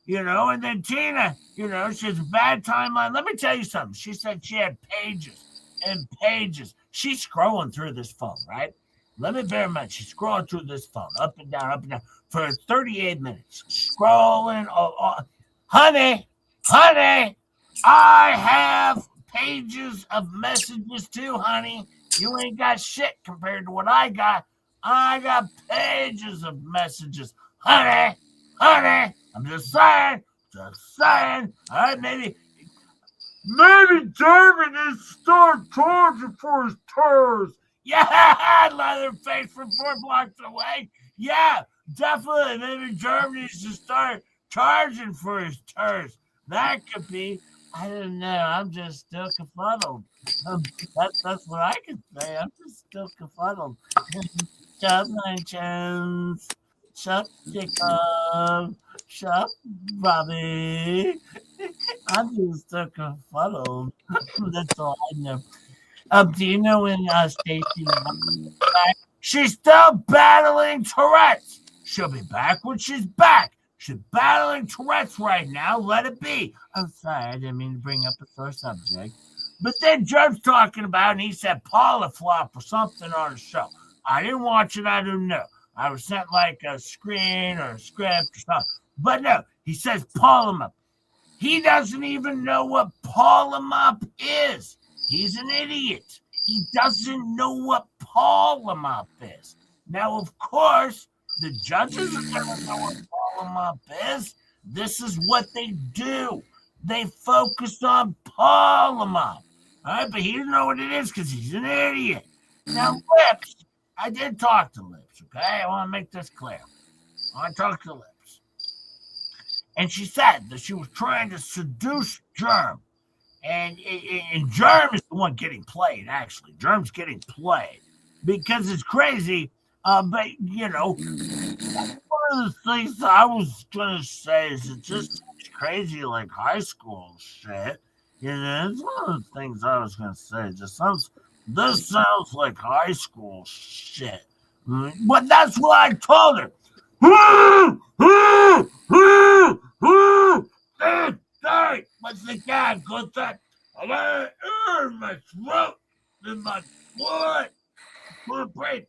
and then Tina, she has a bad timeline. Let me tell you something. She said she had pages and pages. She's scrolling through this phone, right? Let me bear in mind, she's scrolling through this phone, up and down, for 38 minutes. Scrolling. Honey, I have pages of messages too, honey. You ain't got shit compared to what I got. I got pages of messages. Honey, I'm just saying. All right, maybe Jeremy needs to start charging for his turrs. Yeah, Leatherface from 4 blocks away. Yeah, definitely. Maybe Jeremy needs to start charging for his turrs. That could be. I don't know. I'm just still confuddled. That's what I can say. I'm just still confuddled. Shut my chance. Shut Jacob. Shut Bobby. I'm just still confuddled. That's all I know. Do you know when Stacy back? She's still battling Tourette's. She'll be back when she's back. She's battling Tourette's right now. Let it be. I'm sorry, I didn't mean to bring up a sore subject. But then Jud's talking about, and he said Paula flop or something on the show. I didn't watch it. I don't know. I was sent like a screen or a script or something. But no, he says Paula. He doesn't even know what Paula is. He's an idiot. He doesn't know what Paula is. Now, of course, the judges are going to know what Paula is. This is what they do. They focus on Paula. All right, but he doesn't know what it is because he's an idiot. Now, Lips, I did talk to Lips, okay? I want to make this clear. I talked to Lips. And she said that she was trying to seduce Germ. And Germ is the one getting played, actually. Germ's getting played because it's crazy. But, one of the things I was going to say is it's just crazy, like high school shit. It's one of the things I was going to say. This sounds like high school shit. But that's what I told her. Sorry, what's the guy? Good that. I'm in my throat, in my foot. Breathe.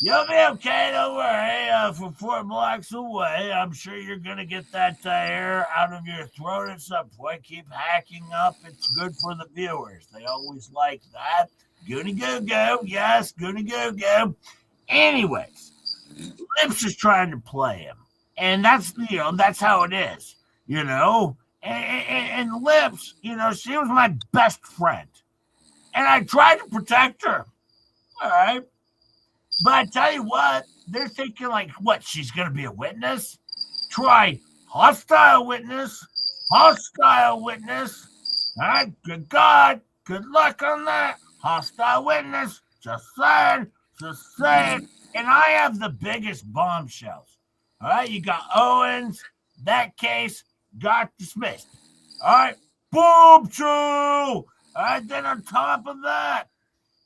You'll be okay, don't worry. From 4 blocks away, I'm sure you're going to get that air out of your throat at some point. Keep hacking up. It's good for the viewers. They always like that. Goony go. Yes, goony go. Anyways, Lips is trying to play him. And that's how it is, And Lips, she was my best friend. And I tried to protect her. All right. But I tell you what, they're thinking like, what, she's going to be a witness? Try hostile witness. All right, good God. Good luck on that. Hostile witness. Just saying. And I have the biggest bombshells. All right, you got Owens. That case got dismissed. All right, bombshell. All right, then on top of that,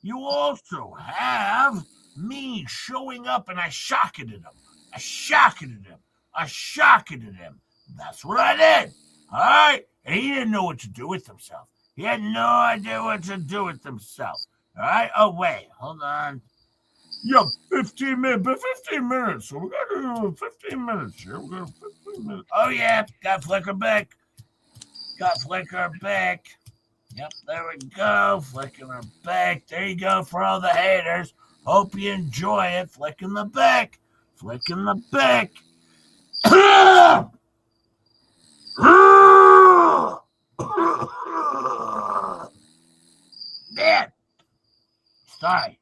you also have me showing up and I shocketed him. That's what I did. All right? And he didn't know what to do with himself. He had no idea what to do with himself. All right? Oh, wait. Hold on. Yeah, 15 minutes. But 15 minutes. So we got to do 15 minutes here. We got 15 minutes. Oh, yeah. Got Flicker back. Yep, there we go. Flicking her back. There you go for all the haters. Hope you enjoy it. Flicking the back. Man, sorry.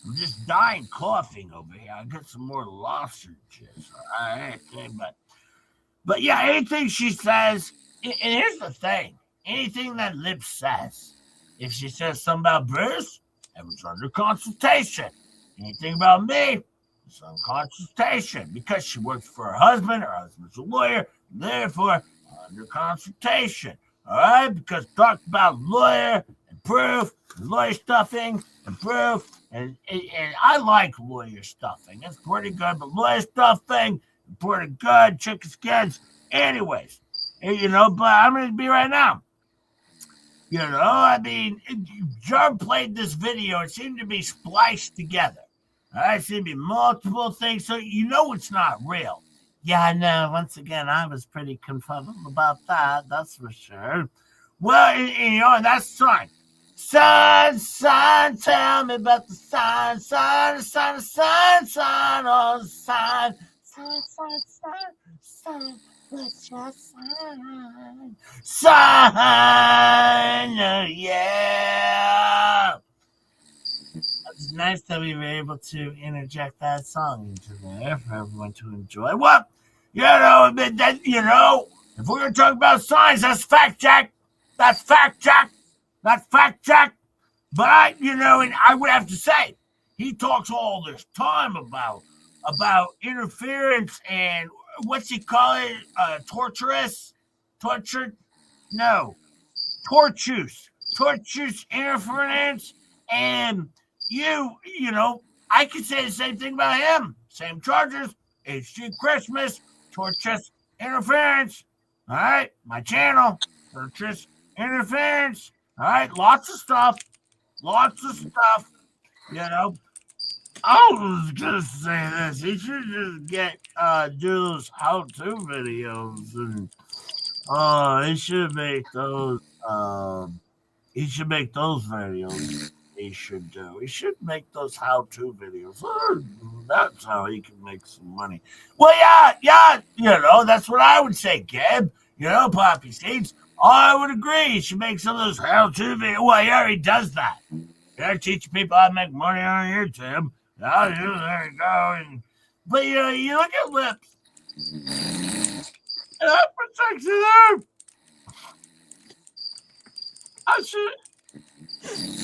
I'm just dying coughing over here. I got some more lozenges. All right, but yeah, anything she says, and here's the thing. Anything that Lip says, if she says something about Bruce, it was under consultation. Anything about me, it's on consultation because she works for her husband's a lawyer, therefore under consultation. All right, because talked about lawyer and proof, and lawyer stuffing and proof, and I like lawyer stuffing. It's pretty good, but lawyer stuffing, pretty good, chicken skins. Anyways, but I'm going to be right now. Jar played this video. It seemed to be spliced together. All right, seemed to be multiple things, so it's not real. Yeah, I know. Once again, I was pretty confuzzled about that. That's for sure. Well, and that's sign. Sign, tell me about the sign, oh, the sign. Sign. What's your sign? Sign, yeah. It's nice that we were able to interject that song into there for everyone to enjoy. Well, if we're going to talk about signs, that's fact check. But and I would have to say, he talks all this time about interference and what's he call it? Torturous interference. And I could say the same thing about him. Same charges. HG Christmas, torturous interference. All right, my channel, torturous interference. All right, lots of stuff. I was gonna say this. He should just do those how-to videos, and he should make those. He should make those videos. He should make those how-to videos. That's how he can make some money. Well, yeah. That's what I would say, Gab. Poppy Seeds. I would agree. He should make some of those how-to videos. Well, he already does that. Teaching people how to make money on YouTube. There you go. But you look at Lips. And that protects it there.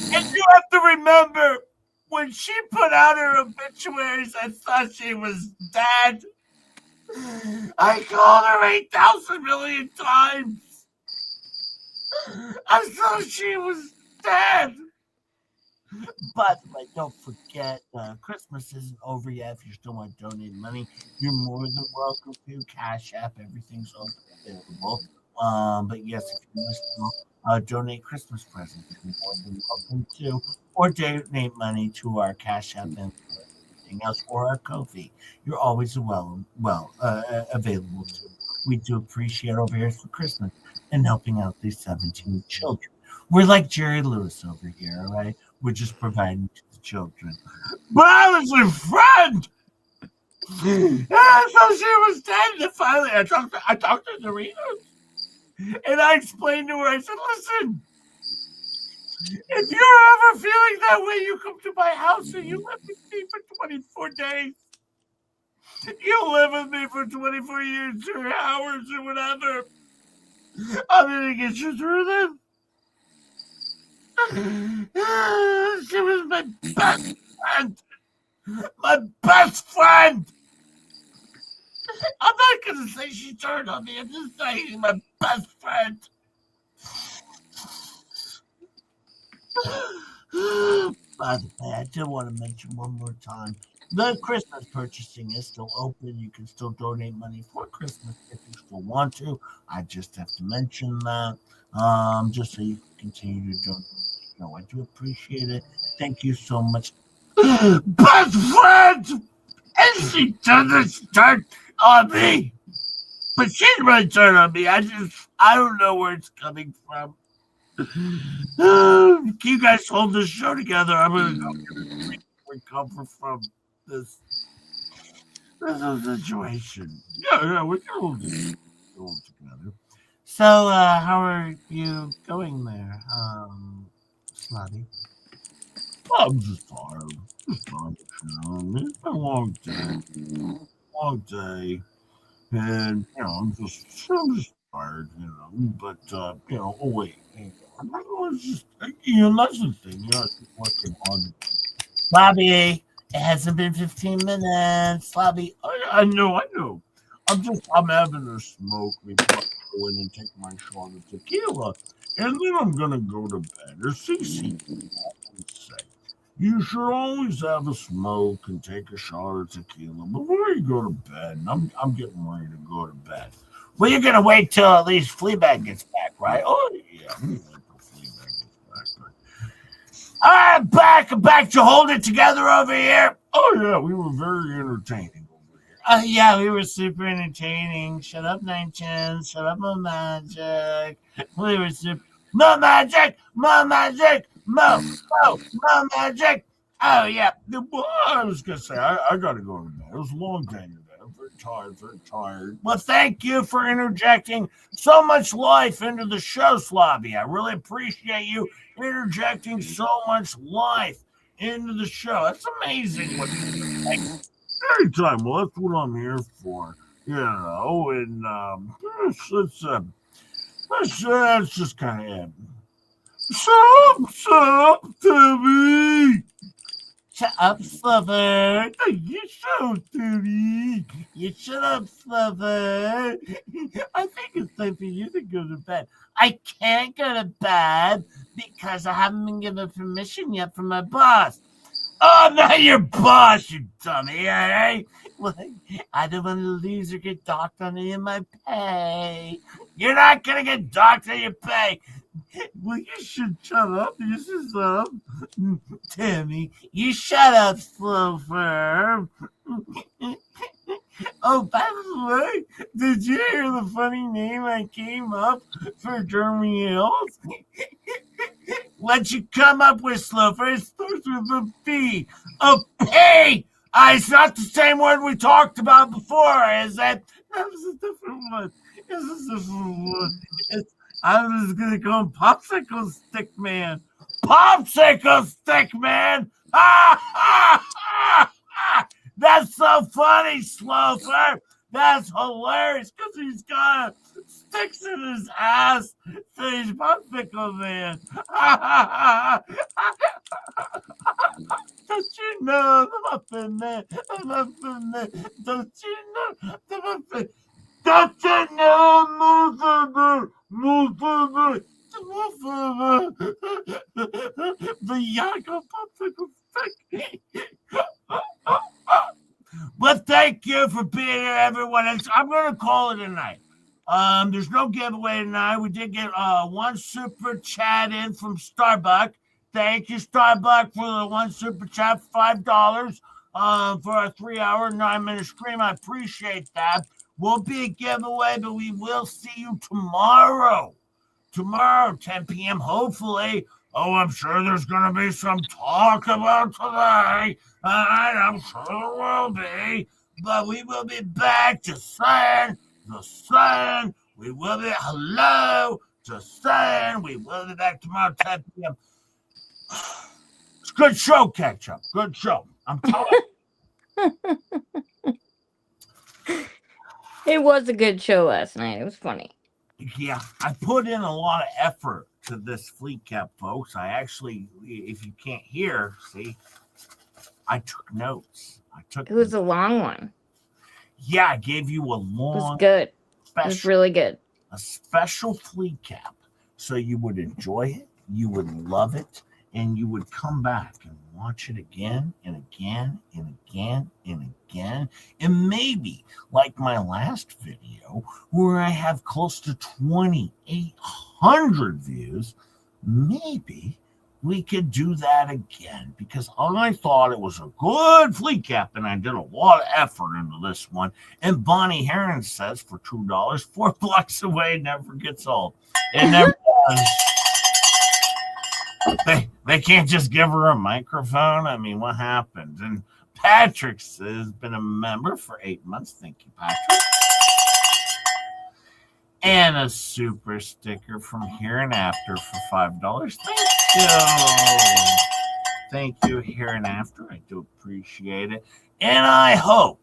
And you have to remember, when she put out her obituaries, I thought she was dead. I called her 8,000 million times. I thought she was dead. But don't forget, Christmas isn't over yet. If you still want to donate money, you're more than welcome to. Cash App, everything's available. But yes, if you wish to donate Christmas presents, you're more than welcome to. Or donate money to our Cash App and everything else, or our Ko-fi. You're always available to. We do appreciate over here for Christmas and helping out these 17 children. We're like Jerry Lewis over here, all right? We're just providing to the children. But I was a friend. So she was dead. And finally, I talked to Dorina, and I explained to her. I said, "Listen, if you're ever feeling that way, you come to my house and you live with me for 24 days. You live with me for 24 years or hours or whatever. I'm gonna get you through this." She was my best friend. I'm not gonna say she turned on me. I'm just saying she's my best friend. By the way, I did want to mention one more time. The Christmas purchasing is still open. You can still donate money for Christmas if you still want to. I just have to mention that. Just so you can continue to donate. No, I do appreciate it. Thank you so much. Best friend! And she doesn't start on me. But she's really turned on me. I don't know where it's coming from. Can you guys hold this show together? I'm gonna go recover from this situation. Yeah, we can hold this together. So, how are you going there, Slotty? I'm just tired. It's been a long day. And I'm just tired, But oh wait, it's just that's the thing. It's just working hard. Bobby, it hasn't been 15 minutes. Bobby, I know. I'm having a smoke before I go in and take my shot of tequila, and then I'm gonna go to bed. Or CC say, you should always have a smoke and take a shot of tequila before you go to bed. And I'm getting ready to go to bed. Well, you're gonna wait till at least Fleabag gets back, right? Oh yeah, I'm gonna wait till Fleabag gets back. All right, back to hold it together over here. Oh yeah, we were very entertaining over here. Yeah, we were super entertaining. Shut up, Nine Chins. Shut up, Mo Magic. We were super. Mo Magic. Mo Magic. Mo Magic. Oh yeah. I was gonna say I gotta go to bed. It was a long day today. I'm very tired. Well, thank you for interjecting so much life into the show, Slobby. I really appreciate you interjecting so much life into the show. That's amazing. Anytime. Well, that's what I'm here for. And let's just kind of end. Shut up, Timmy. Shut up, Slubber. You so dirty. You shut up, Slubber. I think it's time for you to go to bed. I can't go to bed because I haven't been given permission yet from my boss. Oh, I'm not your boss, you dummy, eh? Well, I don't want to lose or get docked on any of my pay. You're not going to get docked on your pay. Well, you should shut up. You should shut up. Tammy, you shut up, Slow. Oh, by the way, did you hear the funny name I came up for Jeremy Hills? What'd you come up with, Sloper? It starts with a P. A P! It's not the same word we talked about before, is it? That was a different one. I was going to call him Popsicle Stick Man. Popsicle Stick Man! Ha, ha, ha, ha! That's so funny, Sloper. That's hilarious because he's got sticks in his ass. So he's Popsicle Man. Don't you know the Muffin Man? The Muffin Man. Don't you know the Muffin? Don't you know Muffin? The Yago Popsicle Stick. Well, thank you for being here, everyone. I'm going to call it a night. There's no giveaway tonight. We did get one super chat in from Starbuck. Thank you, Starbuck, for the one super chat, $5 for a 3-hour, 9-minute stream. I appreciate that. Won't be a giveaway, but we will see you tomorrow. Tomorrow, 10 p.m., hopefully. Oh, I'm sure there's going to be some talk about today. I'm sure there will be. But we will be back to saying the sun. We will be hello to saying. We will be back tomorrow, 10 p.m. It's a good show, Ketchup. Good show. I'm telling you. It was a good show last night. It was funny. Yeah, I put in a lot of effort to this fleet cap, folks. I actually, if you can't hear, see, I took notes. It was a long one. Yeah, I gave you a long. It was good. It was really good. A special fleet cap, so you would enjoy it, you would love it, and you would come back and watch it again and again and again and again. And maybe, like my last video, where I have close to 2,800 views, maybe we could do that again, because I thought it was a good flea cap, and I did a lot of effort into this one. And Bonnie Heron says for $2, 4 blocks away never gets old. It never does. They can't just give her a microphone. I mean, what happened? And Patrick has been a member for 8 months. Thank you, Patrick. And a super sticker from Here and After for $5. Thank you. Thank you, Here and After. I do appreciate it. And I hope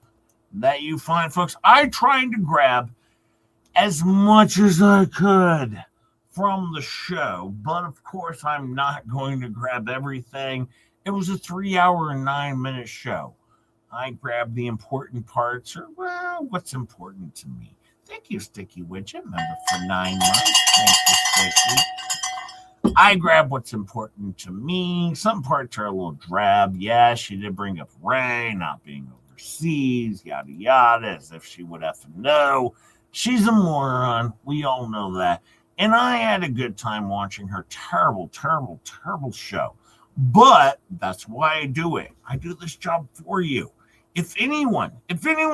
that you find, folks, I tried to grab as much as I could from the show, but of course I'm not going to grab everything. It was a 3-hour and 9-minute show. I grabbed the important parts, or, well, what's important to me. Thank you, Sticky Widget, member for 9 months. Thank you, Sticky. I grab what's important to me. Some parts are a little drab. Yeah, she did bring up Ray not being overseas, yada, yada, as if she would effing know. She's a moron. We all know that. And I had a good time watching her terrible, terrible, terrible show. But that's why I do it. I do this job for you. If anyone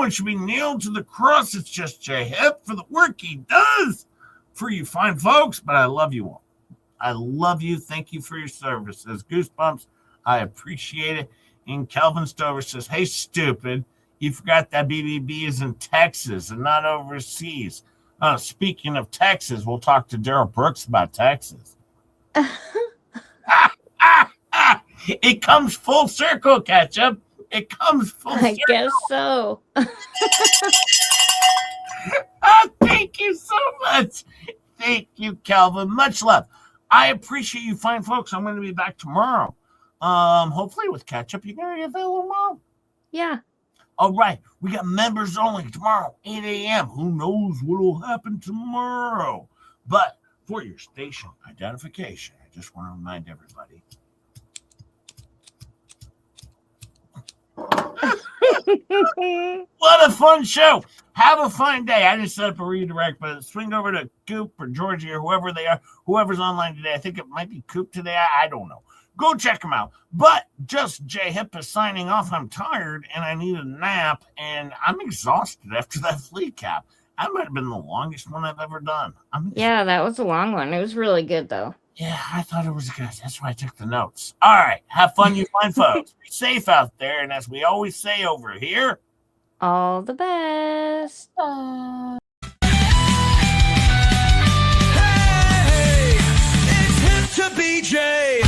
should be nailed to the cross, it's just Jay Hip for the work he does for you fine folks. But I love you all. I love you. Thank you for your services. Goosebumps. I appreciate it. And Kelvin Stover says, hey, stupid, you forgot that BBB is in Texas and not overseas. Speaking of Texas, we'll talk to Daryl Brooks about Texas. It comes full circle, Ketchup. It comes full circle. I guess so. Thank you so much. Thank you, Calvin. Much love. I appreciate you fine folks. I'm going to be back tomorrow. Hopefully with Ketchup. You going to be available tomorrow? Yeah. All right. We got members only tomorrow, 8 a.m. Who knows what will happen tomorrow? But for your station identification, I just want to remind everybody. What a fun show. Have a fine day. I just set up a redirect, but swing over to Coop or Georgie or whoever they are, whoever's online today. I think it might be Coop today. I don't know. Go check them out. But just Jay Hip is signing off. I'm tired and I need a nap, and I'm exhausted after that flea cap. That might have been the longest one I've ever done. Yeah, that was a long one. It was really good, though. Yeah, I thought it was good. That's why I took the notes. All right. Have fun, you fine folks. Be safe out there. And as we always say over here, all the best. Hey, it's hip to BJ.